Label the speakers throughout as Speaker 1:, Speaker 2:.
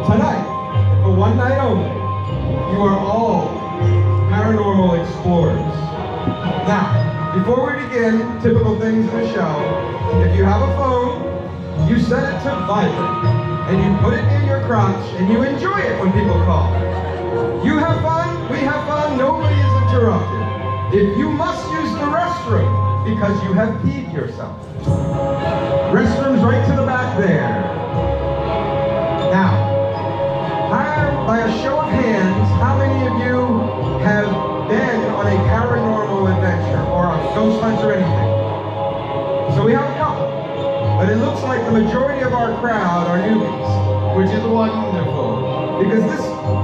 Speaker 1: Tonight, for one night only, you are all paranormal explorers. Now, before we begin, typical things in the show, if you have a phone, you set it to vibrate, and you put it near your crotch, and you enjoy it when people call. You have fun, we have fun, nobody is interrupted. If you must use the restroom because you have peed yourself, restrooms right to the back there. Now, by a show of hands, how many of you have been on a paranormal adventure or a ghost hunt or anything? So we have a couple, but it looks like the majority of our crowd are newbies, which is wonderful, because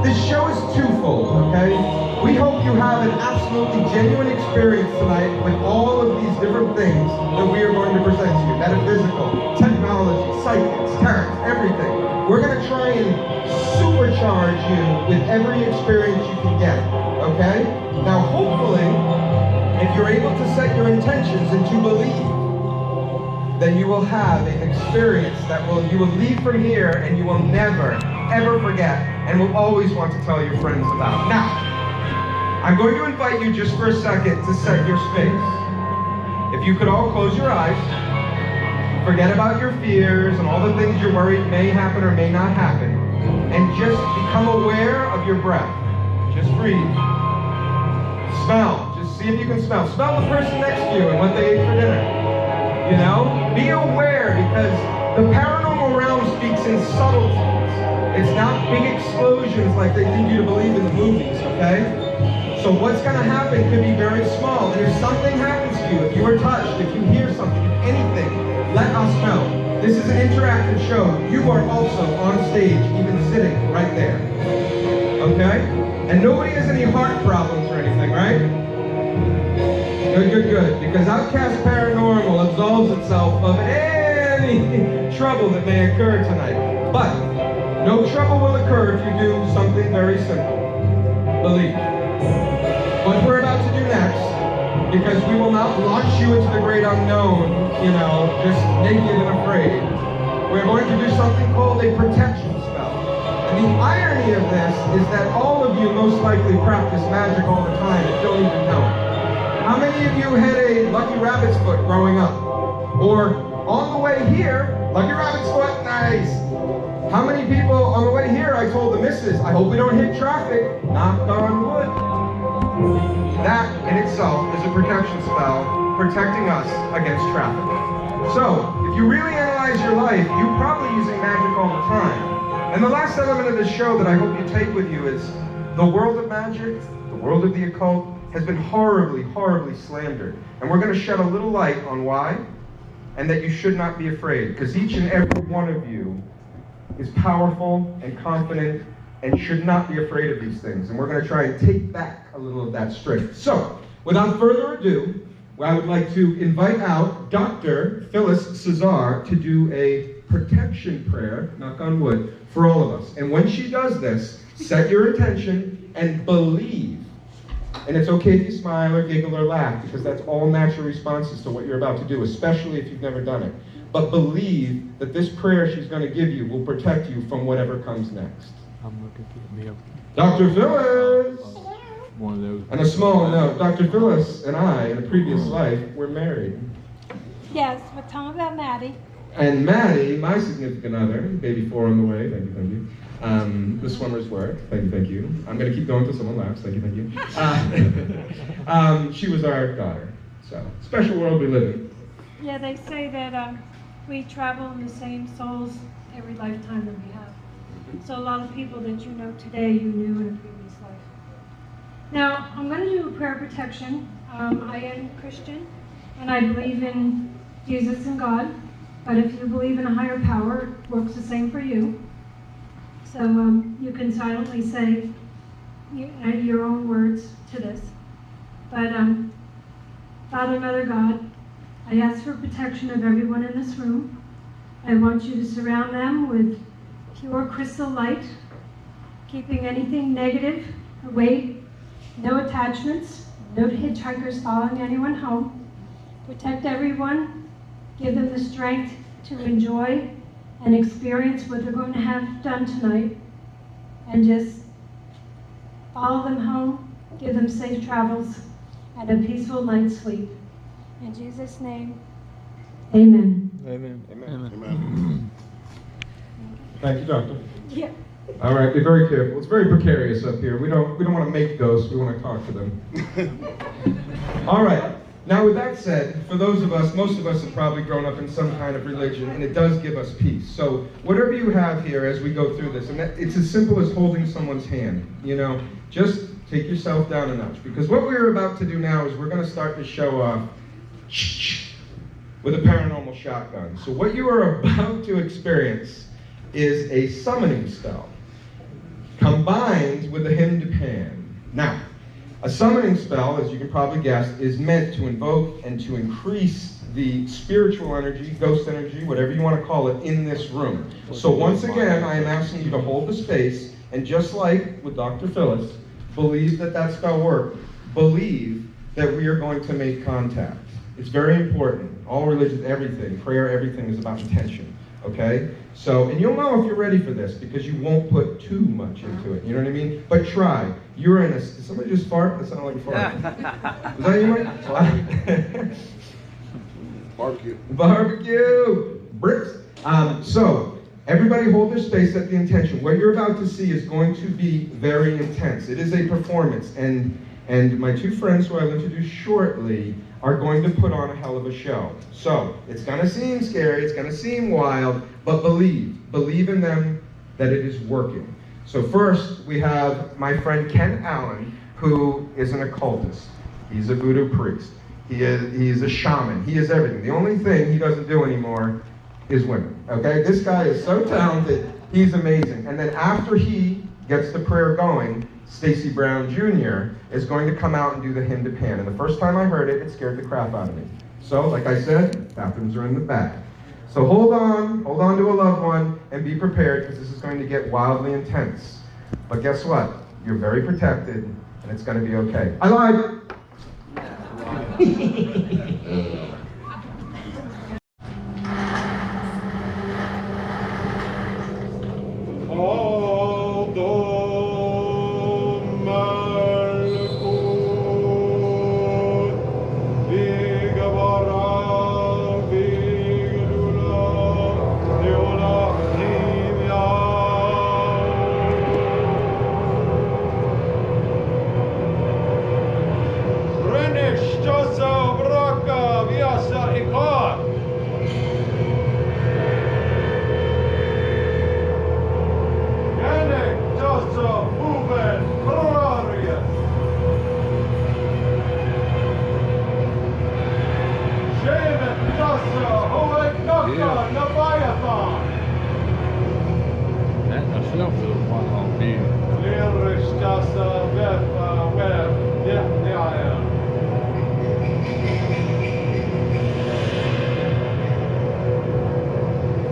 Speaker 1: this show is twofold, okay? We hope you have an absolutely genuine experience tonight with all of these different things that we are going to present to you. Metaphysical, technology, psychics, tarot, everything. We're going to try and supercharge you with every experience you can get, okay? Now, hopefully, if you're able to set your intentions and to believe, then you will have an experience that you will leave from here and you will never, ever forget and will always want to tell your friends about. Now, I'm going to invite you just for a second to set your space. If you could all close your eyes, forget about your fears and all the things you're worried may happen or may not happen, and just become aware of your breath. Just breathe. Smell. Just see if you can smell. Smell the person next to you and what they ate for dinner. You know? Be aware, because the paranormal realm speaks in subtleties. It's not big explosions like they lead you to believe in the movies, okay? So what's going to happen could be very small. And if something happens to you, if you are touched, if you hear something, if anything, let us know. This is an interactive show. You are also on stage, even sitting right there. Okay? And nobody has any heart problems or anything, right? Good, good, good. Because Outkast Paranormal absolves itself of any trouble that may occur tonight. But no trouble will occur if you do something very simple. Believe. What we're about to do next, because we will not launch you into the great unknown, you know, just naked and afraid. We're going to do something called a protection spell. And the irony of this is that all of you most likely practice magic all the time and don't even know it. How many of you had a lucky rabbit's foot growing up? Or on the way here, lucky rabbit's foot, nice. How many people on the way here, I told the missus, I hope we don't hit traffic, knock on wood. That in itself is a protection spell protecting us against traffic. So, if you really analyze your life, you're probably using magic all the time. And the last element of this show that I hope you take with you is the world of magic, the world of the occult, has been horribly, horribly slandered. And we're going to shed a little light on why, and that you should not be afraid, because each and every one of you is powerful and confident and should not be afraid of these things. And we're going to try and take back a little of that strength. So, without further ado, I would like to invite out Dr. Phyllis Cesar to do a protection prayer, knock on wood, for all of us. And when she does this, set your intention and believe. And it's okay if you smile or giggle or laugh, because that's all natural responses to what you're about to do, especially if you've never done it. But believe that this prayer she's going to give you will protect you from whatever comes next. Dr. Phyllis!
Speaker 2: One of those.
Speaker 1: And a small note, Dr. Phyllis and I, in a previous life, were married.
Speaker 3: Yes, but tell me about Maddie.
Speaker 1: And Maddie, my significant other, baby 4 on the way, thank you, thank you. The swimmer's work, thank you, thank you. I'm going to keep going until someone laughs, thank you, thank you. She was our daughter, so special world we live in.
Speaker 3: Yeah, they say that we travel in the same souls every lifetime that we have. So a lot of people that you know today, you knew in a previous life. Now, I'm going to do a prayer protection. I am Christian, and I believe in Jesus and God. But if you believe in a higher power, it works the same for you. So you can silently say your own words to this. But Father, Mother, God, I ask for protection of everyone in this room. I want you to surround them with pure crystal light, keeping anything negative away, no attachments, no hitchhikers following anyone home. Protect everyone, give them the strength to enjoy and experience what they're going to have done tonight. and just follow them home, give them safe travels, and a peaceful night's sleep. In Jesus' name, amen.
Speaker 2: Amen.
Speaker 4: Amen.
Speaker 1: Thank you, Doctor.
Speaker 3: Yeah.
Speaker 1: All right, be very careful. It's very precarious up here. We don't want to make ghosts. We want to talk to them. All right. Now, with that said, for those of us, most of us have probably grown up in some kind of religion, and it does give us peace. So, whatever you have here as we go through this, and it's as simple as holding someone's hand. You know, just take yourself down a notch, because what we're about to do now is we're going to start to show off with a paranormal shotgun. So, what you are about to experience is a summoning spell combined with a hymn to Pan. Now, a summoning spell, as you can probably guess, is meant to invoke and to increase the spiritual energy, ghost energy, whatever you want to call it, in this room. So once again, I am asking you to hold the space, and just like with Dr. Phyllis, believe that that spell worked. Believe that we are going to make contact. It's very important. All religions, everything, prayer, everything is about intention. Okay? So, and you'll know if you're ready for this because you won't put too much into it. You know what I mean? But try. You're in a... Did somebody just fart? That sounded like a fart. Was that you, Mike?
Speaker 4: Barbecue.
Speaker 1: Barbecue! Bricks! So, everybody hold their space at the intention. What you're about to see is going to be very intense. It is a performance. And my two friends, who I'll introduce shortly, are going to put on a hell of a show. So, it's going to seem scary, it's going to seem wild, but believe in them that it is working. So first, we have my friend Ken Allen, who is an occultist. He's a voodoo priest. He's a shaman. He is everything. The only thing he doesn't do anymore is women, okay? This guy is so talented, he's amazing. And then after he gets the prayer going, Stacy Brown Jr. is going to come out and do the hymn to Pan. And the first time I heard it, it scared the crap out of me. So, like I said, bathrooms are in the back. So hold on to a loved one, and be prepared, because this is going to get wildly intense. But guess what? You're very protected, and it's going to be okay. I lied!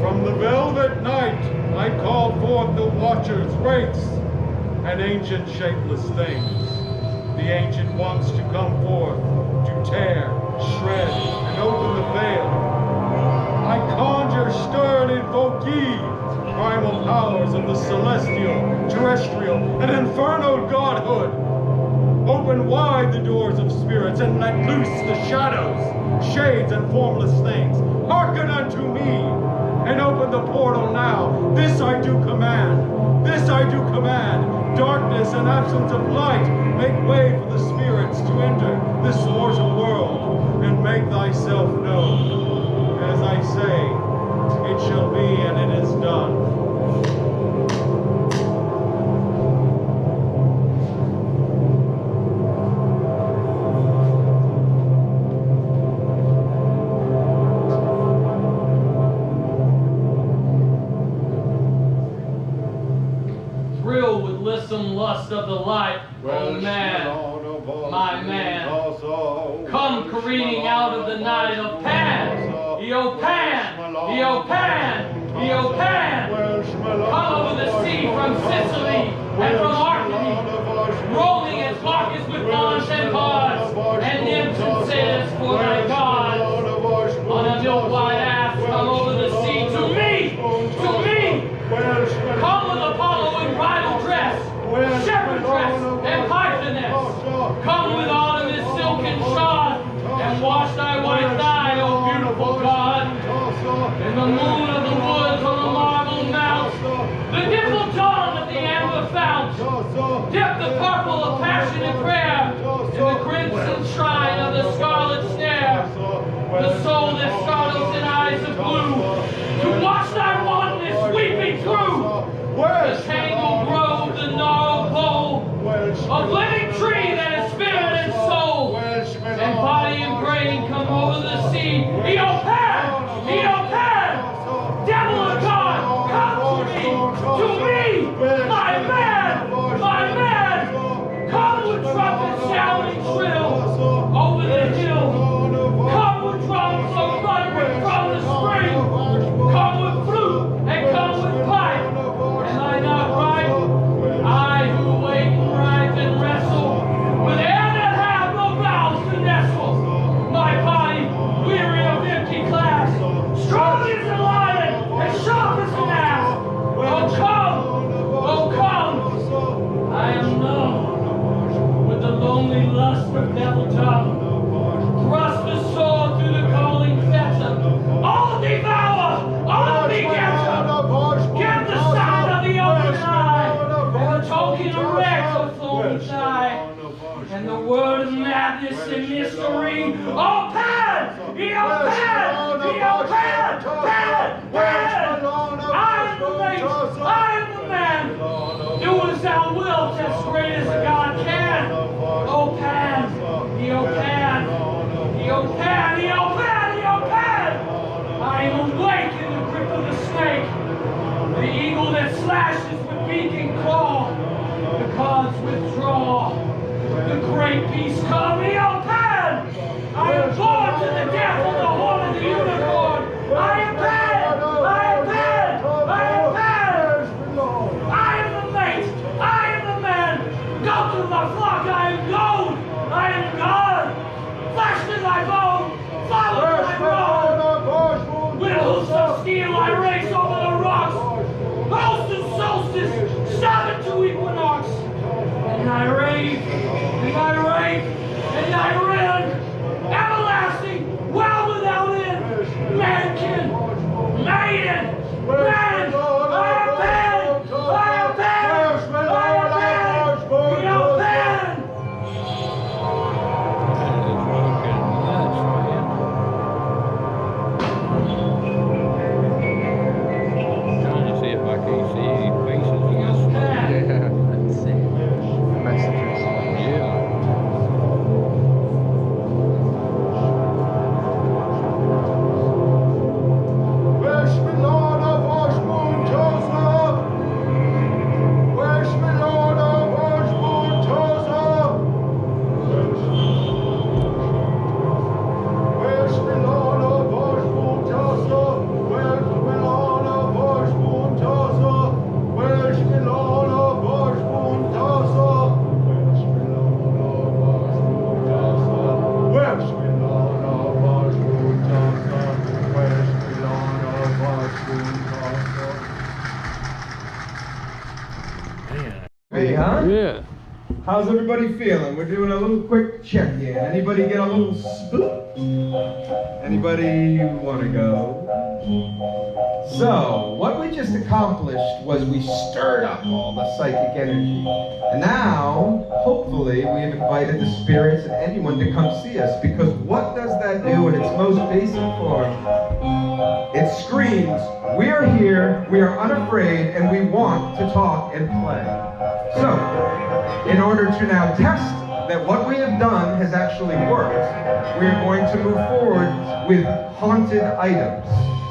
Speaker 5: From the velvet night, I call forth the watchers' wraiths and ancient shapeless things, the ancient ones to come forth, to tear, shred, and open the veil. I conjure, stir, and invoke ye, primal powers of the celestial, terrestrial, and infernal godhood. Open wide the doors of spirits and let loose the shadows, shades, and formless things. Hearken unto me, and open the portal now. This I do command. This I do command. Darkness and absence of light, make way for the spirits to enter this mortal world, and make thyself known. As I say, it shall be, and it is done.
Speaker 6: Lust of the light, oh man, my man, come careening out of the night of Pan, Eopan, Eopan, Eopan, come over the sea from Sicily and from Arcady, rolling its carcass with lawns and bars, and nymphs and satyrs for thy gods, on a milk-white ass, come over the sea to me, come with Apollo in bridal dress, the moon of the woods on the marble mounts, the dimpled dawn of the amber fount, dip the purple of passionate prayer in the crimson shrine of the scarlet snare, the soul that startles in eyes of blue, to watch thy wantonness weeping through the tangled grove, the gnarled bole of living tree that is spirit and soul, and body and brain come over the sea. Eopan! Eopan! Devil of God, come to me, my man, my man! Come with trumpets sounding shrill over the hill. Come with drums of thundering from the spring. Come with flute and come with pipe. Am I not right? I who wait and writhe and wrestle with air that have no bowels to nestle. My body, weary of empty glass, strong as a lion and sharp as an ass. Oh come, I am numb with the lonely lust of devil tongue. Thrust the sword through the calling fetter. All devour, all begetter. Give the sign of the open eye, and the token erect of thorny thigh, and the word of madness and mystery. Oh, Pan! Pan! Pan! Pan! Pan! I am the mate! I am the man! Do as thou wilt, as great as God can! Oh, Pan! Pan! Pan! Pan! I am awake in the grip of the snake, the eagle that slashes with beak and claw. The gods withdraw. The great beast come, Pan! I am born to the death of the horn of the unicorn. I am Pan! I am Pan! I am Pan! I am the mate! I am the man! Go to my flock! I am gold! I am God! Flesh to thy bone! Follow my road! With hoofs of steel I race over the rocks! Post and solstice, seven to equinox! And I rave, and I rave, and I rend, everlasting, well without end, mankin, maiden, man, I am Pan, I am Pan, I am Pan, we are Pan.
Speaker 2: Trying to see if I can see any faces in this.
Speaker 1: Yeah, let's see. Messages.
Speaker 2: Yeah.
Speaker 1: Hey, huh?
Speaker 2: Yeah.
Speaker 1: How's everybody feeling? We're doing a little quick check-in. Anybody get a little spook? Anybody want to go? So, what we just accomplished was we stirred up all the psychic energy. And now, hopefully, we have invited the spirits and anyone to come see us, because what does that do in its most basic form? It screams, we are here, we are unafraid, and we want to talk and play. So, in order to now test that what we have done has actually worked, we are going to move forward with haunted items.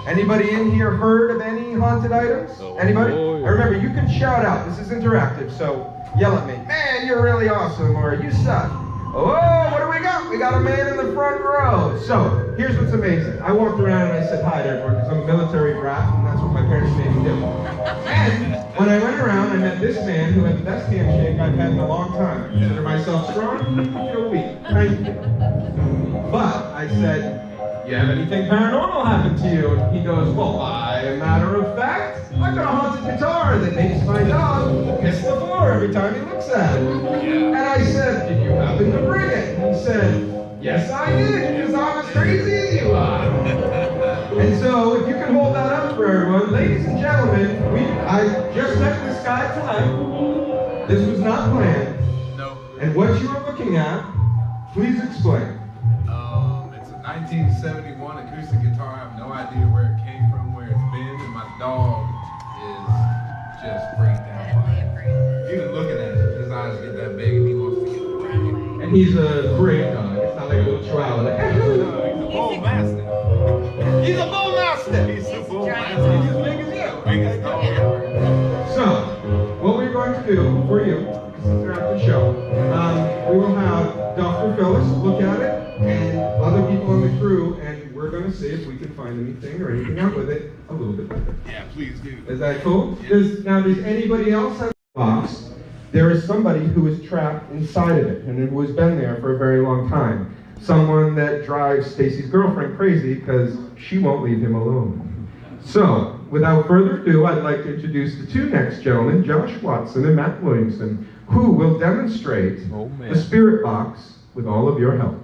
Speaker 1: Anybody in here heard of any haunted items? Anybody?
Speaker 2: Oh, yeah.
Speaker 1: And remember, you can shout out. This is interactive, so yell at me. Man, you're really awesome, or you suck. Oh, what do we got? We got a man in the front row. So, here's what's amazing. I walked around and I said hi to everyone because I'm a military brat, and that's what my parents made me do. And when I went around, I met this man who had the best handshake I've had in a long time. I consider myself strong, you feel weak. Thank you. But I said, you have anything paranormal happen to you? And he goes, well, a matter of fact, I've got a haunted guitar that makes my dog kiss the floor every time he looks at it. And I said, did you happen to bring it? And he said, yes, I did, because I'm as crazy as you are. And so, if you can hold that up for everyone, ladies and gentlemen, I just met this guy tonight. This was not planned.
Speaker 7: No.
Speaker 1: And what you are looking at, please explain.
Speaker 7: It's a 1971 acoustic guitar. I have no idea where it came from, where it's been, and my dog is just freaked out by it. Even looking at it, his eyes get that big and he wants to get the rag.
Speaker 1: And he's a great dog. It's not like a little chihuahua. Like,
Speaker 7: No, he's a bull mastiff.
Speaker 1: he's a bull mastiff.
Speaker 7: He's a bull
Speaker 1: He's
Speaker 7: mastiff.
Speaker 1: as big as you.
Speaker 7: Biggest dog ever.
Speaker 1: So, what we're going to do for you, because it's throughout the show, we will have Dr. Phyllis look at it and other people on the crew, and we're going to see if we can find anything or anything out with it a little bit better.
Speaker 7: Yeah, please do.
Speaker 1: Is that cool? Does anybody else have a box? There is somebody who is trapped inside of it, and it has been there for a very long time. Someone that drives Stacy's girlfriend crazy because she won't leave him alone. So, without further ado, I'd like to introduce the two next gentlemen, Josh Watson and Matt Williamson, who will demonstrate the spirit box with all of your help.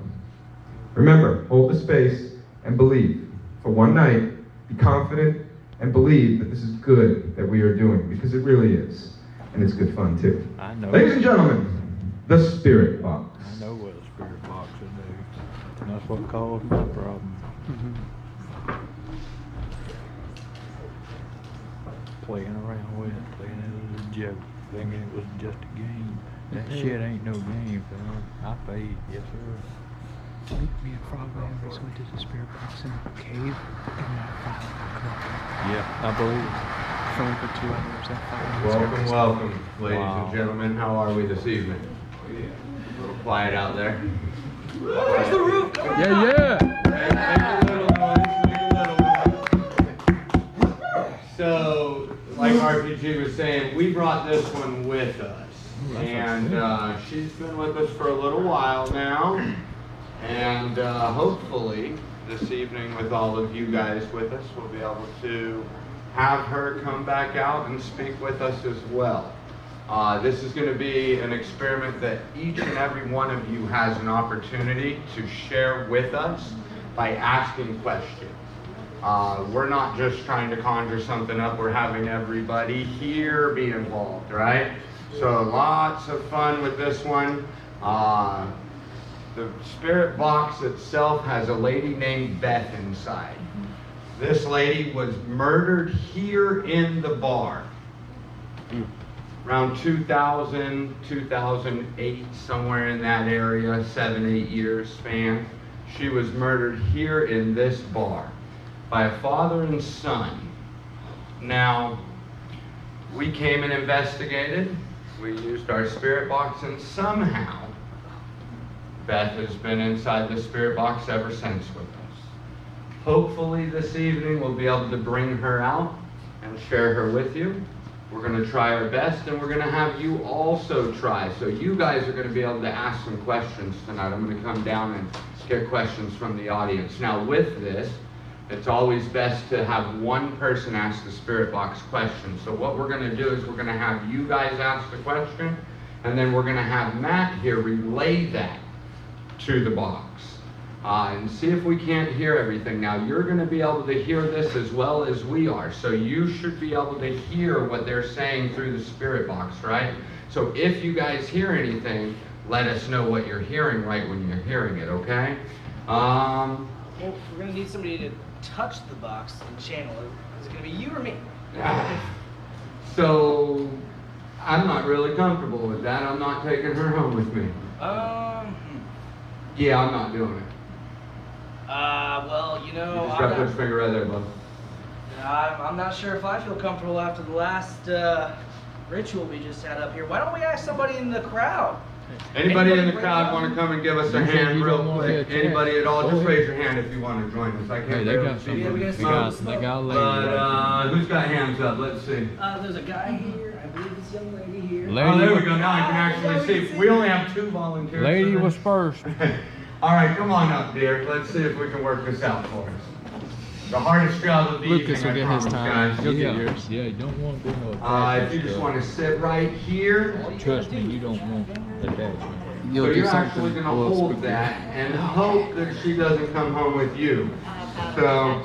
Speaker 1: Remember, hold the space and believe. For one night, be confident and believe that this is good that we are doing, because it really is. And it's good fun too.
Speaker 2: I know.
Speaker 1: Ladies and gentlemen, the spirit box.
Speaker 2: I know what a spirit box will do. And that's what caused my problem. Playing around with it, playing it as a joke, thinking it was just a game. That shit ain't no game, fella. I paid, yes sir.
Speaker 8: Me and Frog Landers went to the spirit box in the cave and that fire
Speaker 2: Yeah, I believe it.
Speaker 8: filmed for 2 hours. That fire
Speaker 9: Welcome, ladies
Speaker 2: Wow.
Speaker 9: and gentlemen. How are we this evening? A little quiet out there.
Speaker 6: Where's the roof?
Speaker 2: Yeah.
Speaker 9: Make a little noise, make a little noise. So, like RPG was saying, we brought this one with us. And she's been with us for a little while now. And hopefully, this evening with all of you guys with us, we'll be able to have her come back out and speak with us as well. This is going to be an experiment that each and every one of you has an opportunity to share with us by asking questions. We're not just trying to conjure something up, we're having everybody here be involved, right? So lots of fun with this one. The spirit box itself has a lady named Beth inside. This lady was murdered here in the bar. Around 2000, 2008, somewhere in that area, 7-8 years span. She was murdered here in this bar by a father and son. Now, we came and investigated. We used our spirit box, and somehow Beth has been inside the spirit box ever since with us. Hopefully this evening we'll be able to bring her out and share her with you. We're going to try our best, and we're going to have you also try. So you guys are going to be able to ask some questions tonight. I'm going to come down and get questions from the audience. Now with this, it's always best to have one person ask the spirit box question. So what we're going to do is we're going to have you guys ask the question, and then we're going to have Matt here relay that to the box. And see if we can't hear everything. Now you're going to be able to hear this as well as we are, so you should be able to hear what they're saying through the spirit box, right? So if you guys hear anything, let us know what you're hearing right when you're hearing it, okay?
Speaker 10: Well, we're going to need somebody to touch the box and channel it. Is it going to be you or me?
Speaker 9: So I'm not really comfortable with that. I'm not taking her home with me. Yeah, I'm not doing it.
Speaker 10: Well, you know,
Speaker 9: You just got to put your finger right there, bud.
Speaker 10: I'm not sure if I feel comfortable after the last ritual we just had up here. Why don't we ask somebody in the crowd?
Speaker 9: Anybody in the
Speaker 10: bring
Speaker 9: crowd
Speaker 10: it up?
Speaker 9: want to come and give us a
Speaker 2: You said
Speaker 9: hand
Speaker 2: you
Speaker 9: real
Speaker 2: don't want
Speaker 9: quick?
Speaker 2: to get
Speaker 9: Anybody at all?
Speaker 2: Go
Speaker 9: Just
Speaker 2: ahead.
Speaker 9: raise your hand if you want to join us. I
Speaker 2: Hey,
Speaker 9: can't
Speaker 2: they
Speaker 9: barely
Speaker 2: got
Speaker 9: see
Speaker 2: some.
Speaker 10: Yeah, we
Speaker 9: you.
Speaker 10: got
Speaker 2: They got a lady.
Speaker 9: But who's got hands up? Let's see.
Speaker 10: There's a guy here. I believe this young lady here.
Speaker 9: Oh, there we go. Now I can actually see. We only have 2 volunteers.
Speaker 2: Lady
Speaker 9: tonight.
Speaker 2: was first.
Speaker 9: All right, come on up, dear. Let's see if we can work this out for us. The hardest job of the
Speaker 8: Lucas will
Speaker 9: evening,
Speaker 8: get
Speaker 9: I
Speaker 8: his
Speaker 9: promise,
Speaker 8: time.
Speaker 9: guys.
Speaker 8: You'll get
Speaker 2: Yeah,
Speaker 8: yours.
Speaker 2: yeah, you don't want to do no
Speaker 9: If
Speaker 2: attachment
Speaker 9: you just
Speaker 2: stuff.
Speaker 9: want to sit right here,
Speaker 2: Trust me, you don't want attachment.
Speaker 9: so
Speaker 8: You'll do
Speaker 9: you're actually
Speaker 8: something.
Speaker 9: going to hold that and hope that she doesn't come home with you. So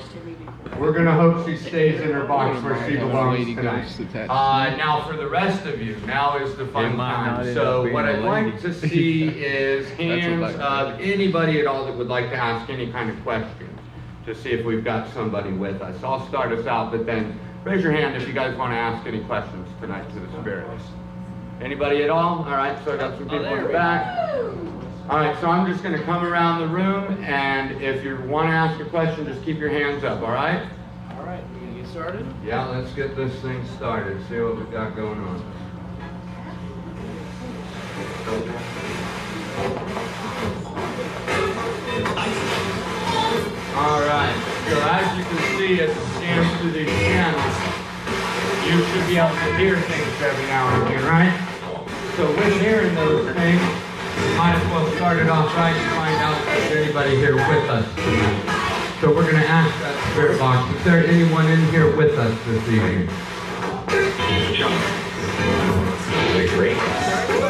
Speaker 9: We're gonna hope she stays in her box where she belongs tonight. Now for the rest of you, now is the fun time. So what I'd like to see is hands of anybody at all that would like to ask any kind of question, to see if we've got somebody with us. I'll start us out, but then raise your hand if you guys want to ask any questions tonight to the spirits. Anybody at all? All right, so I got some people in the back. All right, so I'm just going to come around the room, and if you want to ask a question, just keep your hands up, all right?
Speaker 10: All right, we gonna get started?
Speaker 9: Yeah, let's get this thing started, see what we've got going on. All right, so as you can see, as it scans through these channels, you should be able to hear things every now and again, right? So with hearing those things, might as well start it off right and find out if there's anybody here with us tonight. So we're going to ask that spirit box, is there anyone in here with us this evening?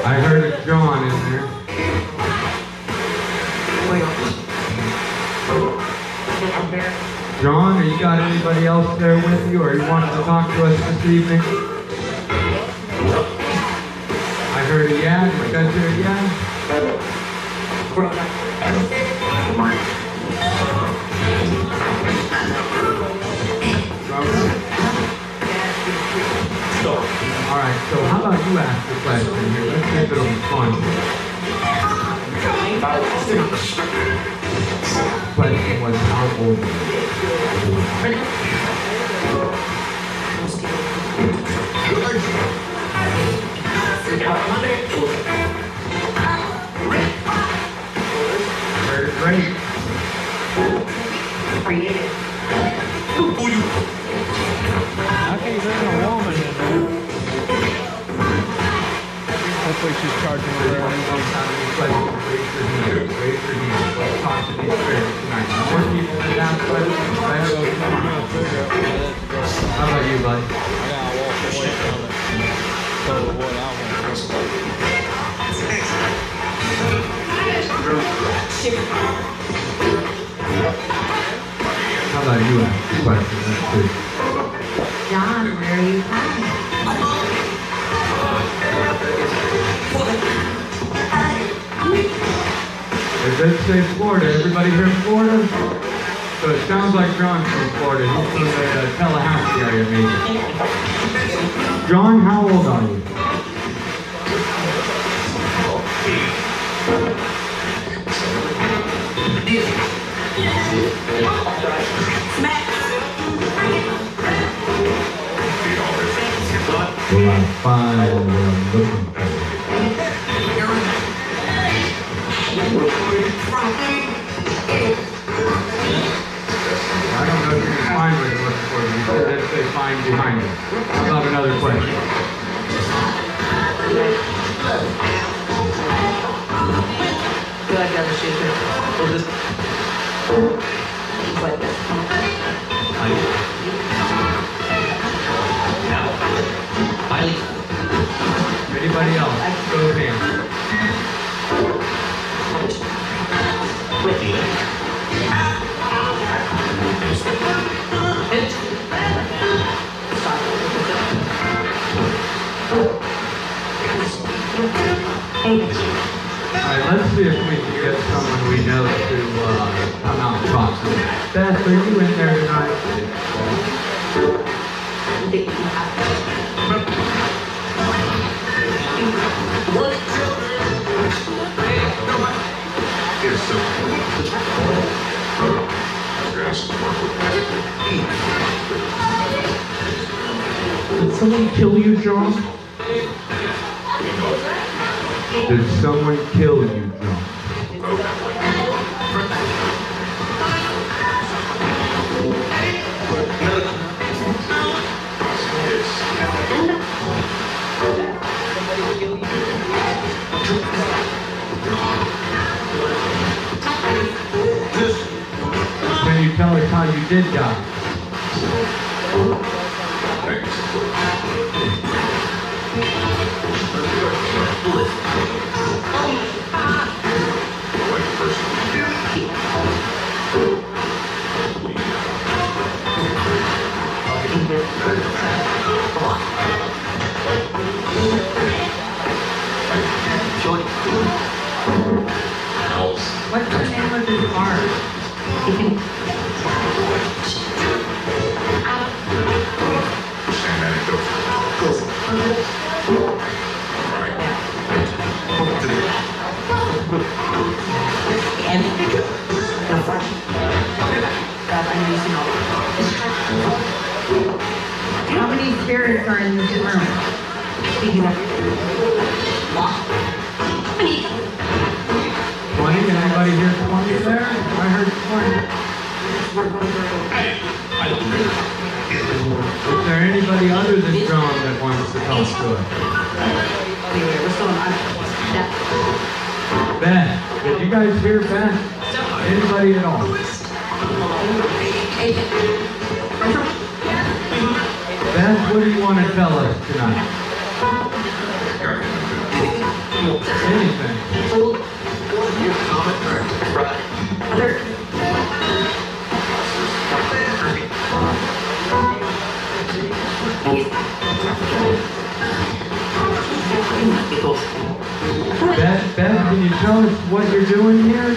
Speaker 9: I heard a John in there. John, you got anybody else there with you, or you wanted to talk to us this evening? I heard a yeah. You guys hear a yeah? All right, so how about you ask the question here? Let's make it a fun. Question was how old are you? Very great.
Speaker 8: I can't bring a woman in there. Hopefully she's charging her own.
Speaker 9: Raise your hand. Let's talk to these spirits tonight. More people than that question. How about you, bud?
Speaker 8: I gotta walk away from it. So what I want.
Speaker 9: How about you ask the question? That's good.
Speaker 11: John, where are you from?
Speaker 9: It does say Florida. Everybody here in Florida? So it sounds like John's from Florida. He's from the Tallahassee area, maybe. John, how old are you? Well, I'm fine. I'm looking for you. I don't know if you can find what you're looking for, but you said that say find behind it. How about another question?
Speaker 11: Feel like I have a shaker. Or this. It's like this.
Speaker 9: Anybody else? Go ahead. Alright, let's see if we can get someone we know to come out and talk to us. Beth, are you in there tonight? Did someone kill you, John? Did someone kill you, John? Can you tell us how you did die?
Speaker 11: What's the name of this bar? How many spirits are in this room?
Speaker 1: 20? Anybody hear 20 there? I heard 20. Is there anybody other than John that wants to talk to us? Beth, did you guys hear Beth? Anybody at all? Beth, what do you want to tell us tonight? Anything. Beth, can you tell us what you're doing here?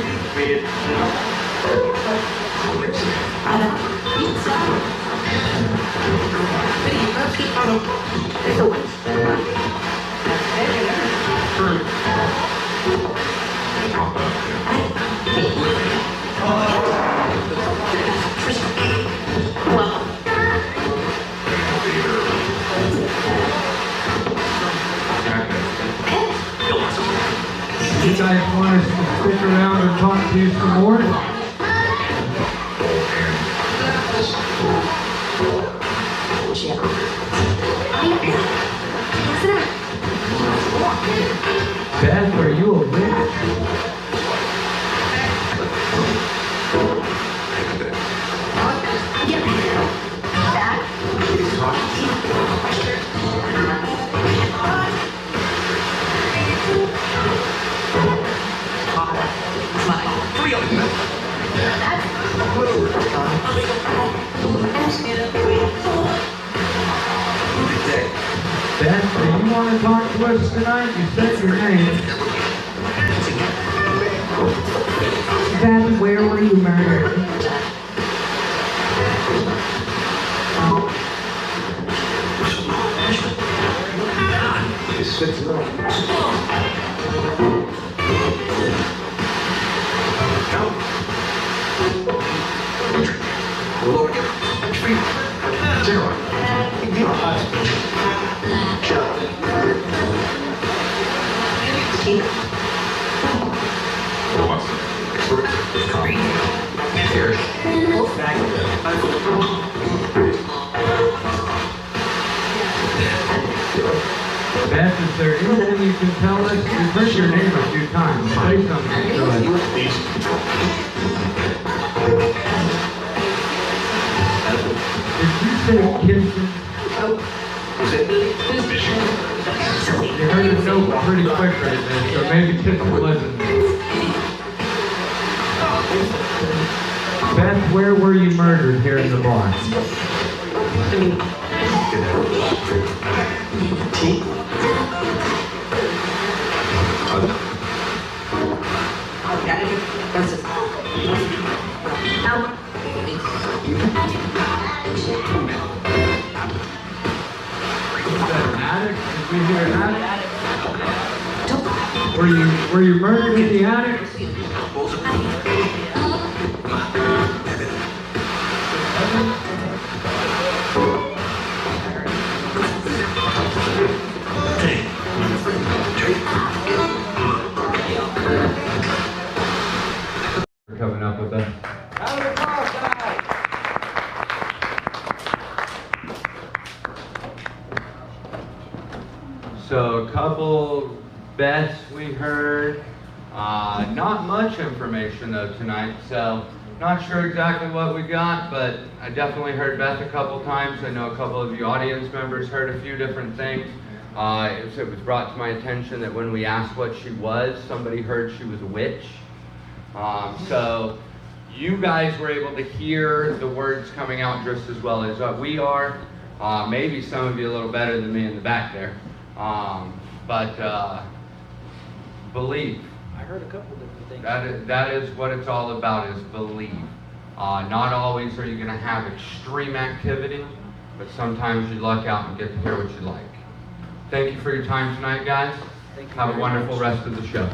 Speaker 1: You guys want us to stick around and talk to you some more? Beth, are you a witch? Beth, do you want to talk to us tonight? You said your name.
Speaker 11: Beth, where were you murdered?
Speaker 1: Beth, is there anything you can tell us? You've heard your name a few times. Say something to us. Did you say Kitson? You heard it no pretty quick right there, so maybe Kitson wasn't. Beth, where were you murdered here in the bar? Attic? Did we hear an attic? Were you murdered in the attic? We're coming up with that. So a couple bets we heard. Not much information though tonight, so not sure exactly what we got, but I definitely heard Beth a couple times. I know a couple of you audience members heard a few different things. It was brought to my attention that when we asked what she was, somebody heard she was a witch. So you guys were able to hear the words coming out just as well as we are. Maybe some of you a little better than me in the back there.
Speaker 9: But believe.
Speaker 10: I heard a couple different things.
Speaker 9: That is what it's all about, is believe. Not always are you going to have extreme activity, but sometimes you luck out and get to hear what you like. Thank you for your time tonight, guys. Have a wonderful rest of the show.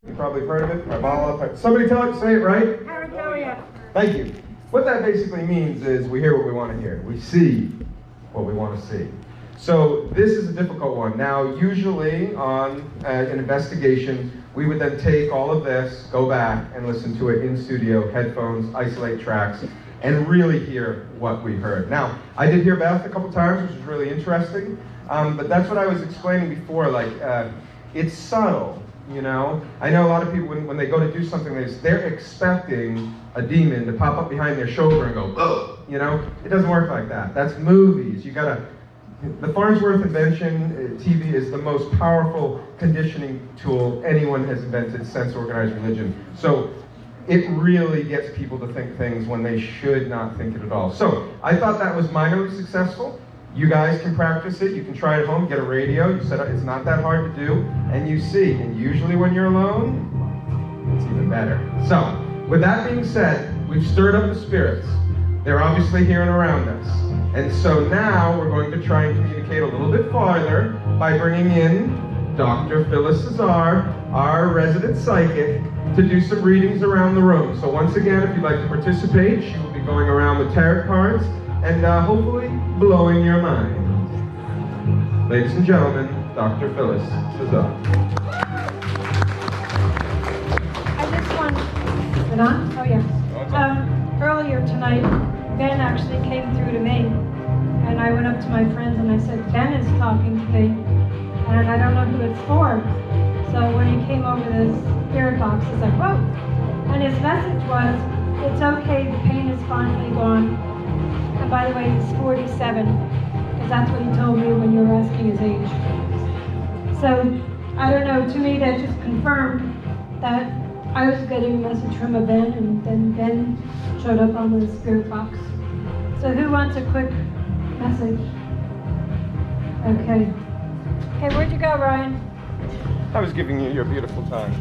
Speaker 1: You probably have heard of it. Parabola. Somebody say it right.
Speaker 3: Paranoia.
Speaker 1: Thank you. What that basically means is we hear what we want to hear. We see what we want to see. So this is a difficult one. Now, usually on an investigation, we would then take all of this, go back and listen to it in studio, headphones, isolate tracks, and really hear what we heard. Now, I did hear Beth a couple times, which was really interesting, but that's what I was explaining before, like, it's subtle, you know? I know a lot of people, when they go to do something like this, they're expecting a demon to pop up behind their shoulder and go, oh, you know? It doesn't work like that. That's movies. You gotta, the Farnsworth invention, TV, is the most powerful conditioning tool anyone has invented since organized religion. So it really gets people to think things when they should not think it at all. So I thought that was minorly successful. You guys can practice it. You can try it at home. Get a radio. You set up. It's not that hard to do. And you see. And usually when you're alone, it's even better. So with that being said, we've stirred up the spirits. They're obviously here and around us. And so now we're going to try and communicate a little bit farther by bringing in Dr. Phyllis Cesar, our resident psychic, to do some readings around the room. So once again, if you'd like to participate, she will be going around with tarot cards and hopefully blowing your mind. Ladies and gentlemen, Dr. Phyllis Cesar.
Speaker 3: I just want, is it on? Oh, yes. Earlier tonight, Ben actually came through to me, and I went up to my friends and I said, Ben is talking to me, and I don't know who it's for. So when he came over this spirit box, he's like, whoa. And his message was, it's okay, the pain is finally gone. And by the way, he's 47, because that's what he told me when you were asking his age. So, I don't know, to me that just confirmed that I was getting a message from a Ben, and then Ben showed up on the spirit box. So who wants a quick message? Okay. Okay, where'd you go, Ryan?
Speaker 1: I was giving you your beautiful time.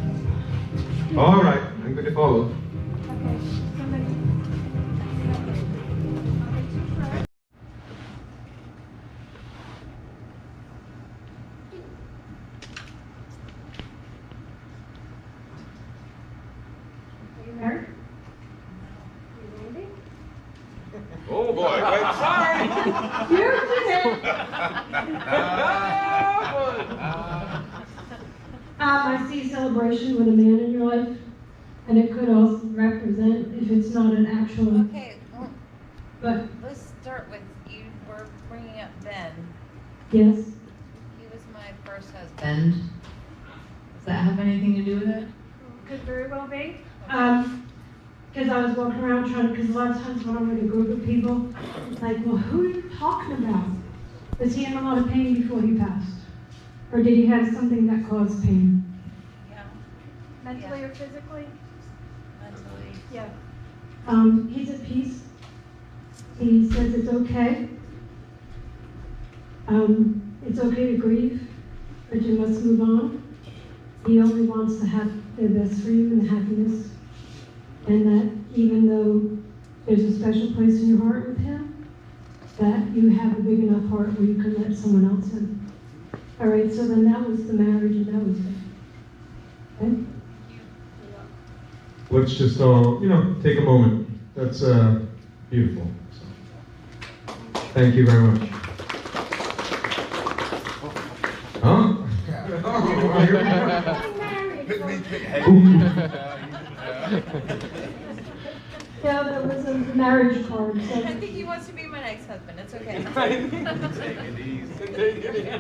Speaker 1: All right, I'm going to follow.
Speaker 3: Okay, somebody. Are you married? You ready?
Speaker 4: Oh boy, wait, sorry.
Speaker 3: You did it! I see celebration with a man in your life, and it could also represent, if it's not an actual.
Speaker 12: Okay, well,
Speaker 3: But
Speaker 12: let's start with you. We're bringing up Ben.
Speaker 3: yes,
Speaker 12: He was my first husband. Does that have anything to do with it?
Speaker 3: could very well be. Because I was walking around trying to, because a lot of times when I'm with a group of people, it's like, well, who are you talking about? Was he in a lot of pain before he passed? Or did he have something that caused pain?
Speaker 12: Yeah.
Speaker 3: Mentally or physically?
Speaker 12: Mentally.
Speaker 3: Yeah. He's at peace. He says it's okay. It's okay to grieve, but you must move on. He only wants to have the best for you and the happiness. And that even though there's a special place in your heart with him, that you have a big enough heart where you can let someone else in. All right, so then that was the marriage and that was it. Okay?
Speaker 13: Let's just all, take a moment. That's beautiful. So, thank you very much. Huh?
Speaker 3: Yeah, that was a marriage card. So.
Speaker 12: I think he wants to be my next husband. It's okay.
Speaker 4: Take it easy.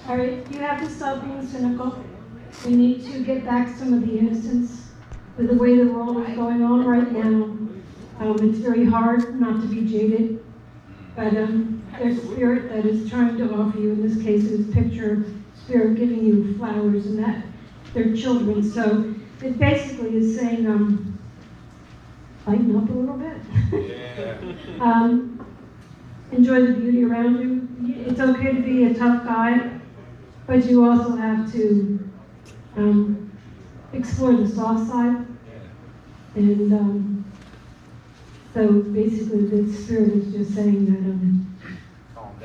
Speaker 3: All right, you have to stop being cynical. We need to get back some of the innocence with the way the world is going on right now. It's very hard not to be jaded, but there's a spirit that is trying to offer you, in this case, it was picture spirit giving you flowers, and that their children. So it basically is saying, lighten up a little bit. Enjoy the beauty around you. It's okay to be a tough guy, but you also have to explore the soft side. And so basically the Spirit is just saying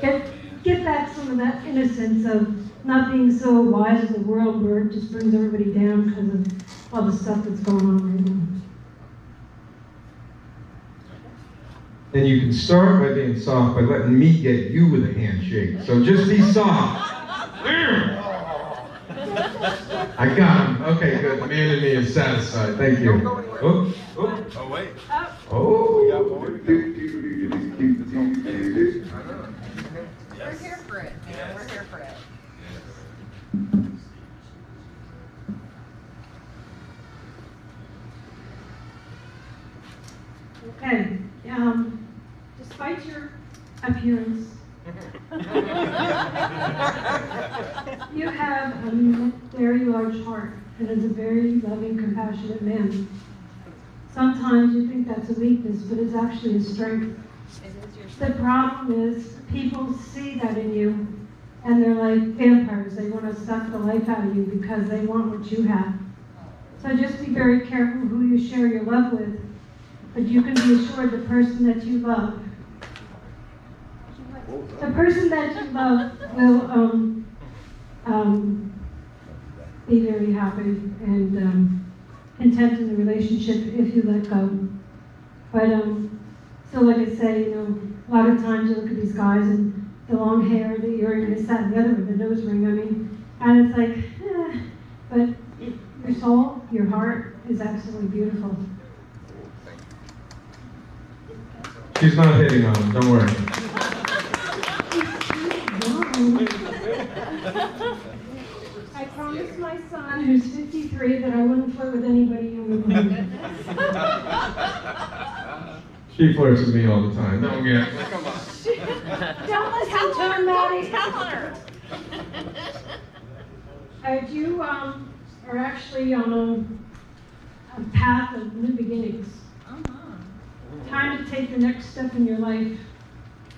Speaker 3: that get back some of that innocence of not being so wise as the world, where it just brings everybody down because of all the stuff that's going on right now.
Speaker 13: And you can start by being soft by letting me get you with a handshake. So just be soft. I got him. Okay, good. The man in me is satisfied. Thank you. Oh,
Speaker 4: wait.
Speaker 13: Oh.
Speaker 12: We're here for it, man. We're here for it.
Speaker 3: Okay. Despite your appearance, you have a very large heart and is a very loving, compassionate man. Sometimes you think that's a weakness, but it's actually a strength. The problem is people see that in you, and they're like vampires. They want to suck the life out of you because they want what you have. So just be very careful who you share your love with, but you can be assured the person that you love, will be very happy and content in the relationship if you let go. But so like I say, a lot of times you look at these guys and the long hair, the earring, this, that, and the other, with the nose ring, and it's like, but your soul, your heart is absolutely beautiful.
Speaker 13: She's not hitting on him, don't worry.
Speaker 3: I promised my son, who's 53, that I wouldn't flirt with anybody younger than him.
Speaker 13: She flirts with me all the time. Don't get it.
Speaker 3: Don't listen to her, Maddie.
Speaker 12: Tell her.
Speaker 3: You are actually on a path of new beginnings. Time to take the next step in your life.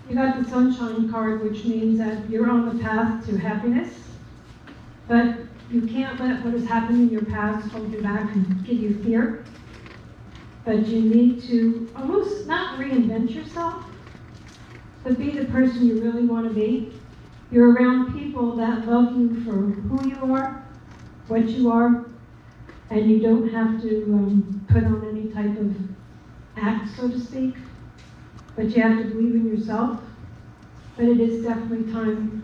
Speaker 3: You got the sunshine card, which means that you're on the path to happiness, but you can't let what has happened in your past hold you back and give you fear. But you need to almost not reinvent yourself, but be the person you really want to be. You're around people that love you for who you are, what you are, and you don't have to put on any type of act, so to speak, but you have to believe in yourself. But it is definitely time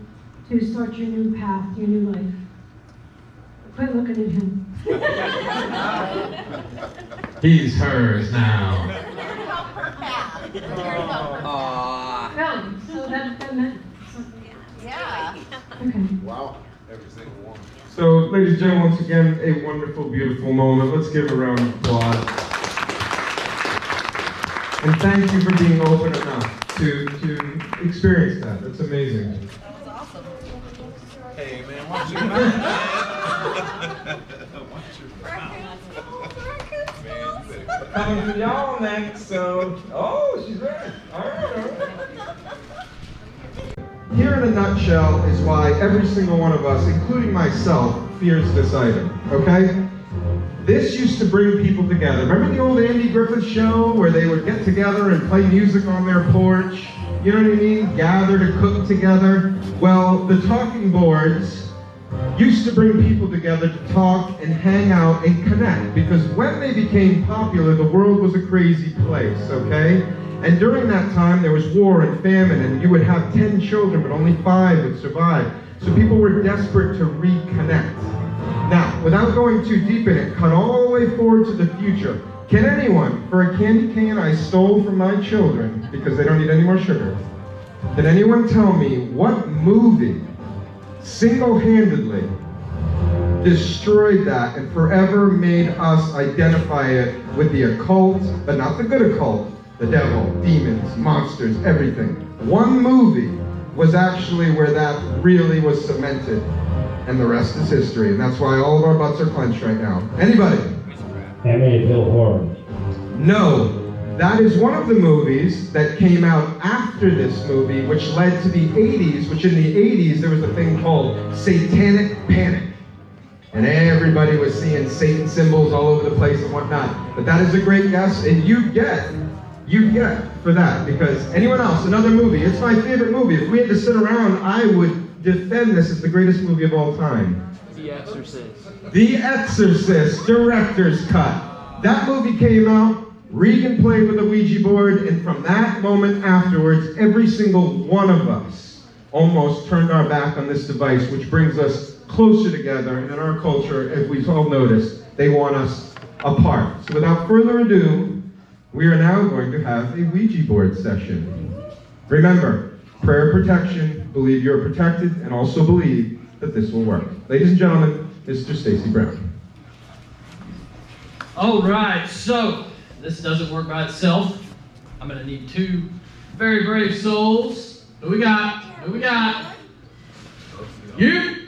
Speaker 3: to start your new path, your new life. Quit looking at him.
Speaker 13: He's hers now.
Speaker 3: Really? So that meant something.
Speaker 12: Yeah.
Speaker 3: Okay.
Speaker 4: Wow. Every single one.
Speaker 13: So, ladies and gentlemen, once again, a wonderful, beautiful moment. Let's give a round of applause. And thank you for being open enough to experience that. That's amazing.
Speaker 12: That was awesome.
Speaker 4: Hey, man, watch your mouth, man. Watch your mouth.
Speaker 1: Coming for y'all next, so, she's ready. All right. Here in a nutshell is why every single one of us, including myself, fears this item, okay? This used to bring people together. Remember the old Andy Griffith show where they would get together and play music on their porch? You know what I mean? Gather to cook together. Well, the talking boards used to bring people together to talk and hang out and connect, because when they became popular, the world was a crazy place, okay? And during that time, there was war and famine, and you would have 10 children, but only 5 would survive. So people were desperate to reconnect. Now, without going too deep in it, cut all the way forward to the future. Can anyone, for a candy cane I stole from my children, because they don't need any more sugar, can anyone tell me what movie single-handedly destroyed that and forever made us identify it with the occult, but not the good occult, the devil, demons, monsters, everything. One movie was actually where that really was cemented. and the rest is history. And that's why all of our butts are clenched right now. Anybody?
Speaker 14: That made it feel horrible.
Speaker 1: No. That is one of the movies that came out after this movie, which led to the 80s, which in the 80s there was a thing called Satanic Panic. And everybody was seeing Satan symbols all over the place and whatnot. But that is a great guess, and you get for that, because anyone else, another movie, it's my favorite movie. If we had to sit around, I would defend this as the greatest movie of all time.
Speaker 6: The Exorcist.
Speaker 1: The Exorcist, director's cut. That movie came out, Regan played with a Ouija board, and from that moment afterwards, every single one of us almost turned our back on this device, which brings us closer together. And in our culture, as we've all noticed, they want us apart. So without further ado, we are now going to have a Ouija board session. Remember, prayer protection, believe you're protected, and also believe that this will work. Ladies and gentlemen, Mr. Stacy Brown.
Speaker 6: All right, so this doesn't work by itself. I'm gonna need two very brave souls. Who we got? Who we got? You?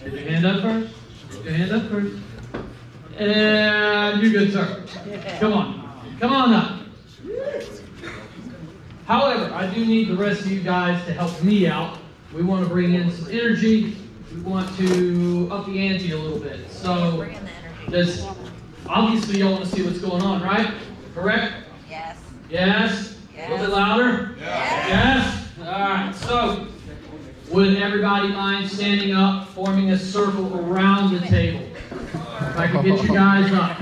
Speaker 6: Get your hand up first. Get your hand up first. And you good, sir. Come on. Come on up. However, I do need the rest of you guys to help me out. We want to bring in some energy. We want to up the ante a little bit. So, this, obviously y'all want to see what's going on, right? Correct?
Speaker 15: Yes.
Speaker 6: Yes? A little bit louder? Yes? All right, so would everybody mind standing up, forming a circle around the table? If I could get you guys up.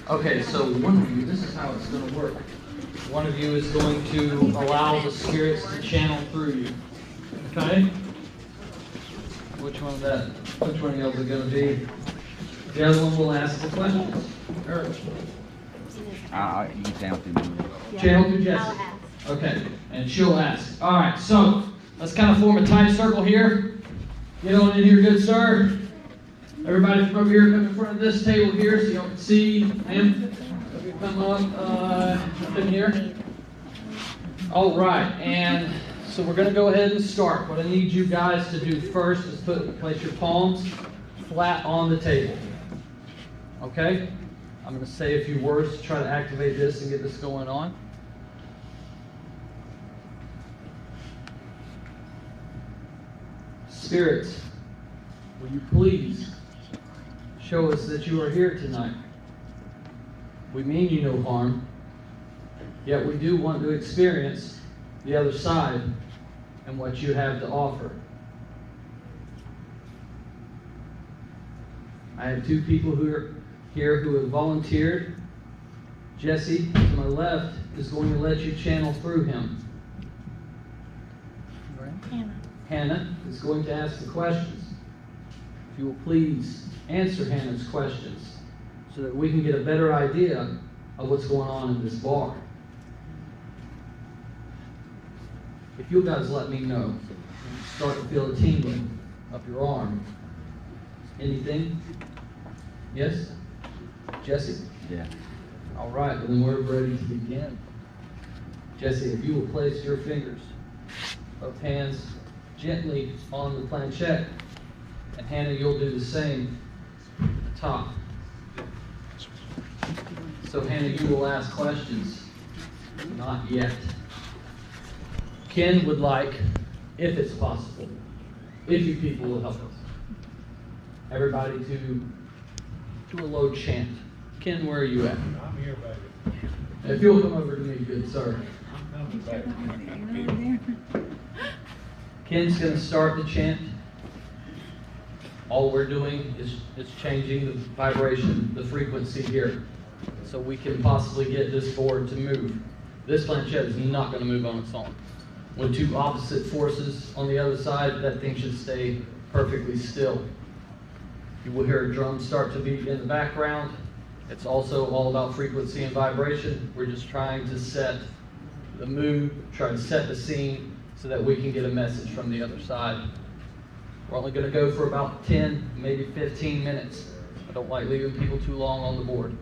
Speaker 6: Okay, so one of you, this is how it's going to work. One of you is going to allow the spirits to channel through you. Okay? Which one of y'all is it going to be? The other one will ask the questions.
Speaker 16: You can channel through me.
Speaker 6: Channel through Jesse. Okay, and she'll ask. All right, so let's kind of form a tight circle here. Get on in here, good sir. Everybody from over here, come in front of this table here so y'all can see him. Come up in here. All right, and so we're going to go ahead and start. What I need you guys to do first is place your palms flat on the table. Okay? I'm going to say a few words to try to activate this and get this going on. Spirits, will you please show us that you are here tonight? We mean you no harm, yet we do want to experience the other side and what you have to offer. I have two people who are here who have volunteered. Jesse, to my left, is going to let you channel through him. Hannah is going to ask the questions. If you will please answer Hannah's questions so that we can get a better idea of what's going on in this bar. If you guys let me know, start to feel a tingling up your arm. Anything? Yes? Jesse?
Speaker 16: Yeah.
Speaker 6: All right, well then we're ready to begin. Jesse, if you will place your fingers, both hands, gently on the planchette, and Hannah, you'll do the same at the top. So Hannah, you will ask questions. Not yet. Ken would like, if it's possible, if you people will help us, everybody to do a low chant. Ken, where are you at?
Speaker 5: I'm here, baby.
Speaker 6: If you'll come over to me, good sir.
Speaker 5: I'm coming, baby.
Speaker 6: Ken's going to start the chant. All we're doing is changing the vibration, the frequency here, so we can possibly get this board to move. This planchette is not going to move on its own. When two opposite forces on the other side, that thing should stay perfectly still. You will hear a drum start to beat in the background. It's also all about frequency and vibration. We're just trying to set the mood, try to set the scene so that we can get a message from the other side. We're only going to go for about 10, maybe 15 minutes. I don't like leaving people too long on the board.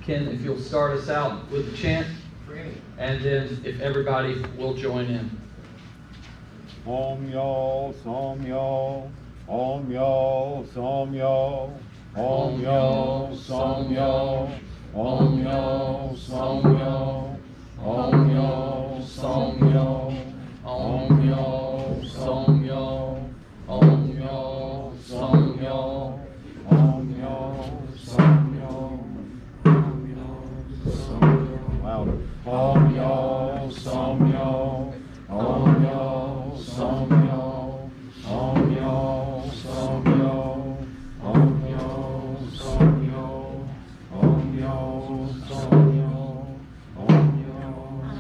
Speaker 6: Ken, if you'll start us out with the chant, and then if everybody will join in.
Speaker 5: Om Yo, Som Yo, Om Yo, Som Yo, Om Yo, Som Yo, Om Yo, Som Yo, Om Yo, Som Yo, Om Yo, Som Yo, Om Yo, Som Yo, Om Yo, Som Yo, louder. Om Yo, Som Yo, Om Yo, Som Yo, Om Yo, Som Yo, Om Yo, Som Yo, Om Yo, Som Yo, Om Yo,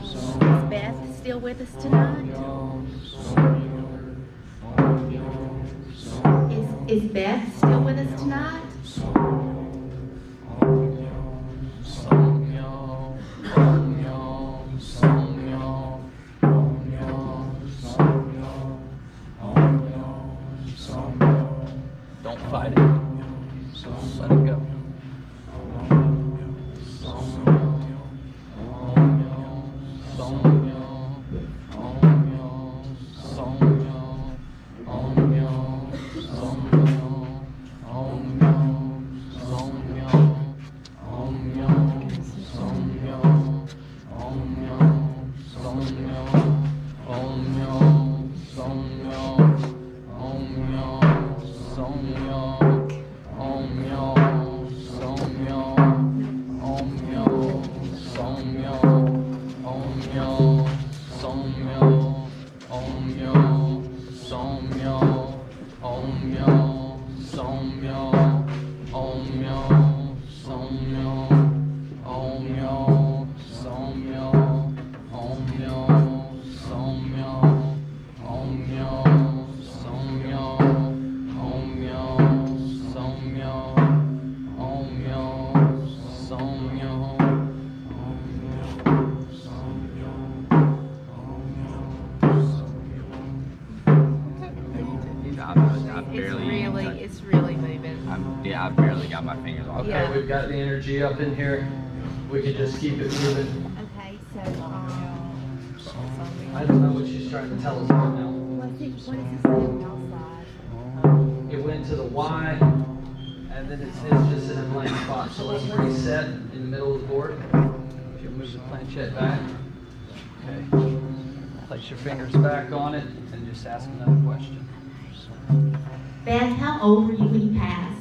Speaker 5: Som Yo.
Speaker 15: Is Beth still with us tonight? Is Beth still with us tonight?
Speaker 6: Don't fight it. Let it go.
Speaker 12: It's really moving.
Speaker 16: Yeah, I barely got my fingers on it.
Speaker 6: Okay, we've got the energy up in here. We can just keep it moving.
Speaker 15: Okay, so
Speaker 6: I don't know what she's trying to tell us right now.
Speaker 15: what is it saying outside?
Speaker 6: It went to the Y, and then it's just in a blank spot. So let's reset in the middle of the board. If you'll move the planchette back. Okay. Place your fingers back on it and just ask another question.
Speaker 15: Beth, how old were you when you passed?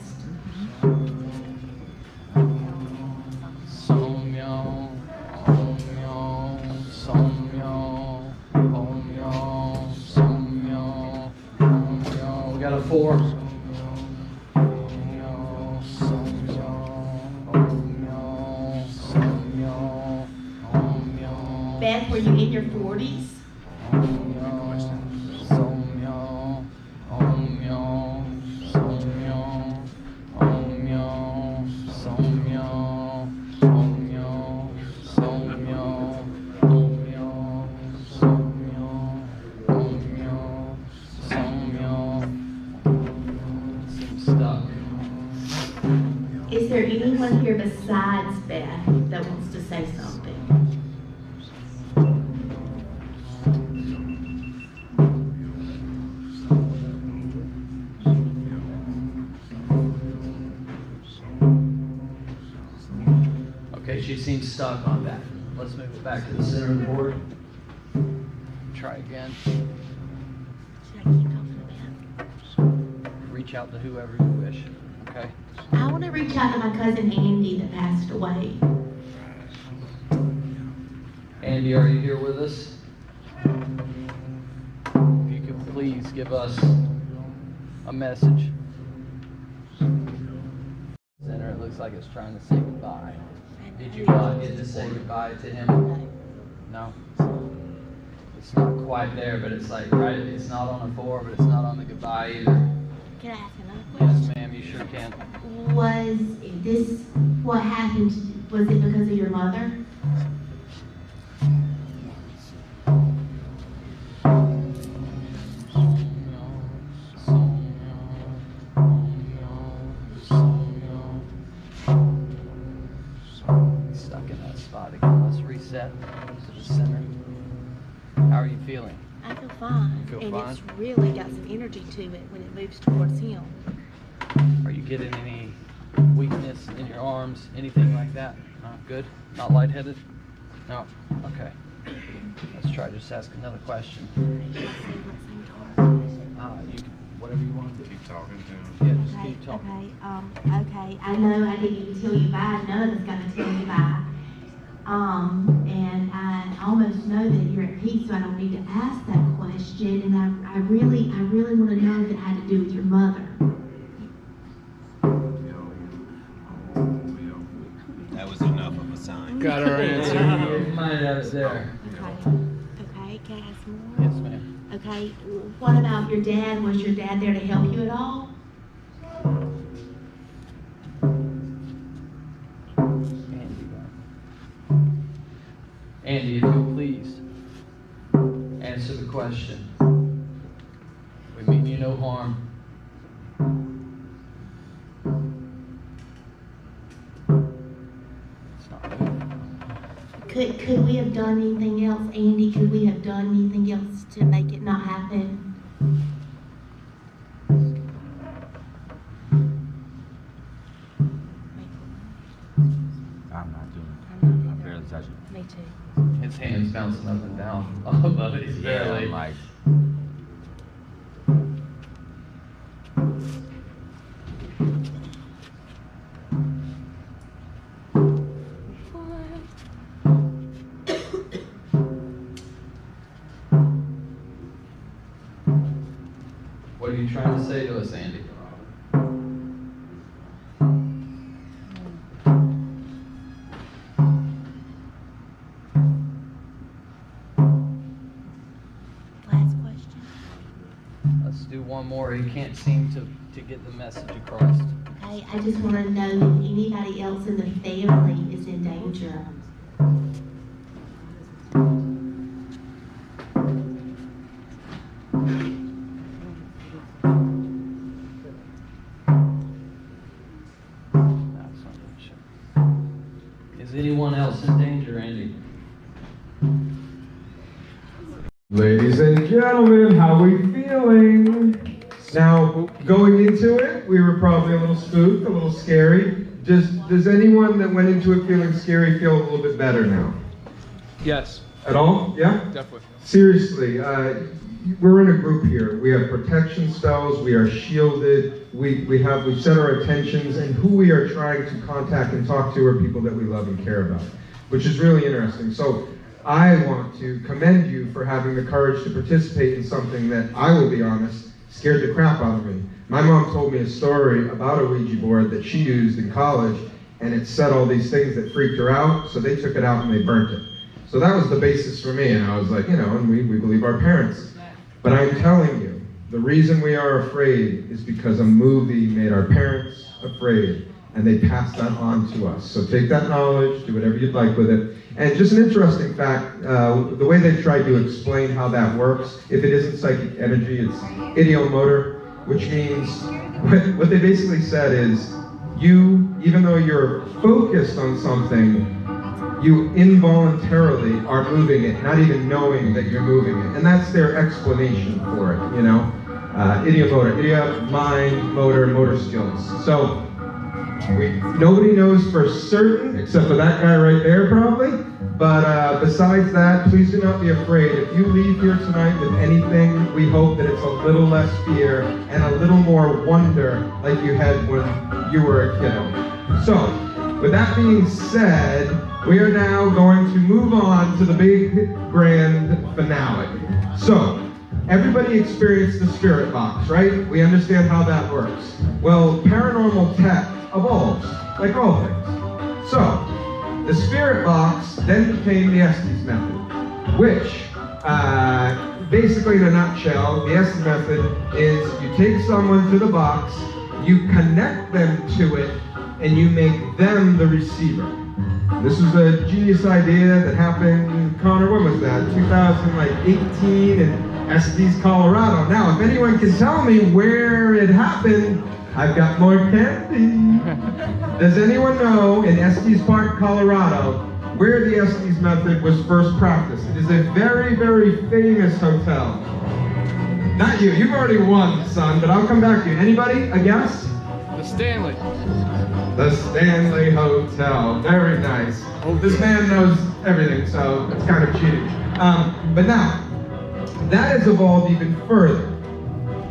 Speaker 6: We got a 4.
Speaker 15: Beth, were you in your 40s? Is there anyone here besides Beth that wants to say something?
Speaker 6: Okay, she seems stuck on that. Let's move it back to the center of the board. Try again.
Speaker 15: Should I keep talking to Beth?
Speaker 6: Reach out to whoever you wish. Okay?
Speaker 15: I want to reach out to my cousin Andy that passed away.
Speaker 6: Andy, are you here with us? If you could please give us a message. Center, it looks like it's trying to say goodbye. Did you get to say goodbye to him? No? It's not quite there, but it's like, right, it's not on a 4, but it's not on the goodbye either.
Speaker 15: Can I ask another question?
Speaker 6: Yes, ma'am, you sure can.
Speaker 15: Was this what happened? Was it because of your mother?
Speaker 6: Stuck in that spot again. Let's reset to the center. How are you feeling?
Speaker 15: I feel
Speaker 17: fine.
Speaker 6: Feel
Speaker 17: And
Speaker 6: fine?
Speaker 17: it's really got some energy to it when it moves towards him.
Speaker 6: Are you getting any weakness in your arms, anything like that? Good? Not lightheaded? No? Okay. Let's try just ask another question. You can, whatever you want to do.
Speaker 4: Keep talking to him.
Speaker 6: Yeah, just keep talking.
Speaker 15: Okay, I know I didn't even tell you bye, none of us got to tell you bye. And I almost know that you're at peace, so I don't need to ask that question, and I really want to know if it had to do with your mother.
Speaker 18: That was enough of a sign.
Speaker 6: Got her answer. You might have it there.
Speaker 15: Okay, can I ask more?
Speaker 6: Yes, ma'am.
Speaker 15: Okay, what about your dad? Was your dad there to help you at all?
Speaker 6: Andy, if you'll please answer the question. We mean you no harm. It's not moving.
Speaker 15: Could we have done anything else, Andy? Could we have done anything else to make it not happen?
Speaker 16: I'm not doing it. I barely touch it.
Speaker 17: Me too.
Speaker 6: His hand's bouncing up and down above it. He's barely.
Speaker 16: I'm like,
Speaker 6: What are you trying to say to us, Andy?
Speaker 15: Last question.
Speaker 6: Let's do one more. He can't seem to get the message across.
Speaker 15: Okay, I just want to know if anybody else in the family is in danger.
Speaker 6: Is anyone else in danger, Andy?
Speaker 1: Ladies and gentlemen, how we feeling? Now, going into it, we were probably a little spooked, a little scary. Does anyone that went into it feeling scary feel a little bit better now?
Speaker 8: Yes.
Speaker 1: At all? Yeah?
Speaker 8: Definitely.
Speaker 1: Seriously, we're in a group here. We have protection spells, we are shielded, we've set our attentions, and who we are trying to contact and talk to are people that we love and care about, which is really interesting. So I want to commend you for having the courage to participate in something that, I will be honest, scared the crap out of me. My mom told me a story about a Ouija board that she used in college, and it said all these things that freaked her out, so they took it out and they burnt it. So that was the basis for me, and I was like, and we believe our parents. But I'm telling you, the reason we are afraid is because a movie made our parents afraid, and they passed that on to us. So take that knowledge, do whatever you'd like with it. And just an interesting fact, the way they tried to explain how that works, if it isn't psychic energy, it's ideomotor, which means, what they basically said is, you, even though you're focused on something, you involuntarily are moving it, not even knowing that you're moving it. And that's their explanation for it, Ideomotor, idea, mind, motor skills. So, nobody knows for certain, except for that guy right there probably. But besides that, please do not be afraid. If you leave here tonight with anything, we hope that it's a little less fear and a little more wonder like you had when you were a kiddo. So, with that being said, we are now going to move on to the big grand finale. So, everybody experienced the spirit box, right? We understand how that works. Well, paranormal tech evolves, like all things. So, the spirit box then became the Estes method, which, basically in a nutshell, the Estes method is you take someone to the box, you connect them to it, and you make them the receiver. This was a genius idea that happened, Connor, when was that? 2018 in Estes, Colorado. Now, if anyone can tell me where it happened, I've got more candy. Does anyone know in Estes Park, Colorado, where the Estes method was first practiced? It is a very, very famous hotel. Not you. You've already won, son, but I'll come back to you. Anybody? A guess?
Speaker 6: The Stanley.
Speaker 1: The Stanley Hotel. Very nice. This man knows everything, so it's kind of cheating. But now, that has evolved even further.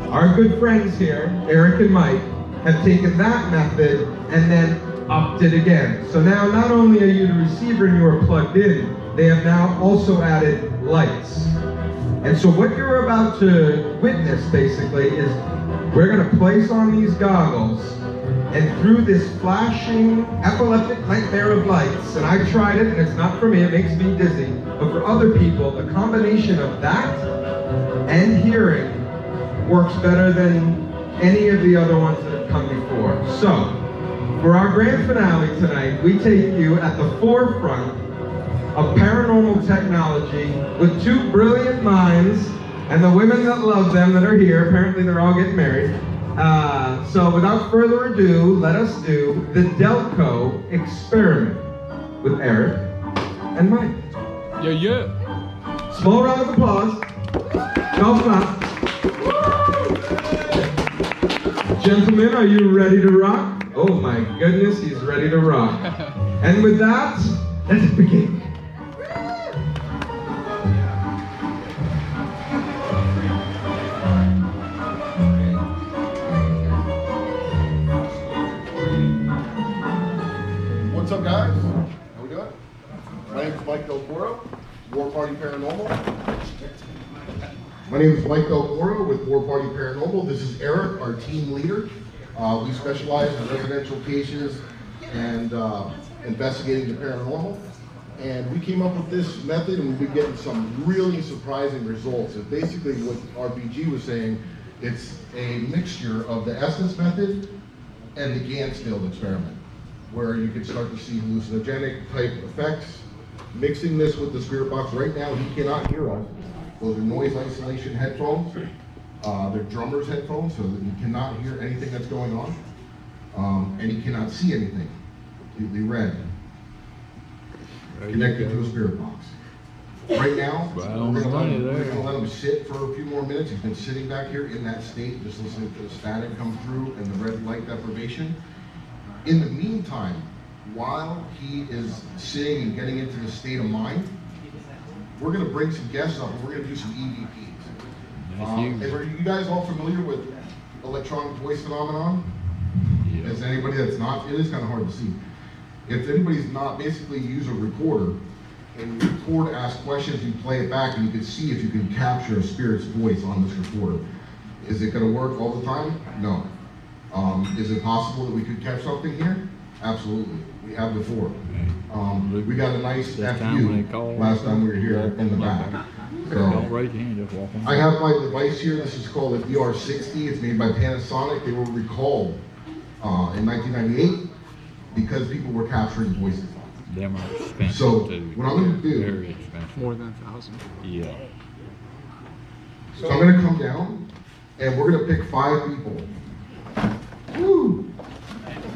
Speaker 1: Our good friends here, Eric and Mike, have taken that method and then upped it again. So now not only are you the receiver and you are plugged in, they have now also added lights. And so what you're about to witness basically is we're going to place on these goggles, and through this flashing epileptic nightmare of lights, and I tried it and it's not for me, it makes me dizzy, but for other people, the combination of that and hearing works better than any of the other ones that have come before. So, for our grand finale tonight, we take you at the forefront of paranormal technology with two brilliant minds and the women that love them that are here. Apparently they're all getting married. So without further ado, let us do the Delco experiment with Eric and Mike.
Speaker 6: Yeah, yeah.
Speaker 1: Small round of applause. Golf clap. Gentlemen, are you ready to rock? Oh my goodness, he's ready to rock. And with that, let's begin.
Speaker 19: What's up, guys? How we doing? My name is Mike Del Toro, War Party Paranormal. My name is Mike Del Toro with War Party Paranormal. This is Eric, our team leader. We specialize in residential cases and investigating the paranormal. And we came up with this method, and we've been getting some really surprising results. It's basically what RBG was saying. It's a mixture of the Essence method and the Gansfield experiment, where you can start to see hallucinogenic type effects. Mixing this with the spirit box, right now he cannot hear us. Those are noise isolation headphones. They're drummer's headphones, so that he cannot hear anything that's going on. And he cannot see anything, completely red. Connected to a spirit box. Right now, we're gonna let him sit for a few more minutes. He's been sitting back here in that state, just listening to the static come through and the red light deprivation. In the meantime, while he is sitting and getting into the state of mind, we're going to bring some guests up and we're going to do some EVPs. Are you guys all familiar with electronic voice phenomenon? Yeah. Is anybody that's not? It is kind of hard to see. If anybody's not, basically use a recorder and you record, ask questions, you play it back, and you can see if you can capture a spirit's voice on this recorder. Is it going to work all the time? No. Is it possible that we could catch something here? Absolutely. We have before. We got a nice FU last time we were here in the back. So, I have my device here. This is called a VR60. It's made by Panasonic. They were recalled in 1998 because people were capturing voices.
Speaker 2: Them are expensive.
Speaker 19: So
Speaker 2: too.
Speaker 19: what I'm going to do,
Speaker 2: very expensive. More than 1,000. Yeah.
Speaker 19: So I'm going to come down and we're going to pick 5 people. Woo!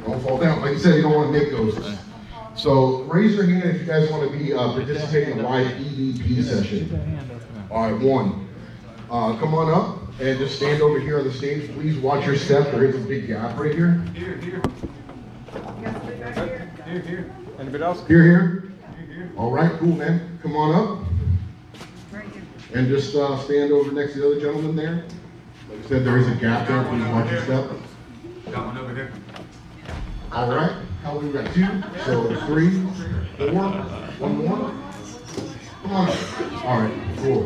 Speaker 19: Don't fall down. Like you said, you don't want to make ghosts. So raise your hand if you guys want to be participating in a live EVP session. All right, 1. Come on up and just stand over here on the stage. Please watch your step. There is a big gap right here.
Speaker 4: Here. Here. Anybody else?
Speaker 19: Here. All right, cool, man. Come on up. And just stand over next to the other gentleman there. Like I said, there is a gap there. Please watch your step.
Speaker 4: Got one over here.
Speaker 19: All right. How we got 2, so 3, 4, 1 more. Come on. All right, cool.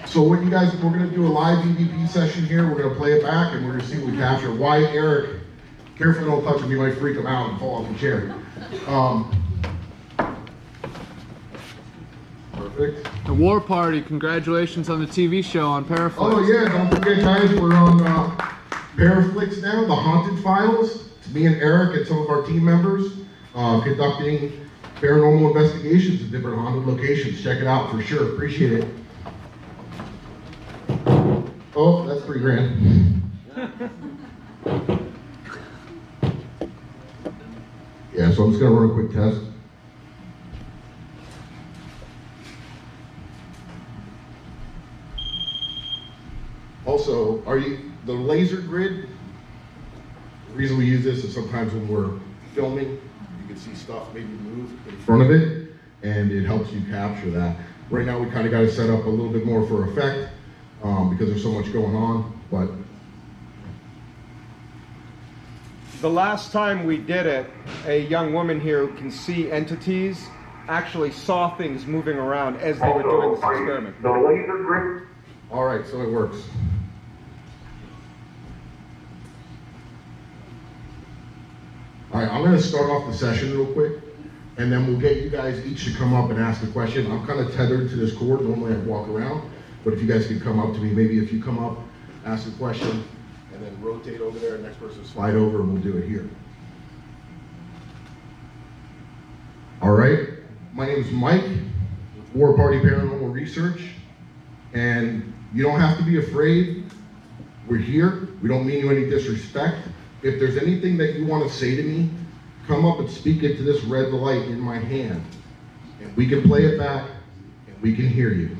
Speaker 19: So what you guys, we're gonna do a live EVP session here. We're gonna play it back and we're gonna see what we capture. Why, Eric? Carefully don't touch him, you might freak him out and fall off the chair. Perfect.
Speaker 6: The War Party, congratulations on the TV show on Paraflix.
Speaker 19: Oh yeah, don't forget guys, we're on Paraflix now, The Haunted Files. It's me and Eric and some of our team members conducting paranormal investigations in different haunted locations. Check it out for sure, appreciate it. Oh, that's $3,000. Yeah, so I'm just gonna run a quick test. also, the laser grid, the reason we use this is sometimes when we're filming, you can see stuff maybe move in front of it, and it helps you capture that. Right now we kind of got it set up a little bit more for effect, because there's so much going on, but.
Speaker 1: The last time we did it, a young woman here who can see entities actually saw things moving around as they were doing this experiment.
Speaker 19: The laser grid. All right, so it works. All right, I'm going to start off the session real quick, and then we'll get you guys each to come up and ask a question. I'm kind of tethered to this cord. Normally I walk around, but if you guys could come up to me, maybe if you come up, ask a question, and then rotate over there, next person slide over, and we'll do it here. All right, my name is Mike with War Party Paranormal Research, and you don't have to be afraid. We're here. We don't mean you any disrespect. If there's anything that you want to say to me, come up and speak into this red light in my hand, and we can play it back, and we can hear you.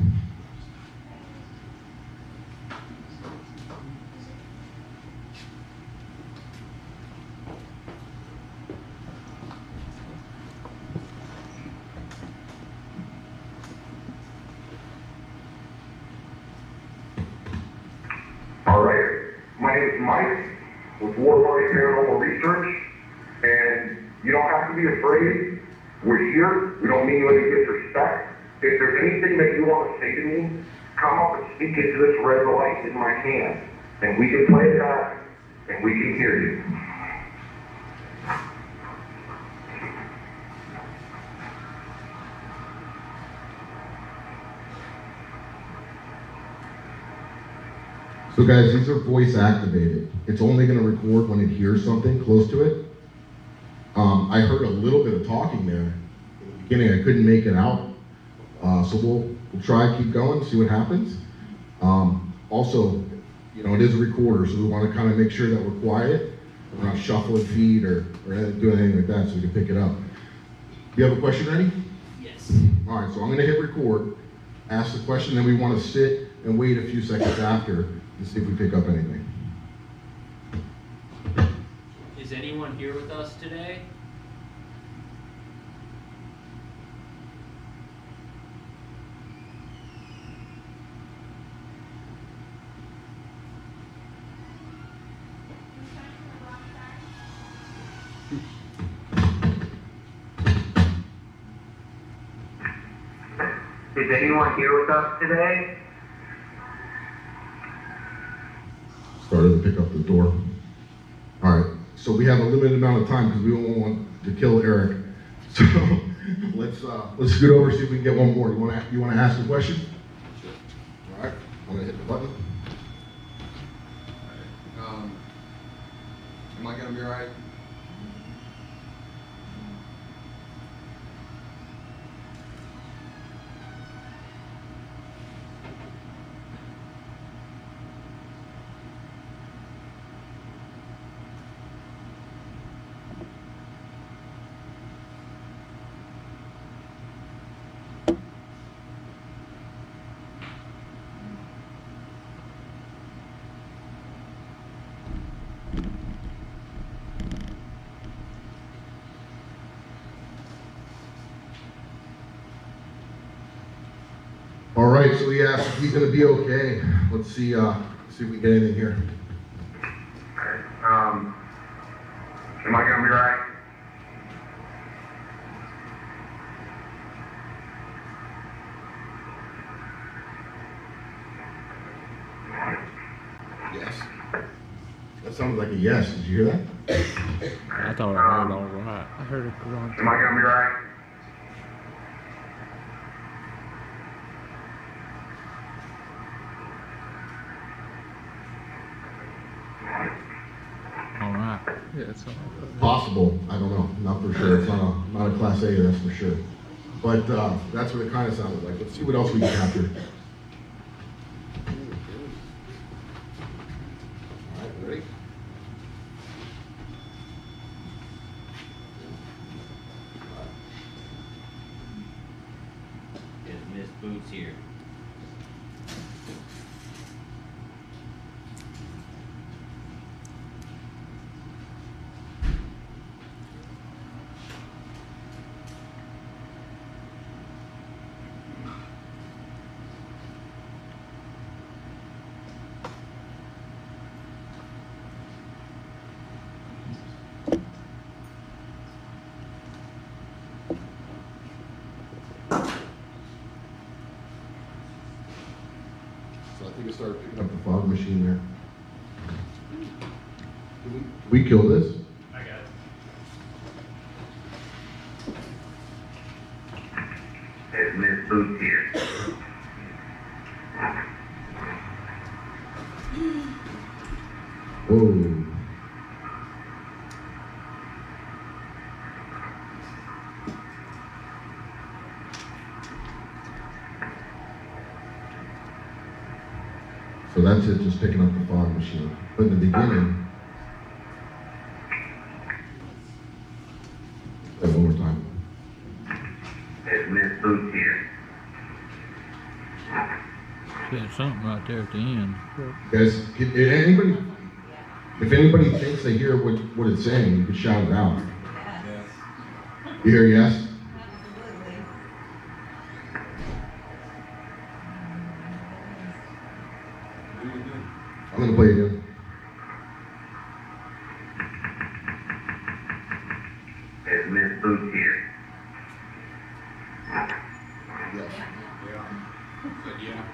Speaker 19: All right, my name is Mike with War Party Paranormal Research, and you don't have to be afraid. We're here. We don't mean you any disrespect. If there's anything that you want to say to me, come up and speak into this red light in my hand, and we can play it back, and we can hear you. So guys, these are voice activated. It's only going to record when it hears something close to it. I heard a little bit of talking there. In the beginning, I couldn't make it out. So we'll try, keep going, see what happens. Also, you know, it is a recorder, so we want to kind of make sure that we're quiet. We're not shuffling feet or doing anything like that, so we can pick it up. You have a question ready?
Speaker 6: Yes.
Speaker 19: All right, so I'm going to hit record, ask the question, then we want to sit and wait a few seconds after to see if we pick up anything.
Speaker 6: Is anyone here with us today?
Speaker 19: Is anyone here with us today? Started to pick up the door. All right, so we have a limited amount of time because we don't want to kill Eric. So let's scoot over, see if we can get one more. You want to ask a question? Sure. All right, I'm gonna hit the button.
Speaker 7: All right. Am I gonna be all right?
Speaker 19: All right, so he asked if he's gonna be okay. Let's see if we get anything here. Am I gonna be all right? Yes. That sounded like a yes. Did you hear that?
Speaker 2: I thought I heard all right.
Speaker 8: I heard a grunt.
Speaker 19: Am I gonna be all right?
Speaker 2: All right.
Speaker 8: Yeah, it's all right.
Speaker 19: Possible. I don't know. Not for sure. It's not a Class A, that's for sure. But that's what it kind of sounded like. Let's see what else we can capture. All right, ready?
Speaker 16: Is Miss Boots here?
Speaker 19: start picking up the fog machine there. Can we kill this?
Speaker 6: I got it.
Speaker 20: It's Miss Boots here.
Speaker 19: Whoa. So that's it, just picking up the fog machine. But in the beginning, say it one more time.
Speaker 20: It's Miss Boots here.
Speaker 2: Said something right there at the end.
Speaker 19: Guys, if anybody thinks they hear what it's saying, you can shout it out.
Speaker 20: Yes.
Speaker 19: You hear yes? I'm gonna play again.
Speaker 20: It's Miss Boots here.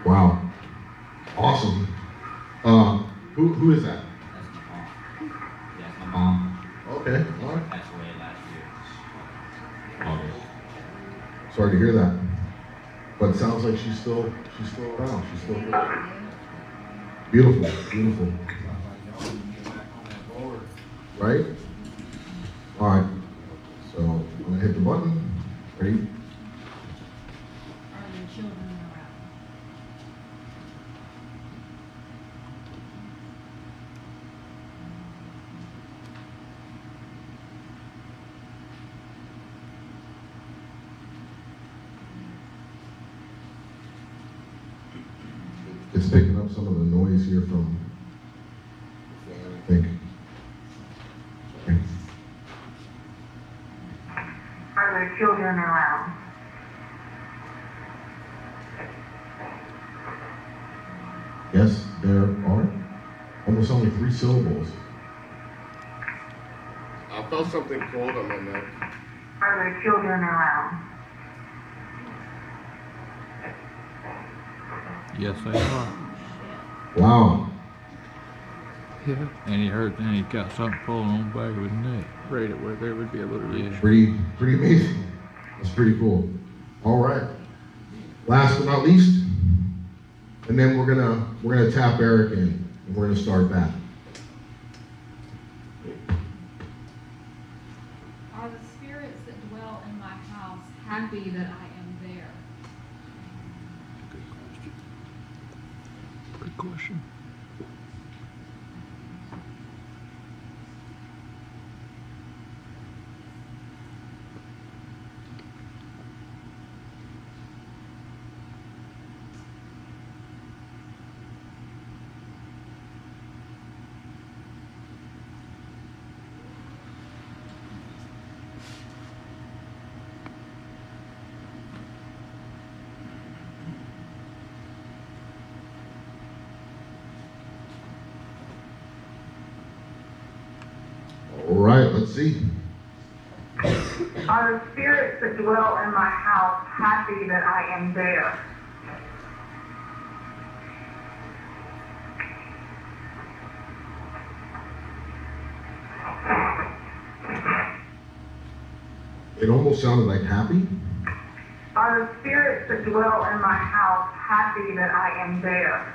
Speaker 19: Wow. Awesome. Who is that?
Speaker 16: That's my mom.
Speaker 19: Okay, all right.
Speaker 16: Passed away last year.
Speaker 19: August. Sorry to hear that. But it sounds like she's still around. She's still good. Beautiful, beautiful. Right? All right. So I'm gonna hit the button. Ready?
Speaker 12: Are there children around?
Speaker 19: It's picking up some of the noise here from the fan, I think. Okay.
Speaker 20: Are there children around?
Speaker 19: Yes, there are. Almost only 3 syllables.
Speaker 5: I felt something cold on my neck.
Speaker 20: Are there children around?
Speaker 2: Yes, they are.
Speaker 19: Wow.
Speaker 8: Yeah.
Speaker 2: And he heard then he got something pulling on the back of his neck.
Speaker 8: Right at where they would be able to reach.
Speaker 19: Pretty amazing. That's pretty cool. All right. Last but not least, and then we're gonna tap Eric in, and we're gonna start that.
Speaker 12: Are the spirits that dwell in my house happy that I am there?
Speaker 8: Good question.
Speaker 19: All right, let's see.
Speaker 20: Are the spirits that dwell in my house happy that I am there?
Speaker 19: It almost sounded like happy.
Speaker 20: Are the spirits that dwell in my house happy that I am there?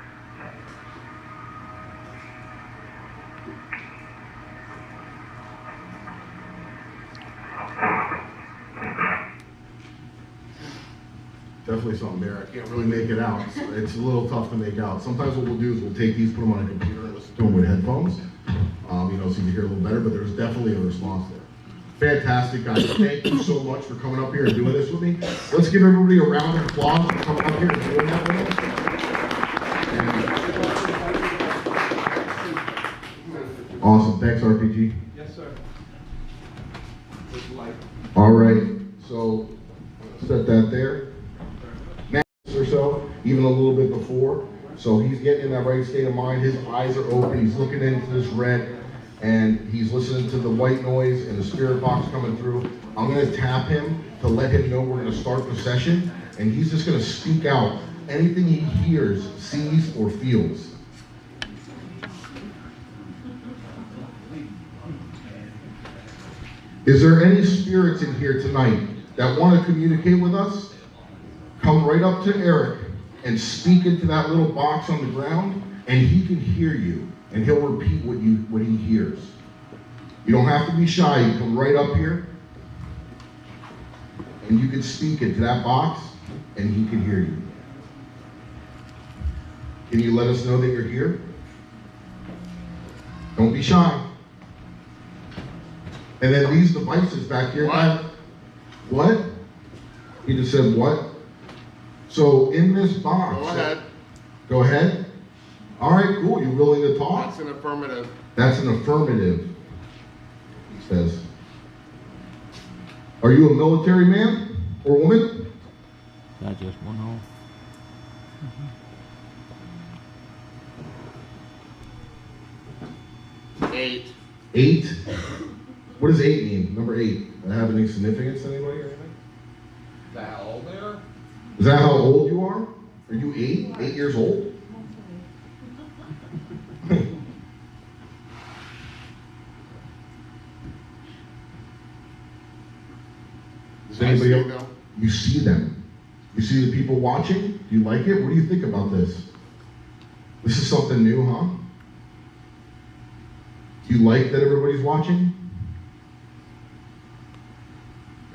Speaker 19: Definitely something there. I can't really make it out. It's a little tough to make out. Sometimes what we'll do is we'll take these, put them on a computer, and listen to them with headphones. So you can hear a little better. But there's definitely a response there. Fantastic, guys. Thank you so much for coming up here and doing this with me. Let's give everybody a round of applause for coming up here and doing that with us. Awesome. Thanks, RPG.
Speaker 1: Yes, sir.
Speaker 19: All right. So set that there. Or so, even a little bit before. So he's getting in that right state of mind. His eyes are open. He's looking into this red, and he's listening to the white noise and the spirit box coming through. I'm going to tap him to let him know we're going to start the session, and he's just going to speak out anything he hears, sees, or feels. Is there any spirits in here tonight that want to communicate with us? Come right up to Eric and speak into that little box on the ground, and he can hear you, and he'll repeat what he hears. You don't have to be shy. You come right up here, and you can speak into that box, and he can hear you. Can you let us know that you're here? Don't be shy. And then these devices back here. What? He just said what? So in this box.
Speaker 5: Go ahead.
Speaker 19: Go ahead? All right, cool. You willing to talk?
Speaker 5: That's an affirmative.
Speaker 19: That's an affirmative, he says. Are you a military man or woman?
Speaker 2: That just went off.
Speaker 5: 8.
Speaker 19: 8? What does 8 mean? Number 8. Does that have any significance to anybody or anything?
Speaker 5: Is that how old they are?
Speaker 19: Is that how old you are? Are you 8? 8 years old? Does anybody else? You see them. You see the people watching? Do you like it? What do you think about this? This is something new, huh? Do you like that everybody's watching?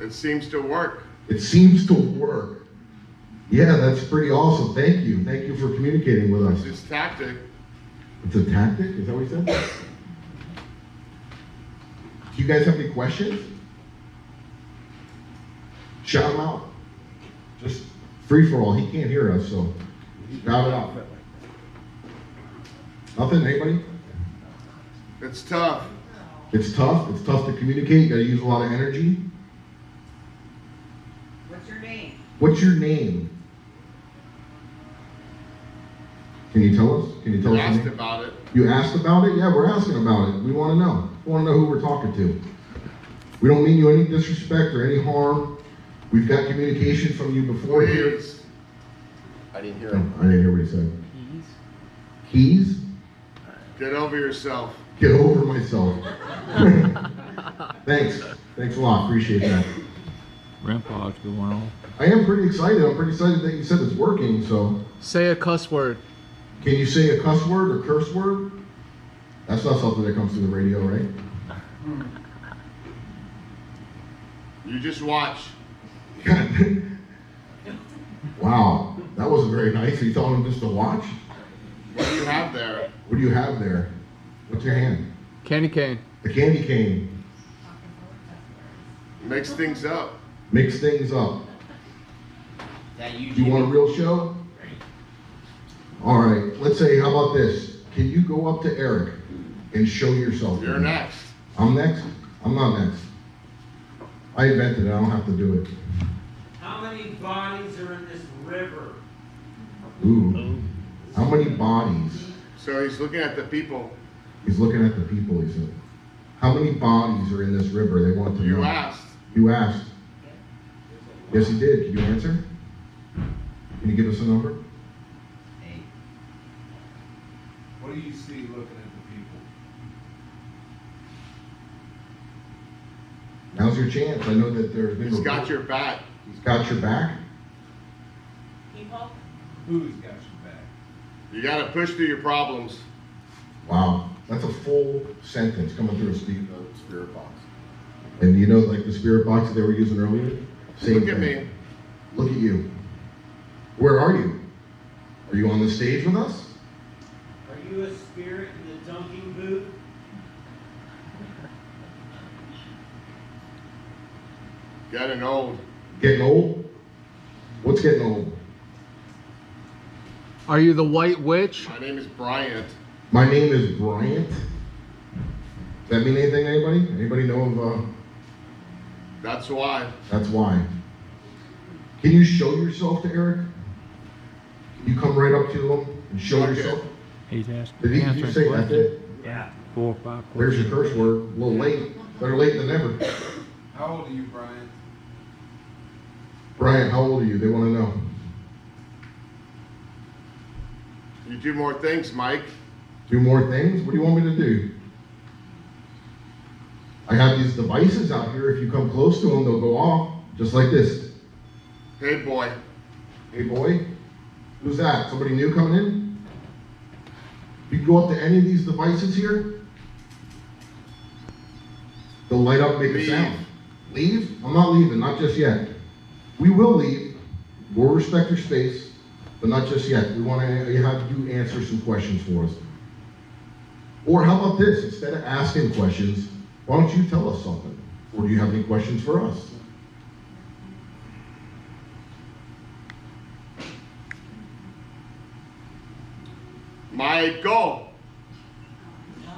Speaker 5: It seems to work.
Speaker 19: It seems to work. Yeah, that's pretty awesome. Thank you. Thank you for communicating with us.
Speaker 5: It's tactic.
Speaker 19: It's a tactic? Is that what you said? Do you guys have any questions? Shout them out. Just free for all. He can't hear us, so shout it out. Nothing? Anybody?
Speaker 5: It's tough.
Speaker 19: It's tough. It's tough to communicate. You gotta use a lot of energy.
Speaker 11: What's your name?
Speaker 19: What's your name? Can you tell us? Can you tell
Speaker 5: You
Speaker 19: us?
Speaker 5: asked about it.
Speaker 19: You asked about it? Yeah, we're asking about it. We want to know. We want to know who we're talking to. We don't mean you any disrespect or any harm. We've got communication from you before here.
Speaker 5: Please. I didn't hear
Speaker 19: No,
Speaker 5: him.
Speaker 19: I didn't hear what he said. Keys?
Speaker 5: Get over yourself.
Speaker 19: Get over myself. Thanks. Thanks a lot. Appreciate that.
Speaker 2: Grandpa's going on.
Speaker 19: I am pretty excited. I'm pretty excited that you said it's working, so.
Speaker 21: Say a cuss word.
Speaker 19: Can you say a cuss word or curse word? That's not something that comes through the radio, right?
Speaker 5: You just watch.
Speaker 19: Wow, that wasn't very nice. Are you telling him just to watch?
Speaker 5: What do you have there?
Speaker 19: What do you have there? What's your hand?
Speaker 21: Candy cane.
Speaker 19: The candy cane.
Speaker 5: Mix things up.
Speaker 19: Mix things up.
Speaker 11: That
Speaker 19: Do you want a real show? All right, let's say, how about this? Can you go up to Eric and show yourself?
Speaker 5: You're next.
Speaker 19: I'm next? I'm not next. I invented it, I don't have to do it.
Speaker 11: How many bodies are in this river?
Speaker 19: Ooh. How many bodies?
Speaker 5: So he's looking at the people.
Speaker 19: He's looking at the people, he said. How many bodies are in this river? They want to know.
Speaker 5: You asked.
Speaker 19: You asked. Yes, he did. Can you answer? Can you give us a number?
Speaker 7: What do you see looking at the people?
Speaker 19: Now's your chance. I know that there's been.
Speaker 5: He's got your back.
Speaker 19: He's got your back.
Speaker 11: People?
Speaker 7: Who's got your back?
Speaker 5: You got to push through your problems.
Speaker 19: Wow, that's a full sentence coming through a spirit box. And you know, like the spirit box that they were using earlier? Same
Speaker 5: Look at
Speaker 19: thing.
Speaker 5: me.
Speaker 19: Look at you. Where are you? Are you on the stage with us?
Speaker 11: Are you a spirit in the dunking booth?
Speaker 5: Getting old.
Speaker 19: Getting old? What's getting old?
Speaker 21: Are you the White Witch?
Speaker 5: My name is Bryant.
Speaker 19: My name is Bryant. Does that mean anything to anybody? Anybody know of,
Speaker 5: That's why.
Speaker 19: That's why. Can you show yourself to Eric? Can you come right up to him and show yourself?
Speaker 2: He's asking.
Speaker 19: Did you say that's it?
Speaker 2: Yeah. 4 or 5
Speaker 19: There's
Speaker 2: questions.
Speaker 19: your curse word. A little late. Better late than never.
Speaker 7: How old are you, Brian?
Speaker 19: Brian, how old are you? They want to know. do more things, Mike. Do more things? What do you want me to do? I have these devices out here. If you come close to them, they'll go off, just like this. Hey, boy. Hey, boy? Who's that? Somebody new coming in? You can go up to any of these devices here, they'll light up and make a sound. Leave? I'm not leaving, not just yet. We will leave. We'll respect your space, but not just yet. We want to have you answer some questions for us. Or how about this? Instead of asking questions, why don't you tell us something? Or do you have any questions for us? Michael!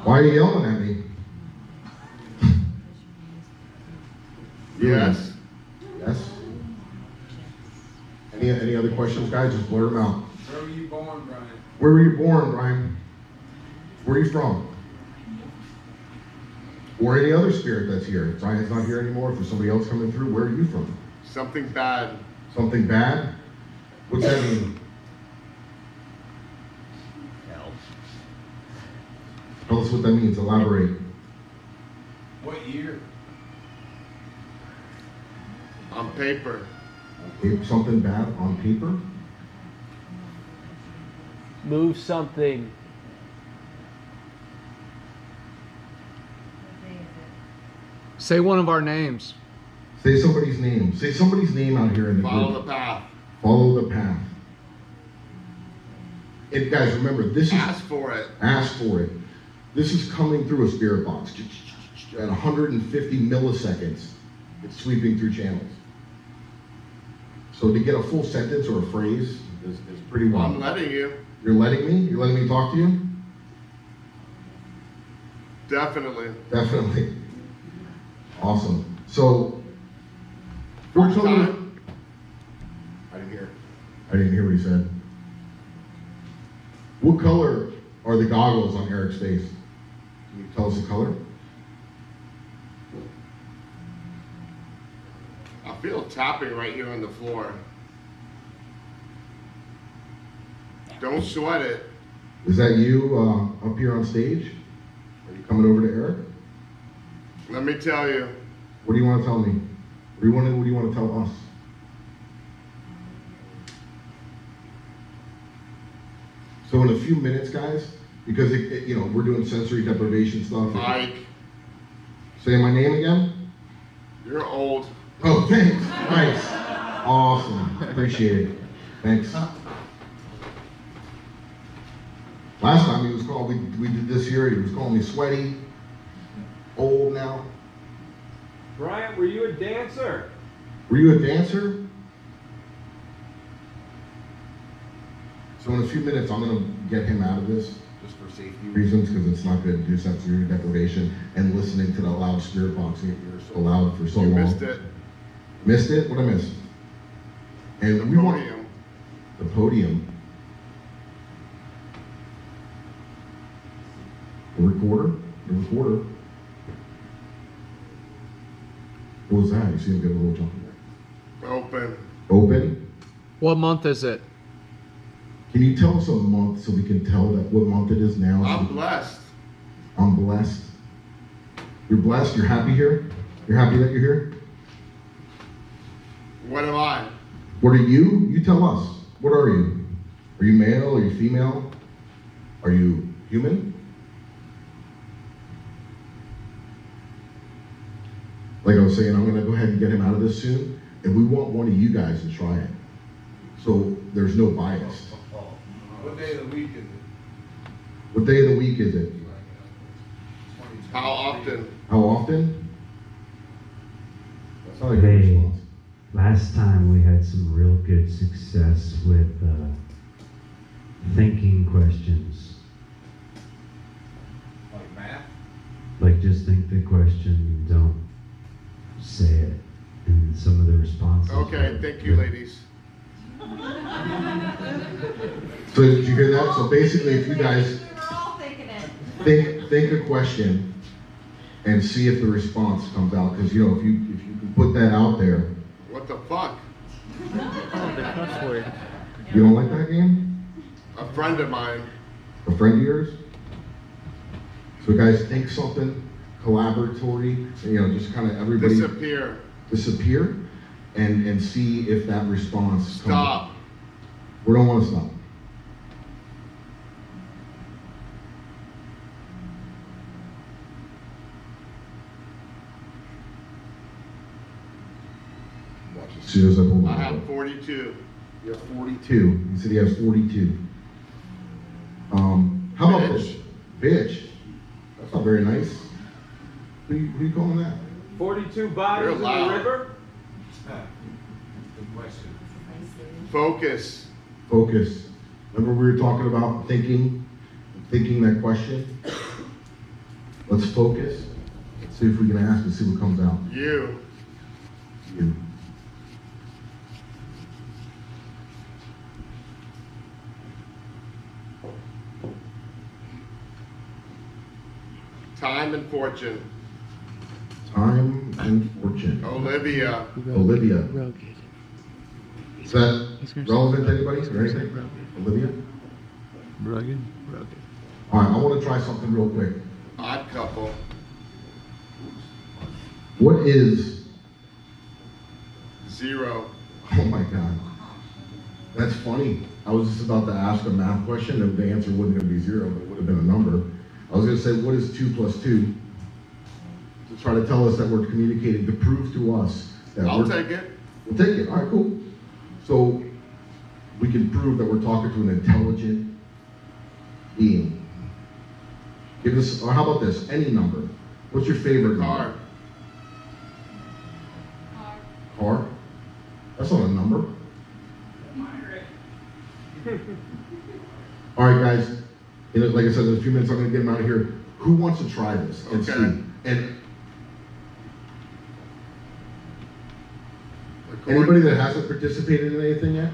Speaker 19: Why are you yelling at me? Yes? Yes? Any other questions, guys? Just blurt them out.
Speaker 7: Where were you born, Brian?
Speaker 19: Where were you born, Brian? Where are you from? Or any other spirit that's here. Brian's not here anymore. If there's somebody else coming through, where are you from? Something bad. Something bad? What's that mean? Hell. Tell us what that means. Elaborate.
Speaker 7: What year?
Speaker 19: On paper. Something bad on paper?
Speaker 21: Move something. Say one of our names.
Speaker 19: Say somebody's name. Say somebody's name out here in the group. Follow the path. Follow the path. And guys, remember, this is... Ask for it. Ask for it. This is coming through a spirit box. At 150 milliseconds, it's sweeping through channels. So to get a full sentence or a phrase is pretty wild. I'm letting you. You're letting me? You're letting me talk to you? Definitely. Definitely. Awesome. So, fortunately, I didn't hear. I didn't hear what he said. What color are the goggles on Eric's face? Can you tell us the color? I feel tapping right here on the floor. Don't sweat it. Is that you up here on stage? Are you coming over to Eric? Let me tell you. What do you want to tell me? What do you want to tell us? So in a few minutes, guys, because we're doing sensory deprivation stuff. Mike. Say my name again. You're old. Oh, thanks. Nice. Awesome. Appreciate it. Thanks. Last time he was called, we did this here, he was calling me sweaty, old now.
Speaker 1: Brian, were you a dancer?
Speaker 19: Were you a dancer? So in a few minutes, I'm going to get him out of this, just for safety reasons, because it's not good to do sensory deprivation and listening to the loud spirit box in your ear so loud for so long. Missed it. Missed it? What I missed? And we want the podium. The recorder? The recorder. What was that? You see him get a little jump there. Open. Open?
Speaker 21: What month is it?
Speaker 19: Can you tell us a month so we can tell that what month it is now? I'm blessed. I'm blessed. You're blessed? You're happy here? You're happy that you're here? What am I? What are you? You tell us. What are you? Are you male? Are you female? Are you human? Like I was saying, I'm going to go ahead and get him out of this soon, and we want one of you guys to try it. So there's no bias.
Speaker 7: What day of the week is it?
Speaker 19: What day of the week is it?
Speaker 10: How often?
Speaker 19: How often? That's not a good
Speaker 14: Hey,
Speaker 19: response.
Speaker 14: last time we had some real good success with thinking questions.
Speaker 7: Like math?
Speaker 14: Like just think the question, don't say it. And some of the responses.
Speaker 10: Okay, thank you, ladies.
Speaker 19: So did you hear that? So basically, if you guys think a question and see if the response comes out, because if you can put that out there.
Speaker 10: What the fuck?
Speaker 21: The cuss word.
Speaker 19: You don't like that game?
Speaker 10: I friend of mine.
Speaker 19: A friend of yours? So guys, think something collaboratory, just kind of everybody disappear and see if that response
Speaker 10: Stop.
Speaker 19: comes. We don't want to stop. Watch as soon as I pull
Speaker 10: I
Speaker 19: that
Speaker 10: have
Speaker 19: up.
Speaker 10: 42.
Speaker 19: You have 42. He said he has 42. How about this? Bitch. That's not very nice. Who you calling that?
Speaker 4: 42 bodies in the
Speaker 10: loud.
Speaker 4: river?
Speaker 7: Good question.
Speaker 10: Focus.
Speaker 19: Focus. Remember we were talking about thinking that question? Let's focus. Let's see if we can ask and see what comes out.
Speaker 10: You.
Speaker 19: You.
Speaker 10: Time and fortune.
Speaker 19: Time and fortune.
Speaker 10: Olivia.
Speaker 19: Olivia. Is that relevant to anybody? Or anything? Olivia?
Speaker 2: Rugged.
Speaker 19: All right, I want to try something real quick.
Speaker 10: Odd couple.
Speaker 19: What is
Speaker 10: 0.
Speaker 19: Oh my God. That's funny. I was just about to ask a math question and the answer wasn't going to be 0, but it would have been a number. I was going to say, what is 2 plus 2? To try to tell us that we're communicating, to prove to us that
Speaker 10: I'll take it.
Speaker 19: We'll take it. All right, cool. So we can prove that we're talking to an intelligent being. Give us, or how about this? Any number. What's your favorite number? Car. That's not a number. All right, guys. Like I said, in a few minutes, I'm going to get them out of here. Who wants to try this and see? And anybody that hasn't participated in anything yet?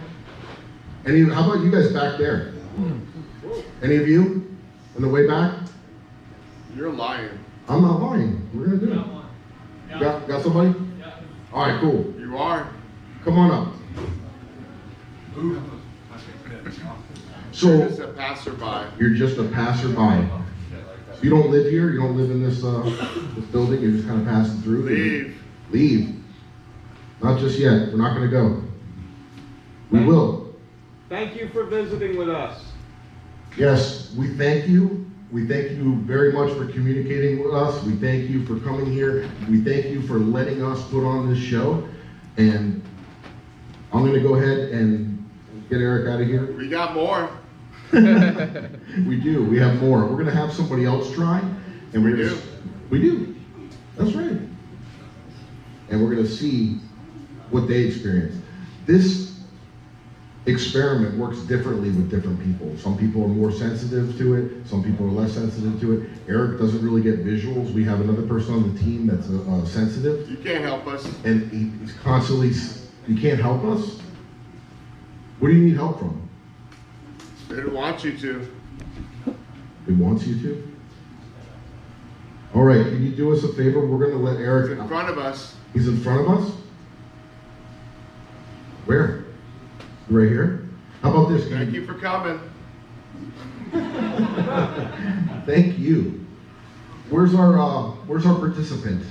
Speaker 19: How about you guys back there? Any of you on the way back?
Speaker 10: You're lying.
Speaker 19: I'm not lying. We're going to do it. Got somebody? All right, cool.
Speaker 10: You are.
Speaker 19: Come on up. So,
Speaker 10: You're just a passerby.
Speaker 19: You're just a passerby. You don't live here? You don't live in this this building? You're just kind of passing through?
Speaker 10: Leave.
Speaker 19: Leave. Not just yet. We're not going to go. We will.
Speaker 4: Thank you for visiting with us.
Speaker 19: Yes, we thank you. We thank you very much for communicating with us. We thank you for coming here. We thank you for letting us put on this show. And I'm going to go ahead and get Eric out of here.
Speaker 10: We got more.
Speaker 19: We do. We have more. We're going to have somebody else try. And we do. We do. That's right. And we're going to see what they experience. This experiment works differently with different people. Some people are more sensitive to it. Some people are less sensitive to it. Eric doesn't really get visuals. We have another person on the team that's sensitive.
Speaker 10: You can't help us.
Speaker 19: And he's constantly, you can't help us? What do you need help from?
Speaker 10: It wants you to.
Speaker 19: It wants you to? All right, can you do us a favor? We're going to let Eric...
Speaker 10: He's in front of us.
Speaker 19: He's in front of us? Where? Right here? How about this?
Speaker 10: Thank you for coming.
Speaker 19: Thank you. Where's our participant?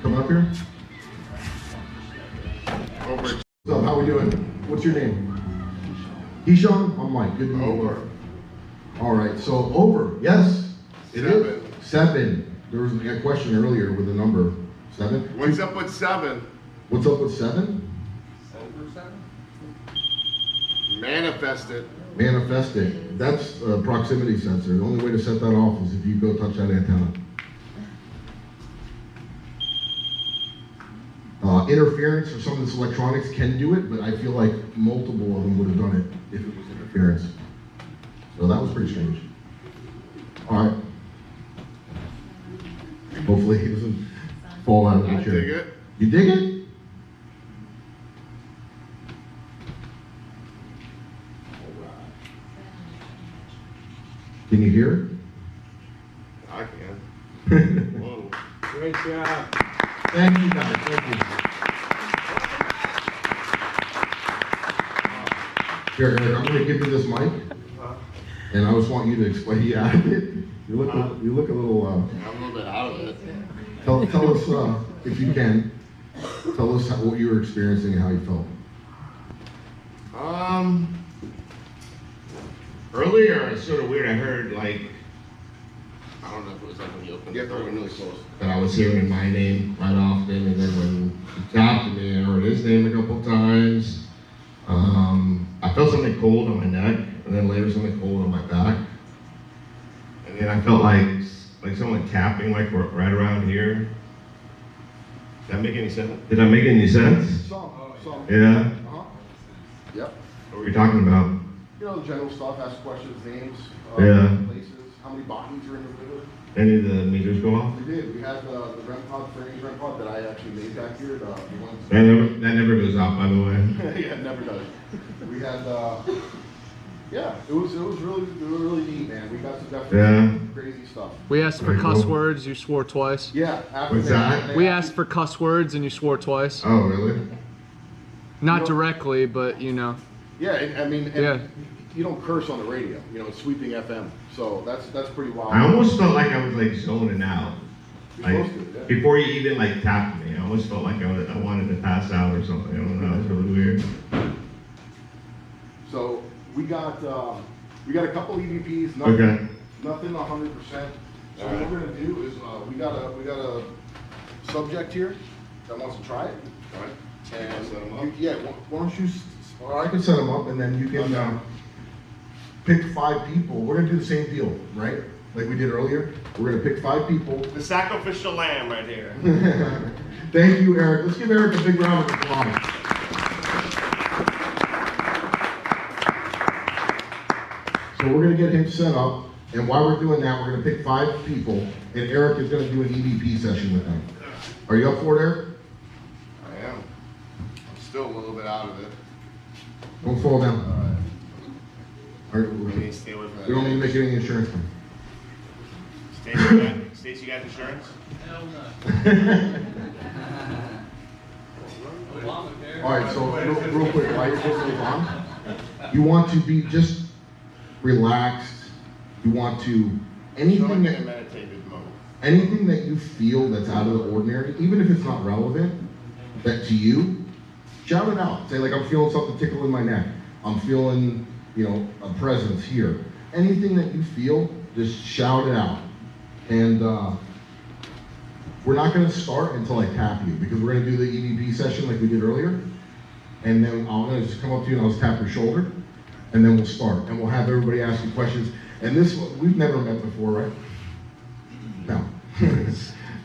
Speaker 19: Come up here.
Speaker 10: Over.
Speaker 19: What's up? How we doing? What's your name? Keyshawn? I'm Mike. Good to meet you.
Speaker 10: Over.
Speaker 19: All right. So over. Yes. It
Speaker 10: 7.
Speaker 19: is 7. There was a question earlier with the number 7.
Speaker 10: What's up with 7?
Speaker 19: What's up with 7?
Speaker 10: Over 7. Manifest it.
Speaker 19: Manifest it. That's a proximity sensor. The only way to set that off is if you go touch that antenna. Interference or some of this electronics can do it, but I feel like multiple of them would have done it if it was interference. So that was pretty strange. All right. Hopefully he doesn't fall out of the chair.
Speaker 10: I dig it.
Speaker 19: You dig it? Can you hear it?
Speaker 10: I can. Whoa.
Speaker 4: Great job.
Speaker 19: Thank you guys. Thank you. Here, Eric, I'm gonna give you this mic, and I just want you to explain. Yeah, you look a little.
Speaker 10: I'm a little bit out of it.
Speaker 19: Tell us, if you can, tell us what you were experiencing and how you felt.
Speaker 10: Earlier, it's sort of weird. I heard like, I don't know if it was like when you opened the door really close. That I was hearing my name quite often, and then when he tapped me, I heard his name a couple times. I felt something cold on my neck, and then later something cold on my back. And then I felt like someone tapping like right around here. Did that make any sense? Did that make any sense?
Speaker 19: Some.
Speaker 10: Yeah.
Speaker 19: Yep.
Speaker 10: What were you talking about?
Speaker 19: You know, the general stuff, ask questions, names,
Speaker 10: Yeah.
Speaker 19: places, how many bodies are in the river.
Speaker 10: Any of the meters go off?
Speaker 19: We did. We had the REM pod, frames REM pod that I actually made back here. The ones.
Speaker 10: That never goes off, by the way.
Speaker 19: Yeah, it never does. We had, yeah, it was really neat, man. We got some definitely crazy stuff.
Speaker 21: We asked for cuss words, you swore twice.
Speaker 19: Yeah.
Speaker 10: What's that?
Speaker 21: We asked for cuss words and you swore twice.
Speaker 10: Oh, really?
Speaker 21: Not directly, but you know.
Speaker 19: Yeah, I mean,
Speaker 21: yeah.
Speaker 19: You don't curse on the radio. You know, it's sweeping FM, so that's pretty wild.
Speaker 10: I almost felt like I was like zoning out. Like,
Speaker 19: supposed to, yeah.
Speaker 10: before you even like tapped me, I almost felt like I wanted to pass out or something. I don't know. It was really weird.
Speaker 19: So we got a couple EVPs. Nothing 100%. So what we're gonna do is we got a subject here that wants to try it. All right. And set them up. Yeah. Why don't you? Or I can set them up, and then you can pick 5 people. We're gonna do the same deal, right? Like we did earlier. We're gonna pick 5 people.
Speaker 10: The sacrificial lamb right here.
Speaker 19: Thank you, Eric. Let's give Eric a big round of applause. So we're gonna get him set up, and while we're doing that, we're gonna pick 5 people, and Eric is gonna do an EVP session with them. Are you up for it, Eric?
Speaker 10: I am. I'm still a little bit out of it.
Speaker 19: Don't fall down. All right.
Speaker 10: We need to stay with
Speaker 19: We don't need to make any insurance claim.
Speaker 10: Stacy, you got insurance?
Speaker 6: Hell no.
Speaker 19: All right, so real quick, while you're listening on, you want to be just relaxed. You want to anything that
Speaker 10: meditative mode.
Speaker 19: Anything that you feel that's out of the ordinary, even if it's not relevant, that to you, shout it out. Say like, I'm feeling something tickle in my neck. I'm feeling, you know, a presence here. Anything that you feel, just shout it out. And we're not going to start until I tap you, because we're going to do the EVP session like we did earlier. And then I'm going to just come up to you and I'll just tap your shoulder, and then we'll start. And we'll have everybody ask you questions. And this, we've never met before, right? No.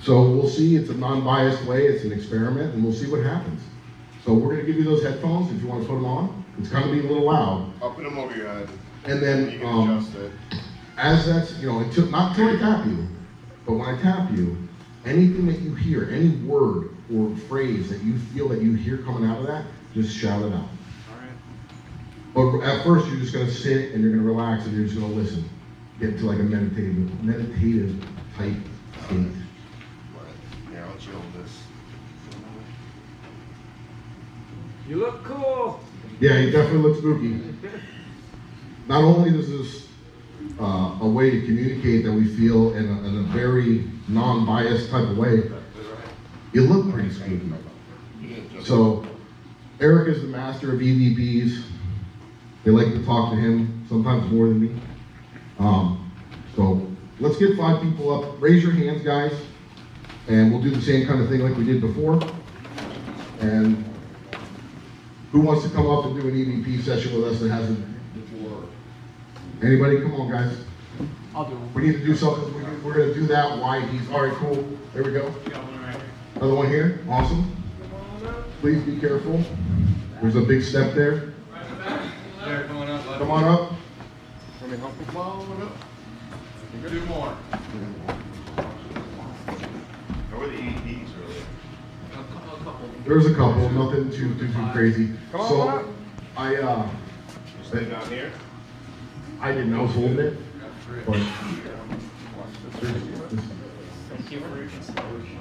Speaker 19: So we'll see. It's a non-biased way. It's an experiment, and we'll see what happens. So we're going to give you those headphones if you want to put them on. It's going to be a little loud.
Speaker 10: I'll put them over your head.
Speaker 19: And then
Speaker 10: you can adjust it.
Speaker 19: As that's, you know, not until I tap you, but when I tap you, anything that you hear, any word or phrase that you feel that you hear coming out of that, just shout it out. But at first, you're just going to sit and you're going to relax and you're just going to listen. Get to like a meditative type state.
Speaker 10: Here, I'll let you hold this.
Speaker 6: You look cool.
Speaker 19: Yeah, he definitely looks spooky. Not only does this a way to communicate that we feel in a very non-biased type of way, you look pretty spooky. So, Eric is the master of EVPs. They like to talk to him, sometimes more than me. So, let's get 5 people up. Raise your hands, guys. And we'll do the same kind of thing like we did before. And who wants to come up and do an EVP session with us that hasn't before? Anybody? Come on, guys.
Speaker 21: I'll do one.
Speaker 19: We need to do something. We're going to do that. Why he's all right, cool. There we go. Another one here. Awesome. Please be careful. There's a big step there. Come on up. Let me help you. Come on up.
Speaker 10: You can do more. How were the EVPs earlier?
Speaker 19: There's a couple. Nothing too crazy.
Speaker 10: Come on,
Speaker 19: so
Speaker 10: come on.
Speaker 19: I
Speaker 10: Stay down here.
Speaker 19: I didn't know I was holding it, but
Speaker 6: Thank you for your consideration.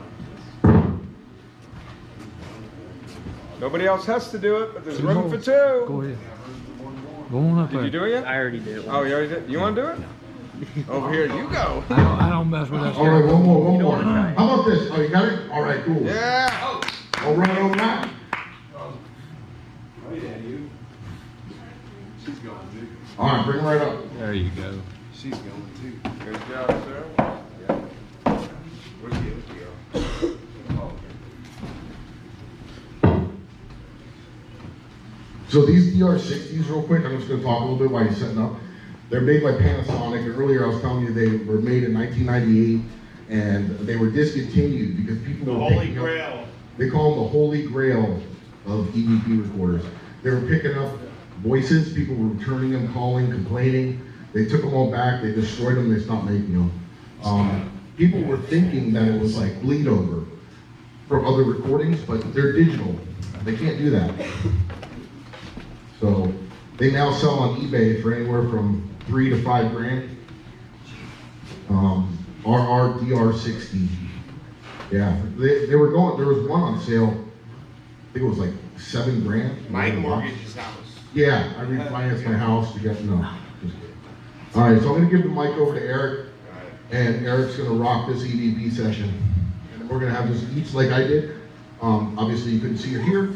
Speaker 1: Nobody else has to do it, but there's
Speaker 21: Two
Speaker 1: room
Speaker 21: more.
Speaker 1: for 2.
Speaker 21: Go ahead. Go
Speaker 2: Go on up
Speaker 4: Did
Speaker 2: there.
Speaker 4: you do it yet?
Speaker 9: I already did it.
Speaker 4: Oh, you already did? You want to do it? Over here, you go.
Speaker 2: I don't mess with that
Speaker 19: All right,
Speaker 2: stuff.
Speaker 19: one more. How about this? Oh, you got it? All right, cool.
Speaker 4: Yeah.
Speaker 19: All right.
Speaker 7: She's going too.
Speaker 19: All right, bring her right up.
Speaker 2: There you go.
Speaker 7: She's going too.
Speaker 4: Good job, sir.
Speaker 7: Where's the other girl?
Speaker 19: So these DR60s, real quick, I'm just going to talk a little bit while you're setting up. They're made by Panasonic, and earlier I was telling you they were made in 1998, and they were discontinued because people were picking up. They call them the holy grail of EVP recorders. They were picking up voices, people were returning them, calling, complaining. They took them all back, they destroyed them, they stopped making them. People were thinking that it was like bleed over for other recordings, but they're digital. They can't do that. So they now sell on eBay for anywhere from $3 to $5 grand. RR DR60. Yeah, they were going. There was one on sale. I think it was like $7 grand.
Speaker 10: Mike mortgaged his house.
Speaker 19: Yeah, I refinanced my house to get no. Just kidding. All right, so I'm gonna give the mic over to Eric, and Eric's gonna rock this EVP session, and we're gonna have this each like I did. Obviously, you couldn't see her here.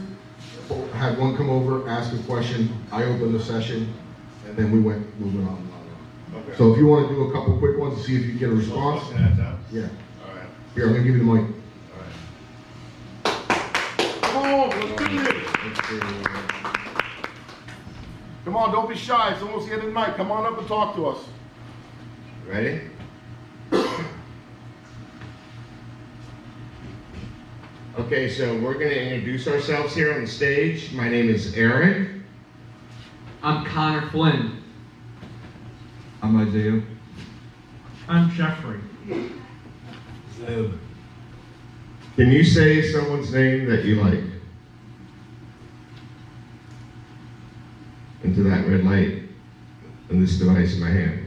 Speaker 19: Had one come over, ask a question. I opened the session, and then we went moving on.
Speaker 10: Okay.
Speaker 19: So if you want to do a couple quick ones to see if you get a response. Yeah.
Speaker 10: All right.
Speaker 19: Here, I'm gonna give you the mic.
Speaker 10: Come on, let's do this.
Speaker 19: Come on, don't be shy. It's almost the end of the night. Come on up and talk to us.
Speaker 10: Ready? Okay, so we're going to introduce ourselves here on the stage. My name is Eric.
Speaker 6: I'm Connor Flynn.
Speaker 2: I'm Isaiah.
Speaker 8: I'm Jeffrey.
Speaker 2: Zeb.
Speaker 10: Can you say someone's name that you like? Into that red light and this device in my hand.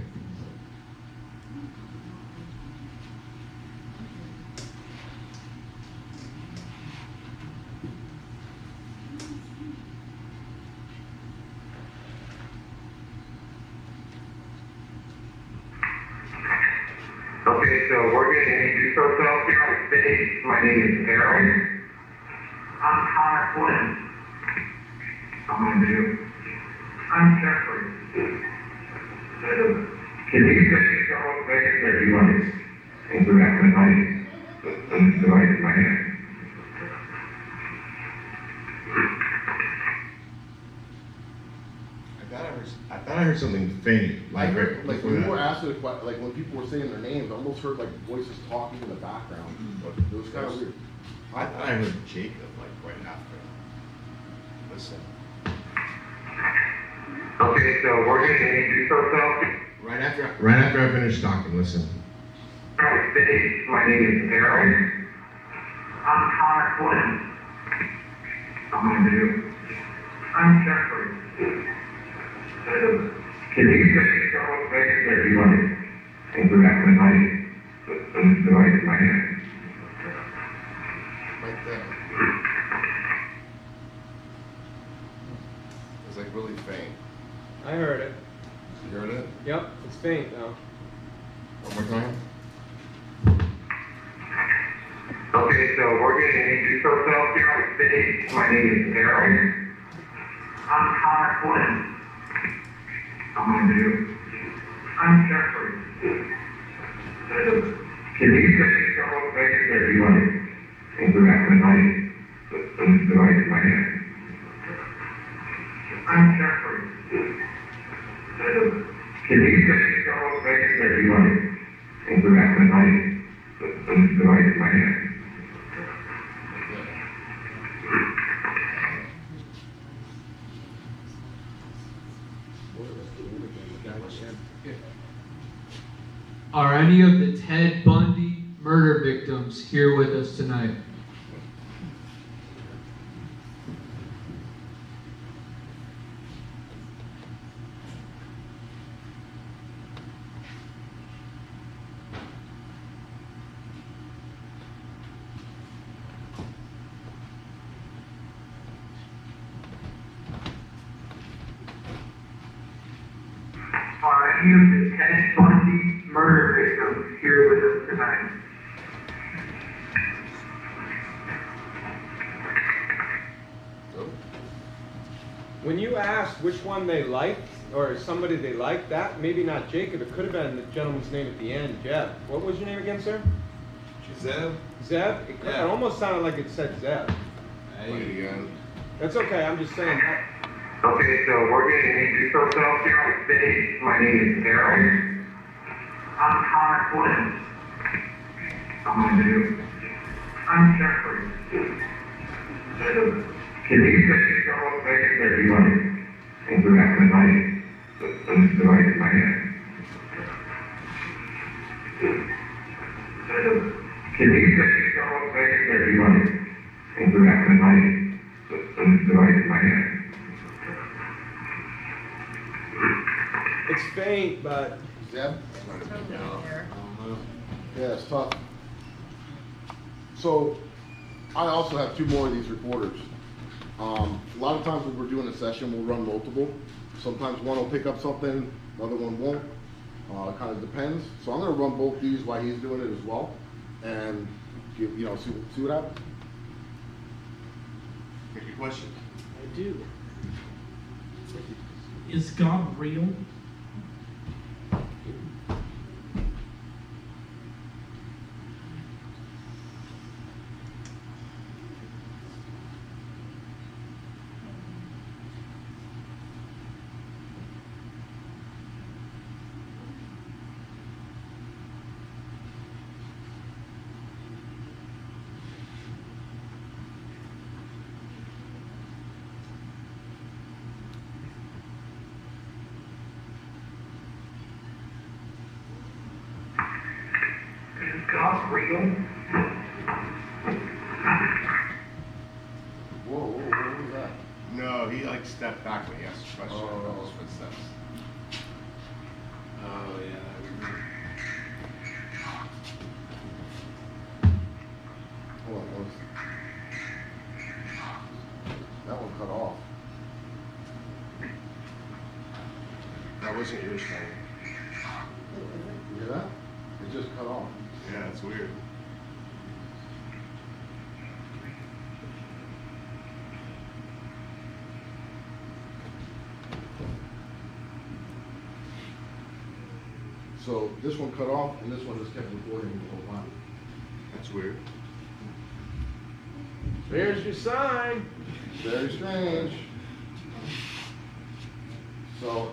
Speaker 20: Okay, so we're going to introduce ourselves here on stage. My name is Eric. I'm Connor Flynn. I'm going to do. I'm Jeffrey. Can you say someone's name that you like? Into that device. This device in my hand.
Speaker 10: I thought I heard something faint.
Speaker 19: I heard, like when you were
Speaker 10: that.
Speaker 19: asking, like when people were saying their names, I almost heard like voices talking in the background. But it was kind of weird.
Speaker 10: I thought I heard Jacob like right after. Listen.
Speaker 20: Okay, so we're going to introduce ourselves.
Speaker 10: Right after I finish talking, listen.
Speaker 20: On stage, my name is Eric. I'm Connor Flynn. I'm going to do. I'm Jeffrey. Can you say someone's name that you like? Into that device. This device in my hand.
Speaker 10: Right there. It was like really faint.
Speaker 4: I heard it.
Speaker 10: You heard it?
Speaker 4: Yep, it's faint though.
Speaker 10: One more time.
Speaker 20: Okay, so we're going to introduce ourselves here on stage. My name is Eric. I'm Connor Flynn. I'm going to do. I'm Jeffrey. Can you say someone's name that you like? Into that device. This device in my hand. I'm Jeffrey. Can you say someone's name that you like? Into that device. This device in my hand.
Speaker 6: Are any of the Ted Bundy murder victims here with us tonight?
Speaker 20: few of the Ted Bundy murder victims here with us tonight.
Speaker 1: When you asked which one they liked, or somebody they liked, that maybe not Jacob, it could have been the gentleman's name at the end, Jeb. What was your name again, sir?
Speaker 7: Zeb?
Speaker 1: Zeb? It almost sounded like it said Zeb.
Speaker 7: Hey.
Speaker 1: That's okay, I'm just saying that.
Speaker 20: Okay, so we're going to introduce ourselves here on stage. My name is Harold. I'm Thomas Williams. I'm Jeffrey. Can you say several things that you want to interact with the device in my hand? Can you say several things that you want to interact with the device in my hand?
Speaker 1: It's faint, but...
Speaker 19: Zeb? Yeah, it's tough. So, I also have 2 more of these recorders. A lot of times when we're doing a session, we'll run multiple. Sometimes one will pick up something, another one won't. It kind of depends. So I'm going to run both these while he's doing it as well, and see what happens.
Speaker 10: Take your question.
Speaker 9: I do. Is God real?
Speaker 20: Is God real?
Speaker 19: Whoa, what was that?
Speaker 10: No, he like stepped back when he asked a question about his footsteps.
Speaker 7: Oh, yeah.
Speaker 19: Hold on, that one cut off.
Speaker 10: That wasn't yours, Tony.
Speaker 19: You hear that? It just cut off.
Speaker 10: Yeah, it's weird.
Speaker 19: So this one cut off, and this one just kept recording the whole time.
Speaker 10: That's weird.
Speaker 1: There's your sign.
Speaker 19: Very strange. So,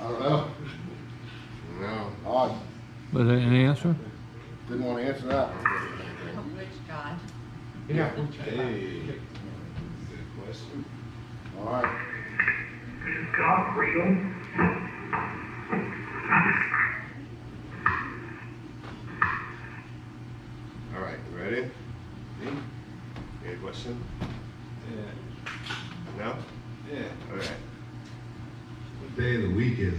Speaker 19: I don't know.
Speaker 10: No.
Speaker 19: Odd.
Speaker 2: Was there an answer?
Speaker 19: Didn't want to answer that.
Speaker 12: Which God?
Speaker 1: Yeah.
Speaker 7: Hey. Good question.
Speaker 19: All right.
Speaker 20: Is God real?
Speaker 10: All right, you ready? You got a question?
Speaker 7: Yeah.
Speaker 10: No?
Speaker 7: Yeah.
Speaker 10: All right.
Speaker 14: What day of the week is it?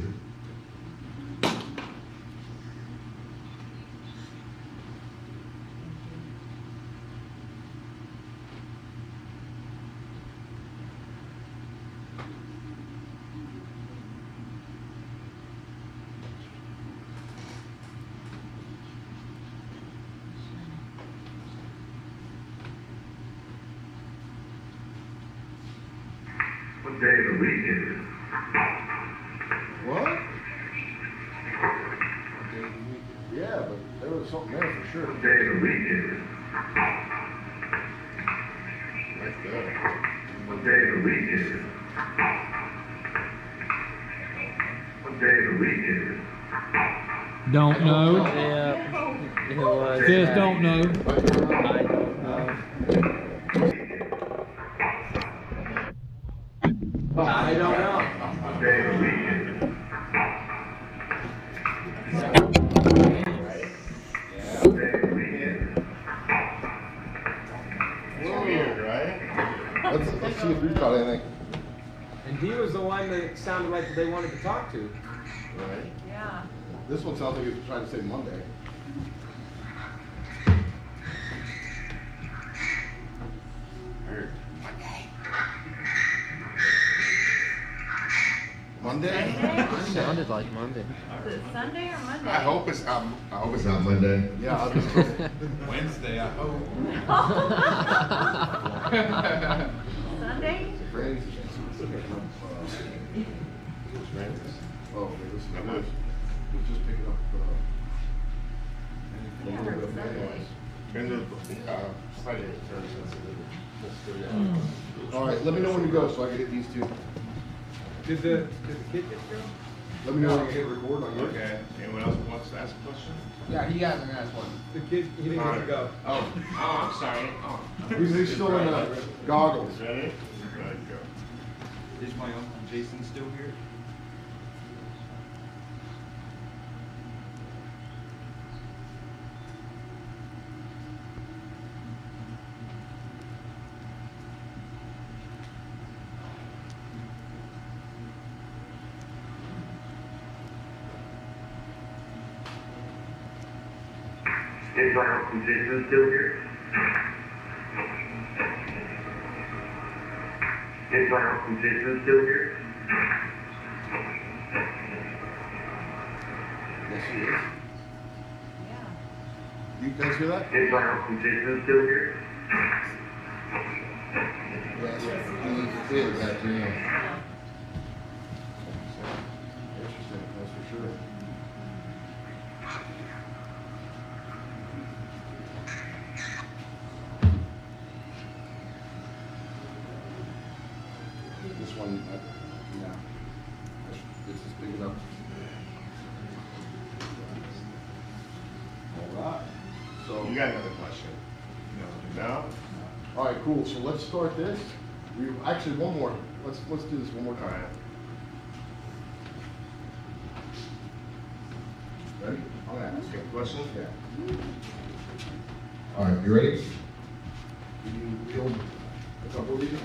Speaker 20: What day of the week is it?
Speaker 19: What? Yeah, but there was something there for sure.
Speaker 20: What day of the week is it?
Speaker 10: Right there.
Speaker 20: What day of the week is it? What day of the week is it?
Speaker 2: Don't know.
Speaker 6: Yeah, it was.
Speaker 2: Just don't know.
Speaker 6: I don't know.
Speaker 1: I don't know.
Speaker 20: What day of the week is it? What day of the week is it?
Speaker 10: Weird, right?
Speaker 19: Let's see if we caught anything.
Speaker 1: And he was the one that sounded like they wanted to talk to.
Speaker 10: Right.
Speaker 12: Yeah.
Speaker 19: This one sounds like it's trying to say Monday.
Speaker 10: Monday?
Speaker 6: Sounded
Speaker 3: sounded like Monday.
Speaker 12: Is it Sunday or Monday?
Speaker 19: I hope it's not
Speaker 10: Monday.
Speaker 19: Yeah, I'll just
Speaker 7: Wednesday, I hope.
Speaker 12: Sunday?
Speaker 19: Oh, okay, this is good. We'll just pick it up.
Speaker 12: Yeah, I heard Sunday.
Speaker 19: All right, let me know when you go so I can hit these two.
Speaker 1: Did the kid get go?
Speaker 19: Let me know when you hit record on yours.
Speaker 10: Okay. Anyone else wants to ask a question?
Speaker 4: Yeah, he hasn't asked one.
Speaker 1: The kid, he didn't get to go.
Speaker 10: Oh, I'm sorry. Oh.
Speaker 19: He's still in goggles.
Speaker 10: Ready? Ready, go.
Speaker 18: Is my uncle Jason still here?
Speaker 20: Is my uncle Jason still here? Is my uncle Jason still here?
Speaker 19: Yes, he is. You guys hear that?
Speaker 20: Is my uncle Jason still here?
Speaker 19: Yes, he is actually. Interesting, that's for sure. This one, yeah. This is big enough. All right. So
Speaker 10: You got another question? No?
Speaker 19: all right, cool. So let's start this. We actually one more. Let's do this one more time. Ready? I'm gonna ask you a question. Yeah. All right, you ready? Can you build a couple of these?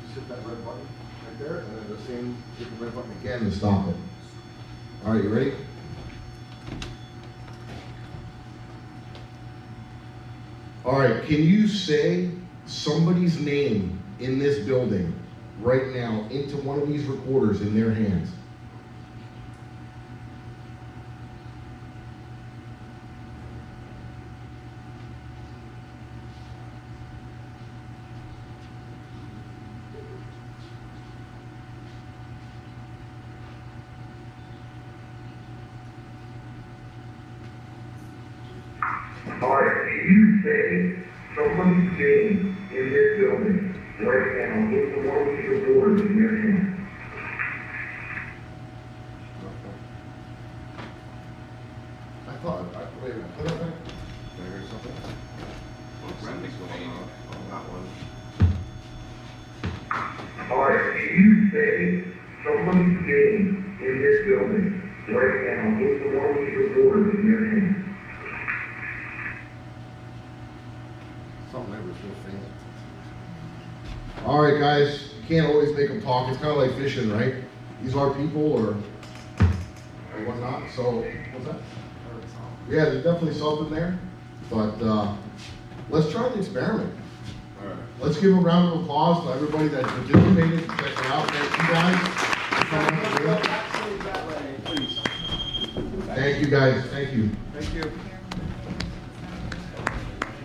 Speaker 19: Just hit that red button right there, and then the same, hit the red button again to stop it. All right, you ready? All right, can you say somebody's name in this building right now into one of these recorders in their hands?
Speaker 20: Alright, you say someone's name in this building right now with the one with the doors in your hand.
Speaker 19: I thought, wait a minute, put it back. Did I hear something?
Speaker 10: Something's going on that one.
Speaker 20: Alright, you say someone's name in this building right now with the one with the doors in your hand.
Speaker 19: Something that was real faint. All right, guys, you can't always make them talk. It's kind of like fishing, right? These are people or whatnot. So, what's that? Yeah, there's definitely something there. But let's try the experiment. All right. Let's give a round of applause to everybody that participated. Check it out. Thank you guys. Thank you guys. Thank you.
Speaker 1: Thank you.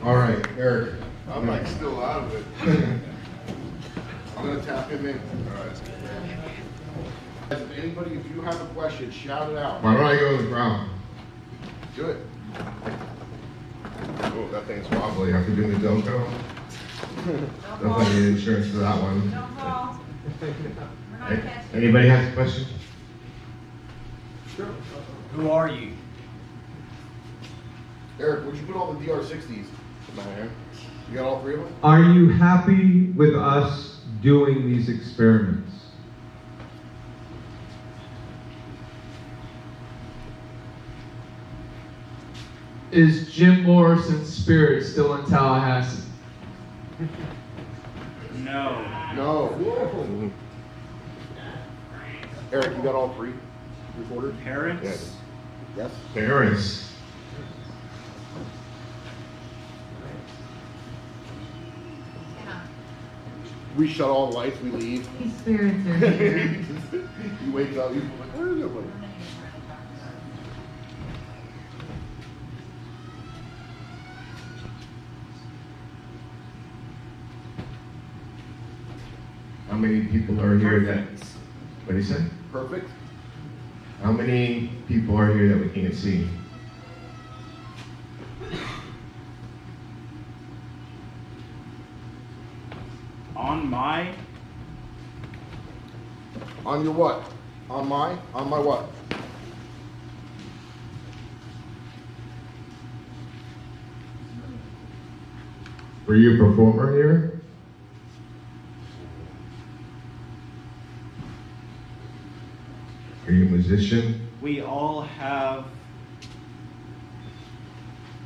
Speaker 19: All right, Eric.
Speaker 10: I'm like still out of it.
Speaker 19: I'm gonna tap him in. All right. If anybody, if you have a question, shout it out.
Speaker 10: Why don't I go to the ground?
Speaker 19: Do it.
Speaker 10: Oh, that thing's wobbly. I could do the Delco. Definitely need insurance for that one.
Speaker 12: Don't fall. We're not catching.
Speaker 10: Anybody has a question?
Speaker 19: Sure.
Speaker 18: Who are you?
Speaker 19: Eric, would you put all the DR60s in my hand? You got all three of them?
Speaker 13: Are you happy with us doing these experiments?
Speaker 21: Is Jim Morrison's spirit still in Tallahassee?
Speaker 18: No.
Speaker 19: No. Eric, you got all three recorded?
Speaker 18: Parents?
Speaker 10: Yes.
Speaker 19: Yes.
Speaker 10: Parents.
Speaker 19: We shut all the lights, we leave.
Speaker 12: These spirits are here.
Speaker 19: He wakes up, he's like, where is everybody?
Speaker 10: How many people are here that, what do you say?
Speaker 19: Perfect.
Speaker 10: How many people are here that we can't see?
Speaker 19: On your what? On my what?
Speaker 10: Were you a performer here? Are you a musician?
Speaker 18: We all have.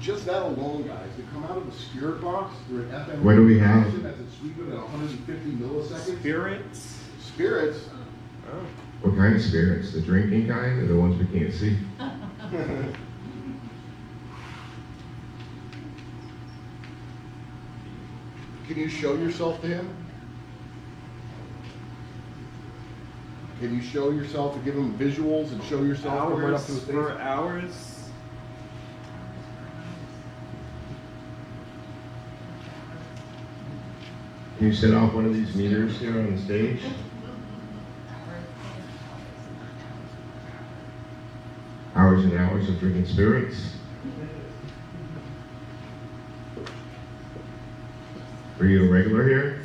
Speaker 19: Just that alone, guys. They come out of the spirit box. They're an FM.
Speaker 10: What do we have?
Speaker 19: That's a sweeping at 150 milliseconds.
Speaker 18: Spirits.
Speaker 19: Spirits. Oh.
Speaker 10: What kind of spirits? The drinking kind or the ones we can't see?
Speaker 19: Can you show yourself to him? Can you show yourself and give him visuals and show yourself right up to his face?
Speaker 18: For hours.
Speaker 10: Can you set off one of these meters here on the stage? Hours and hours of drinking spirits. Were you a regular here?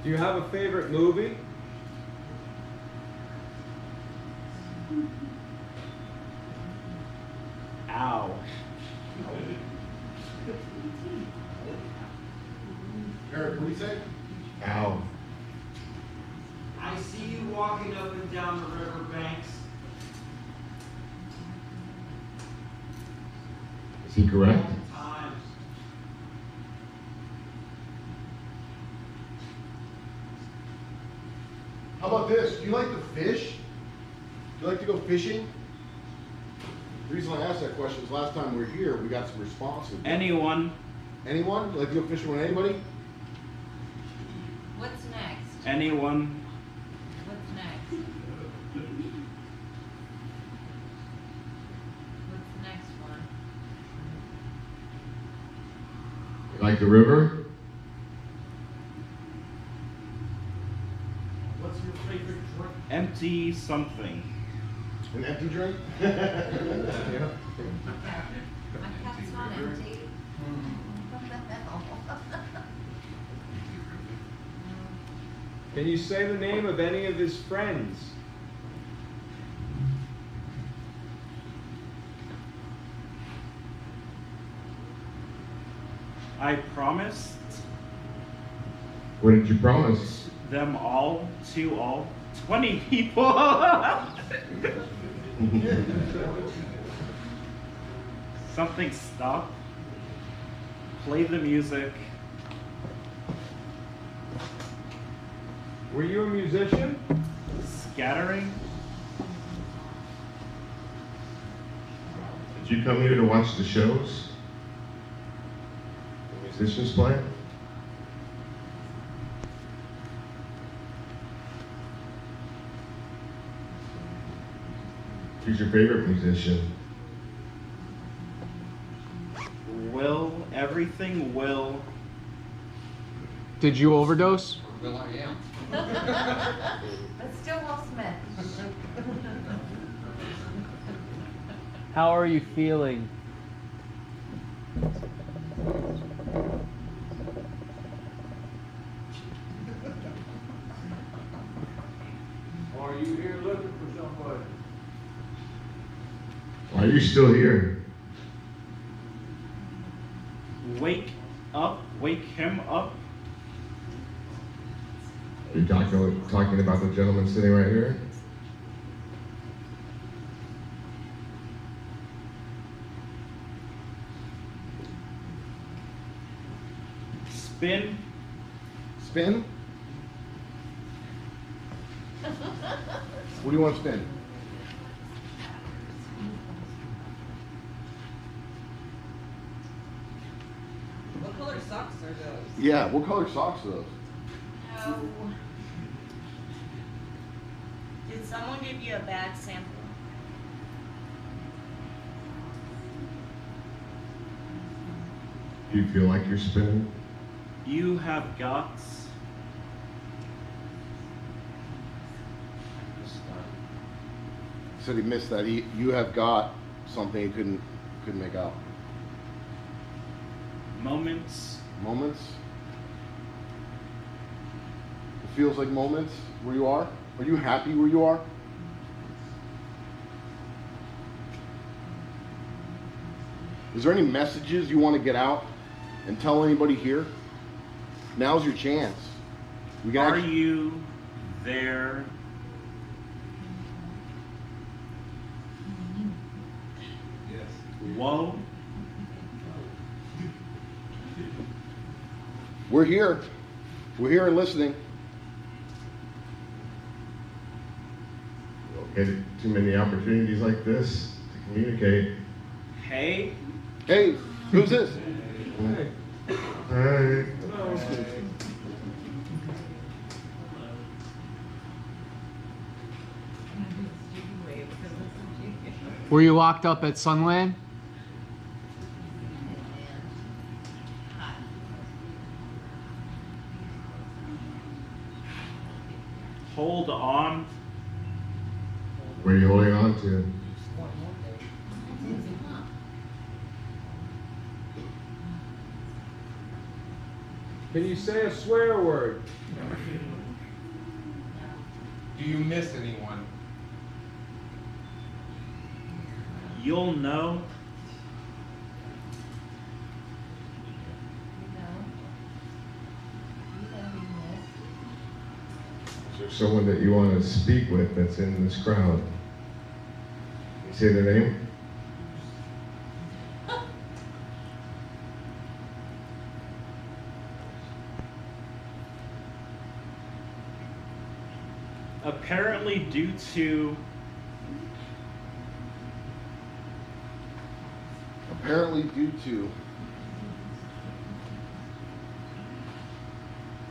Speaker 1: Do you have a favorite movie?
Speaker 18: Ow.
Speaker 19: Eric, what do you say?
Speaker 10: Ow.
Speaker 18: I see you walking up and down the river banks.
Speaker 10: Is he correct?
Speaker 18: Times.
Speaker 19: How about this? Do you like to fish? Do you like to go fishing? The reason I asked that question is last time we were here, we got some responses.
Speaker 18: Anyone.
Speaker 19: Anyone? You like to go fishing with anybody?
Speaker 12: What's next?
Speaker 18: Anyone.
Speaker 12: What's next? What's the next one?
Speaker 10: You like the river?
Speaker 18: What's your favorite drink? Empty something.
Speaker 19: An empty drink?
Speaker 12: My cup's not empty. What the hell?
Speaker 1: Can you say the name of any of his friends?
Speaker 18: I promised
Speaker 10: What did you promise?
Speaker 18: them all to all 20 people. Something stop. Play the music.
Speaker 1: Were you a musician?
Speaker 18: Scattering.
Speaker 10: Did you come here to watch the shows? The musicians play? Who's your favorite musician?
Speaker 18: Will. Everything will.
Speaker 8: Did you overdose?
Speaker 19: Well, I am.
Speaker 12: But still Will Smith.
Speaker 8: How are you feeling?
Speaker 5: Are you here looking for somebody?
Speaker 10: Why are you still here?
Speaker 18: Wake up. Wake him up.
Speaker 10: You're talking about the gentleman sitting right here?
Speaker 18: Spin.
Speaker 19: Spin? What do you want to spin?
Speaker 11: What color socks
Speaker 12: are those?
Speaker 19: Yeah, what color socks are those?
Speaker 17: No. Did someone give you a bad sample?
Speaker 10: Do you feel like you're spinning?
Speaker 18: You have guts.
Speaker 19: Said he missed that. You have got something he couldn't make out.
Speaker 18: Moments.
Speaker 19: Moments. It feels like moments where you are. Are you happy where you are? Is there any messages you want to get out and tell anybody here? Now's your chance.
Speaker 18: Are you there?
Speaker 7: Yes.
Speaker 18: Whoa.
Speaker 19: We're here. We're here and listening.
Speaker 10: You don't get too many opportunities like this to communicate.
Speaker 18: Hey.
Speaker 19: Hey, who's this?
Speaker 10: Hey.
Speaker 21: Were you locked up at Sunland?
Speaker 18: Hold on.
Speaker 10: What are you holding on to?
Speaker 13: Can you say a swear word?
Speaker 7: Do you miss anyone?
Speaker 18: You'll know.
Speaker 10: Is there someone that you want to speak with that's in this crowd? Can you say their name?
Speaker 18: Apparently due to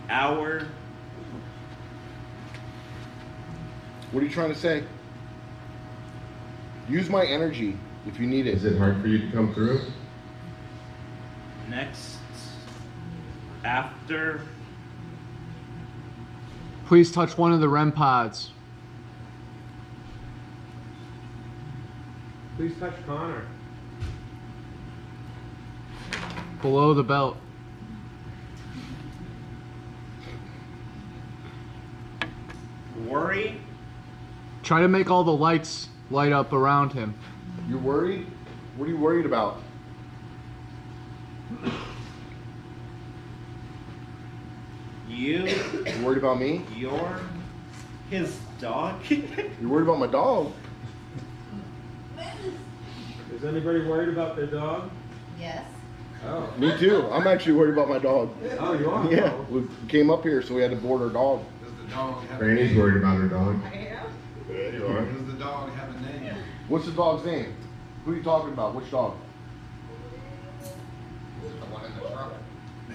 Speaker 18: our...
Speaker 19: What are you trying to say? Use my energy if you need it.
Speaker 10: Is it hard for you to come through?
Speaker 18: Next, after...
Speaker 21: Please touch one of the REM pods.
Speaker 13: Please touch Connor.
Speaker 21: Below the belt.
Speaker 18: Worry?
Speaker 21: Try to make all the lights light up around him.
Speaker 19: You're worried? What are you worried about?
Speaker 18: You?
Speaker 19: You worried about me?
Speaker 18: You're his dog?
Speaker 19: You're worried about my dog?
Speaker 13: Is anybody worried about their dog?
Speaker 12: Yes.
Speaker 13: Oh.
Speaker 19: Me too. I'm actually worried about my dog.
Speaker 13: Oh, you are?
Speaker 19: Yeah. We came up here, so we had to board our dog.
Speaker 7: Does the dog have
Speaker 10: Granny's worried about her dog.
Speaker 12: Yeah.
Speaker 19: Yeah, you are.
Speaker 7: Does the dog have a name?
Speaker 19: What's the dog's name? Who are you talking about? Which dog?
Speaker 7: The one in the truck.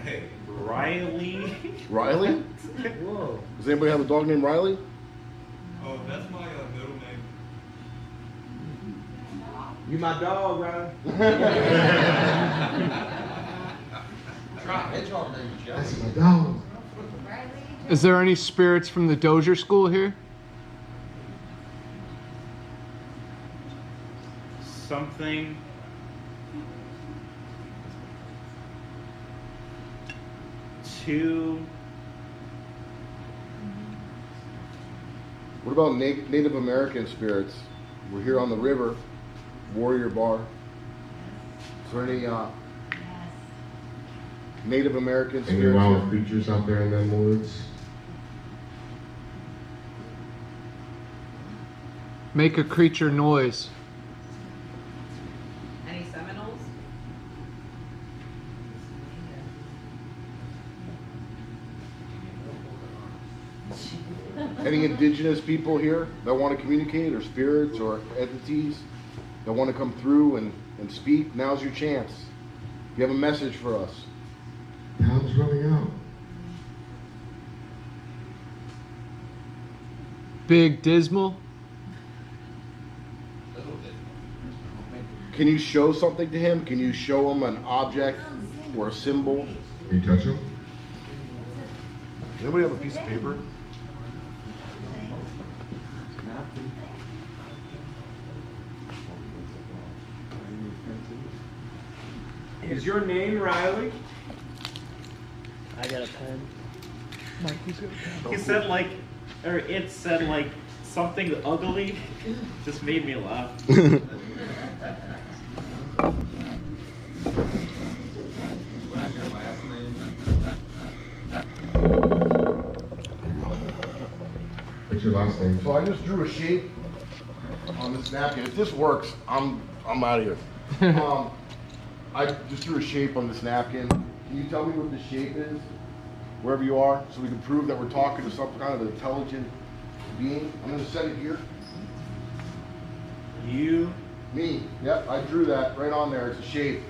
Speaker 7: Hey.
Speaker 18: Riley?
Speaker 19: Riley?
Speaker 13: Whoa.
Speaker 19: Does anybody have a dog named Riley?
Speaker 7: Oh, that's my middle name.
Speaker 13: You my dog, Riley.
Speaker 10: That's my dog.
Speaker 21: Is there any spirits from the Dozier school here?
Speaker 18: Something... to...
Speaker 19: What about Native American spirits? We're here on the river, Warrior Bar. Is there any Native American
Speaker 10: Any
Speaker 19: spirits?
Speaker 10: wild creatures out there in them woods?
Speaker 21: Make a creature noise.
Speaker 12: Any Seminoles?
Speaker 19: Any indigenous people here that want to communicate, or spirits or entities that want to come through and speak? Now's your chance. You have a message for us.
Speaker 10: Time's running out.
Speaker 21: Big Dismal.
Speaker 19: Can you show something to him? Can you show him an object or a symbol?
Speaker 10: Can you touch him?
Speaker 19: Does anybody have a piece of paper?
Speaker 9: Is your name Riley?
Speaker 8: I got a pen.
Speaker 21: Mikey's got a pen.
Speaker 9: He said like, or it said like something ugly. Just made me laugh.
Speaker 10: What's your last name?
Speaker 19: So I just drew a shape on this napkin. If this works, I'm out of here. I just drew a shape on this napkin. Can you tell me what the shape is, wherever you are, so we can prove that we're talking to some kind of intelligent being? I'm going to set it here.
Speaker 9: You?
Speaker 19: Me. Yep, I drew that right on there. It's a shape.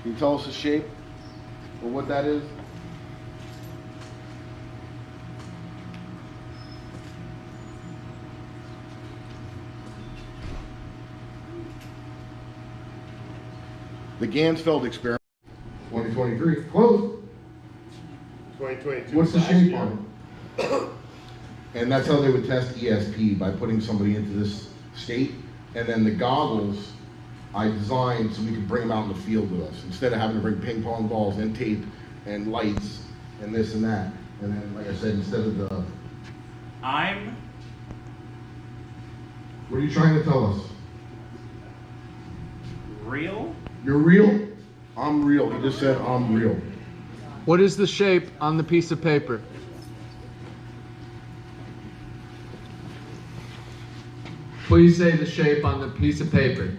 Speaker 19: Can you tell us the shape or what that is? The Gansfeld experiment.
Speaker 10: 2023. Close.
Speaker 19: 2022.
Speaker 10: What's the shape on it? And that's how they would test ESP, by putting somebody into this state. And then the goggles I designed so we could bring them out in the field with us, instead of having to bring ping pong balls and tape and lights and this and that. And then, like I said, instead of the... What are you trying to tell us?
Speaker 9: Real?
Speaker 10: You're real? I'm real. He just said I'm real.
Speaker 21: What is the shape on the piece of paper? Please say the shape on the piece of paper.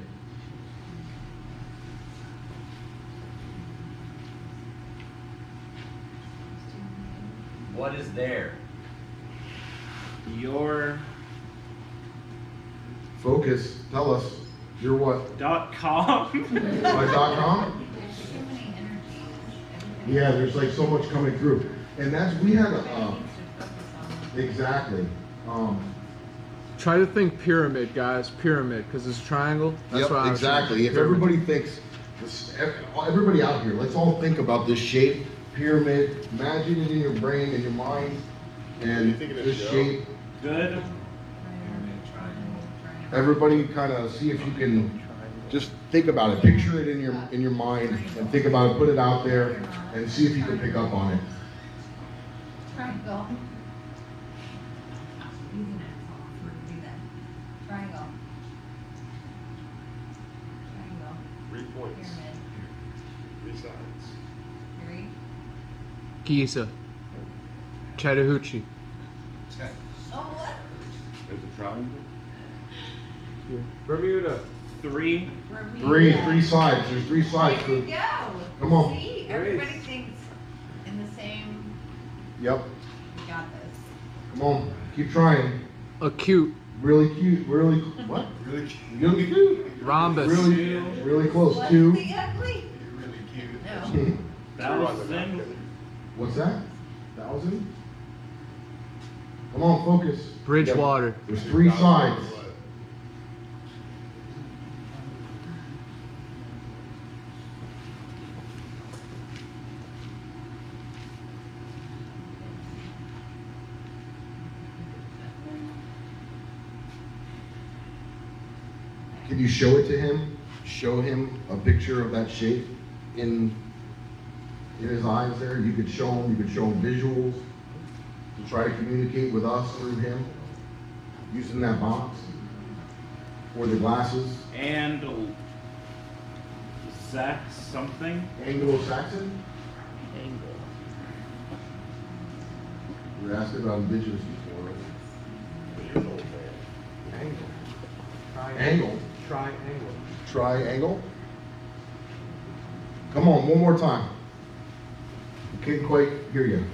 Speaker 16: What is there?
Speaker 9: Your
Speaker 10: Focus. Tell us. You're what?
Speaker 9: .com.
Speaker 10: My .com? Yeah, there's like so much coming through. And that's, we had a, exactly.
Speaker 21: Try to think pyramid, guys. Pyramid, because it's a triangle. That's
Speaker 10: Yep,
Speaker 21: what I was
Speaker 10: exactly.
Speaker 21: thinking.
Speaker 10: If
Speaker 21: Pyramid.
Speaker 10: everybody thinks, everybody out here, let's all think about this shape, pyramid. Imagine it in your brain, in your mind, and this shape.
Speaker 9: Good.
Speaker 10: Everybody kind of see if you can just think about it. Picture it in your mind and think about it. Put it out there and see if you can pick up on it.
Speaker 12: Triangle. Triangle. Triangle.
Speaker 19: 3 points.
Speaker 12: Pyramid.
Speaker 19: 3 sides.
Speaker 12: 3.
Speaker 21: Giza. Chattahoochee.
Speaker 12: Oh, what?
Speaker 19: There's a triangle.
Speaker 5: Bermuda.
Speaker 9: 3.
Speaker 10: 3 sides. There's 3 sides.
Speaker 12: There you go.
Speaker 10: Come on.
Speaker 12: See, everybody thinks in the same.
Speaker 10: Yep.
Speaker 12: You got this.
Speaker 10: Come on. Keep trying.
Speaker 21: Acute.
Speaker 10: Really cute. Really. What? Really cute. Really cute.
Speaker 21: Rhombus.
Speaker 10: Really close.
Speaker 12: What's
Speaker 10: 2.
Speaker 12: the ugly?
Speaker 19: Really cute.
Speaker 12: No.
Speaker 9: Thousand.
Speaker 10: What's that? 1,000? Come on, focus.
Speaker 21: Bridgewater.
Speaker 10: There's 3 sides. Can you show it to him? Show him a picture of that shape in his eyes there? You could show him visuals to try to communicate with us through him using that box or the glasses.
Speaker 9: And Zach something.
Speaker 10: Anglo-Saxon? We were asking about indigenous before, right? Angle. Triangle. Come on, one more time. I can't quite hear you.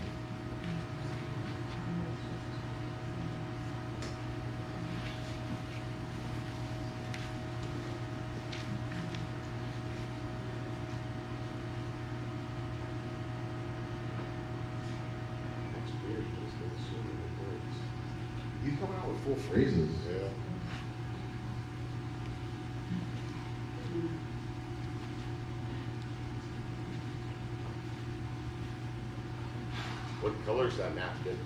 Speaker 19: full phrases.
Speaker 10: Yeah. What color's that napkin?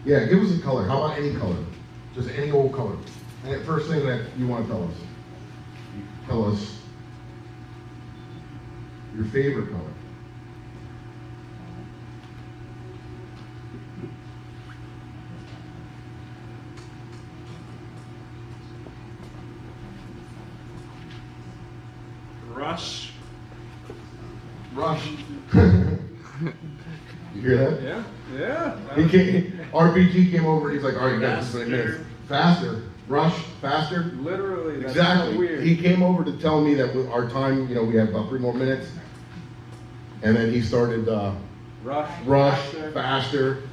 Speaker 19: Yeah, give us a color. How about any color? Just any old color. And the first thing that you want to tell us. Tell us your favorite color.
Speaker 9: Rush.
Speaker 19: Rush. You hear that?
Speaker 5: Yeah, yeah.
Speaker 19: RPG came over and he's like, all right, you got this 20 minutes. Faster. Rush, faster.
Speaker 5: Literally, that's
Speaker 19: Exactly.
Speaker 5: so weird.
Speaker 19: He came over to tell me that with our time, we have about 3 more minutes. And then he started rush, faster.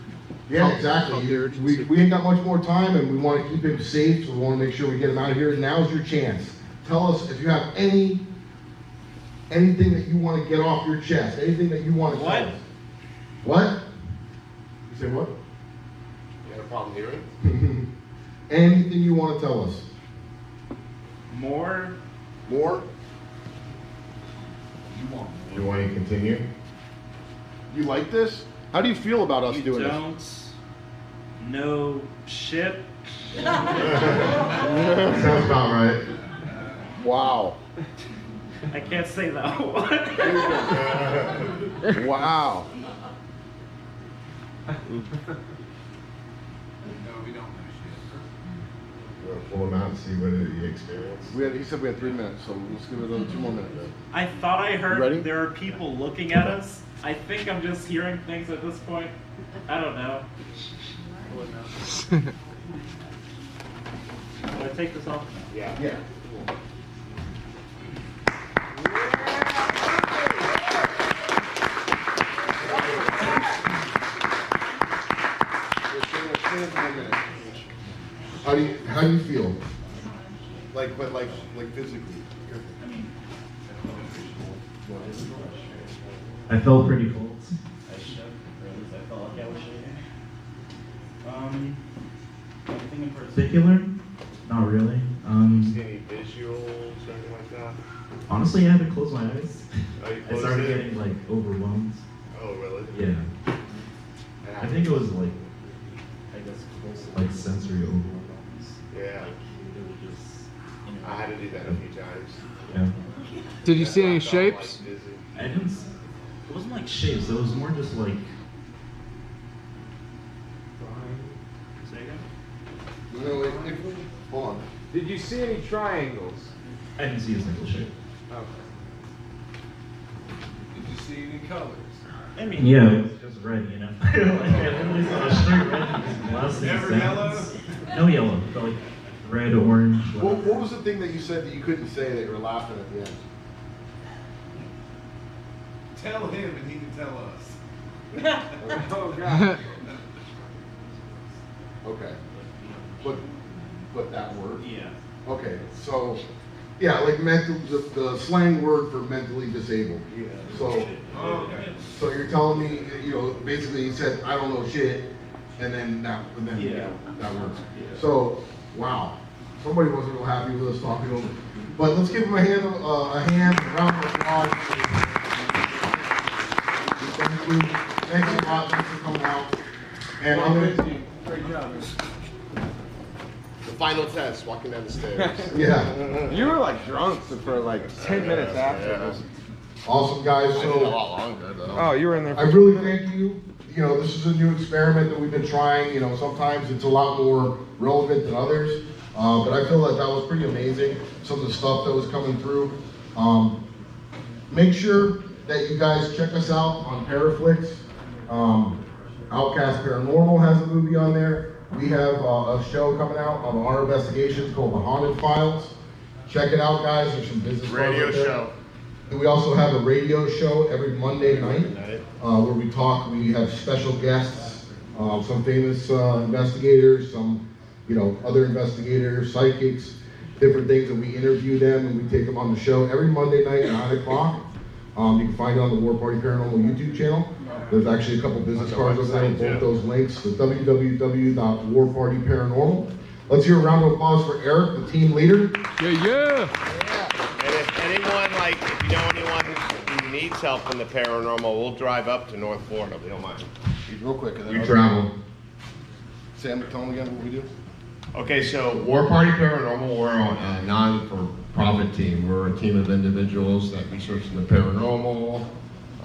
Speaker 19: Yeah, exactly. We ain't got much more time and we want to keep him safe, so we want to make sure we get him out of here. Now's your chance. Tell us if you have anything that you want to get off your chest, anything that you want to tell us. What? You say what?
Speaker 10: You had a problem hearing?
Speaker 19: Anything you want to tell us.
Speaker 9: More?
Speaker 19: More? You want to continue?
Speaker 4: You like this? How do you feel about us doing this?
Speaker 9: Don't know shit.
Speaker 19: Sounds about right.
Speaker 4: Wow.
Speaker 9: I can't say that one.
Speaker 4: Wow.
Speaker 7: No, we don't know shit.
Speaker 19: We're going to pull him out and see what he experienced.
Speaker 4: He said we had 3 minutes, so let's give it another 2 more minutes.
Speaker 9: I thought I
Speaker 4: You
Speaker 9: heard
Speaker 4: ready?
Speaker 9: there are people looking at us. I think I'm just hearing things at this point. I don't know. Can I take this off?
Speaker 10: Yeah.
Speaker 19: Yeah. How do you feel?
Speaker 4: Like physically.
Speaker 3: I felt pretty cold.
Speaker 9: I shook, or at least I felt like I was shaking. Anything in
Speaker 3: Particular? Not really.
Speaker 10: See any visuals or anything like that?
Speaker 3: Honestly, I had to close my eyes.
Speaker 10: Oh, you
Speaker 3: I
Speaker 10: closed
Speaker 3: started
Speaker 10: it?
Speaker 3: getting like overwhelmed.
Speaker 10: Oh, really?
Speaker 3: Yeah. I think it was like, I guess, close to like sensory overwhelm.
Speaker 10: Yeah.
Speaker 3: Like, it was just,
Speaker 10: I had to do that a few times.
Speaker 3: Yeah.
Speaker 21: Did you see any shapes?
Speaker 3: I didn't. It wasn't like shapes. It was more just like.
Speaker 19: Hold on.
Speaker 5: Did you see any triangles?
Speaker 3: I didn't see a single shape.
Speaker 5: Okay.
Speaker 7: Did you see any colors?
Speaker 9: I mean,
Speaker 3: Yeah, it was just red, you know. Like I literally saw a straight red. Just last
Speaker 7: Never
Speaker 3: seconds.
Speaker 7: yellow?
Speaker 3: No yellow. But like red, orange.
Speaker 19: What was the thing that you said that you couldn't say that you were laughing at the end?
Speaker 7: Tell him and he can tell us.
Speaker 5: Oh, God.
Speaker 19: Okay. But that word?
Speaker 9: Yeah.
Speaker 19: Okay, so, yeah, like the slang word for mentally disabled.
Speaker 9: Yeah.
Speaker 19: So you're telling me, basically he said, I don't know shit, and then that word.
Speaker 9: Yeah.
Speaker 19: So, wow. Somebody wasn't real happy with us talking to him. But let's give him a hand, a round of applause. Thank you. Thanks a lot. Thanks for coming out. And I'm going
Speaker 5: Great job.
Speaker 10: The final test, walking down the stairs.
Speaker 19: Yeah.
Speaker 4: You were like drunk for like 10 minutes after.
Speaker 19: Awesome, guys.
Speaker 10: I did a lot longer though.
Speaker 5: Oh, you were in there for
Speaker 19: I really thank you. This is a new experiment that we've been trying. Sometimes it's a lot more relevant than others. But I feel that was pretty amazing. Some of the stuff that was coming through. Make sure that you guys check us out on Paraflix. Outkast Paranormal has a movie on there. We have a show coming out on our investigations called The Haunted Files. Check it out, guys. There's some business cards
Speaker 10: Radio
Speaker 19: out there.
Speaker 10: show.
Speaker 19: And we also have a radio show every Monday night where we talk. We have special guests, some famous investigators, some other investigators, psychics, different things, and we interview them and we take them on the show every Monday night at 9 o'clock. You can find it on the War Party Paranormal YouTube channel. There's actually a couple business cards over there with both those links. So www.warpartyparanormal. Let's hear a round of applause for Eric, the team leader.
Speaker 21: Yeah.
Speaker 15: And if anyone, if you know anyone who needs help in the paranormal, we'll drive up to North Florida if you don't mind.
Speaker 19: Real quick. And then
Speaker 10: You travel.
Speaker 19: Sam, tell them again what we do.
Speaker 15: Okay, so
Speaker 10: War Party Paranormal, we're a non-for-profit team. We're a team of individuals that research in the paranormal.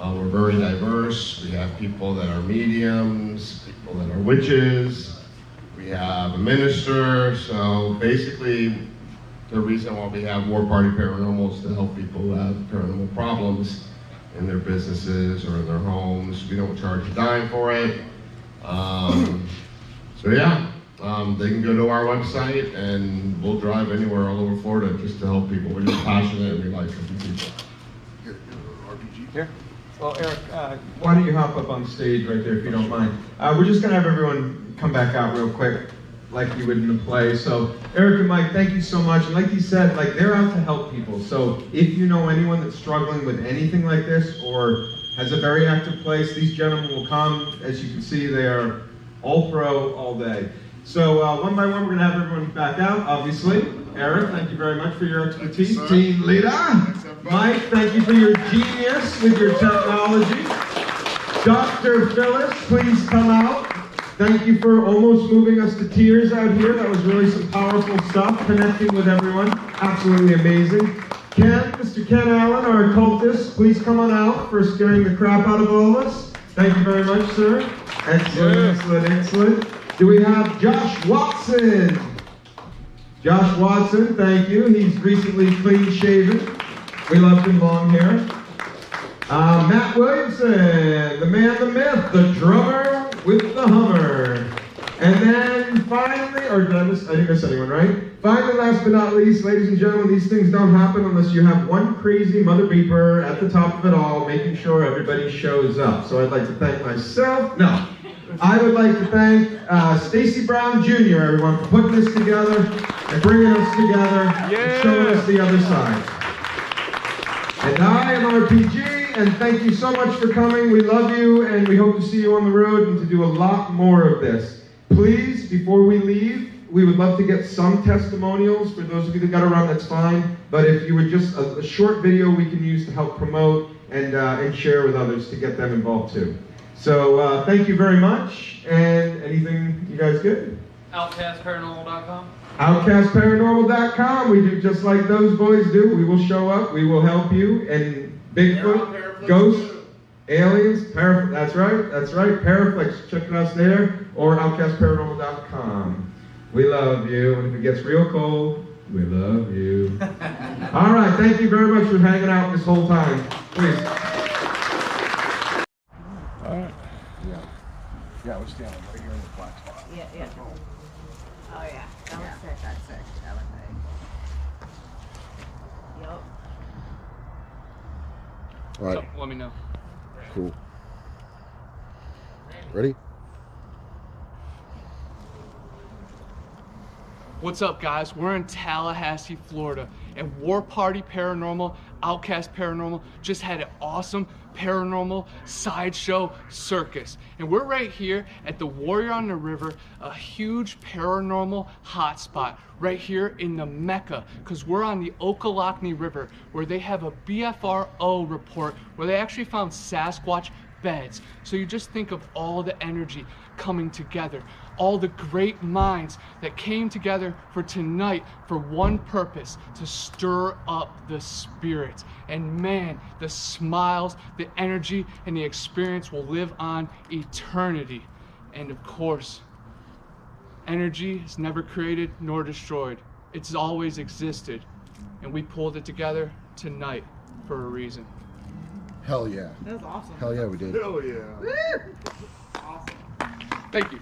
Speaker 10: We're very diverse. We have people that are mediums, people that are witches. We have a minister. So basically, the reason why we have War Party Paranormal is to help people who have paranormal problems in their businesses or in their homes. We don't charge a dime for it. So yeah, they can go to our website and we'll drive anywhere all over Florida just to help people. We're just passionate and we like helping people.
Speaker 1: Here. Well, Eric, why don't you hop up on stage right there if you don't mind. We're just gonna have everyone come back out real quick, like you would in the play. So, Eric and Mike, thank you so much. And like you said, they're out to help people. So if you know anyone that's struggling with anything like this or has a very active place, these gentlemen will come. As you can see, they are all pro, all day. So one by one, we're gonna have everyone back out, obviously. Eric, thank you very much for your expertise. Team leader. Mike, thank you for your genius with your technology. Dr. Phyllis, please come out. Thank you for almost moving us to tears out here. That was really some powerful stuff, connecting with everyone. Absolutely amazing. Ken, Mr. Ken Allen, our occultist, please come on out for scaring the crap out of all of us. Thank you very much, sir. Excellent. Do we have Josh Watson? Josh Watson, thank you. He's recently clean shaven. We loved him long hair. Matt Williamson, the man, the myth, the drummer with the Hummer. And then finally, or did I didn't miss anyone, right? Finally, last but not least, ladies and gentlemen, these things don't happen unless you have one crazy mother beeper at the top of it all, making sure everybody shows up. So I'd like to thank myself. No. I would like to thank Stacy Brown Jr., everyone, for putting this together and bringing us together and showing us the other side. And I am RPG, and thank you so much for coming. We love you, and we hope to see you on the road and to do a lot more of this. Please, before we leave, we would love to get some testimonials. For those of you that got to run, that's fine. But if you would just, a short video we can use to help promote and share with others to get them involved too. So thank you very much. And anything you guys good?
Speaker 6: Outkastparanormal.com.
Speaker 1: Outkastparanormal.com. We do just like those boys do. We will show up. We will help you. And Bigfoot, ghosts, aliens, that's right. Paraflex, check us there. Or Outkastparanormal.com. We love you. And if it gets real cold, we love you. All right. Thank you very much for hanging out this whole time. Please.
Speaker 21: Yeah, we're standing right here in the black spot.
Speaker 11: Yeah. Oh yeah, that was sick. That's sick. That was nice. Yup.
Speaker 19: All right.
Speaker 21: So, let me know.
Speaker 19: Cool. Ready?
Speaker 21: What's up, guys? We're in Tallahassee, Florida, and War Party Paranormal, Outkast Paranormal just had an awesome paranormal sideshow circus. And we're right here at the Warrior on the River, a huge paranormal hotspot right here in the Mecca, because we're on the Ocklawahamna River, where they have a BFRO report where they actually found Sasquatch beds. So you just think of all the energy coming together, all the great minds that came together for tonight for one purpose, to stir up the spirits. And man, the smiles, the energy, and the experience will live on eternity. And of course, energy is never created nor destroyed. It's always existed. And we pulled it together tonight for a reason.
Speaker 19: Hell yeah.
Speaker 11: That was awesome.
Speaker 19: Hell yeah, we did.
Speaker 21: Hell yeah.
Speaker 11: Awesome.
Speaker 21: Thank you.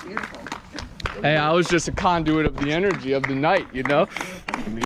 Speaker 11: Beautiful.
Speaker 21: Hey, I was just a conduit of the energy of the night, you know?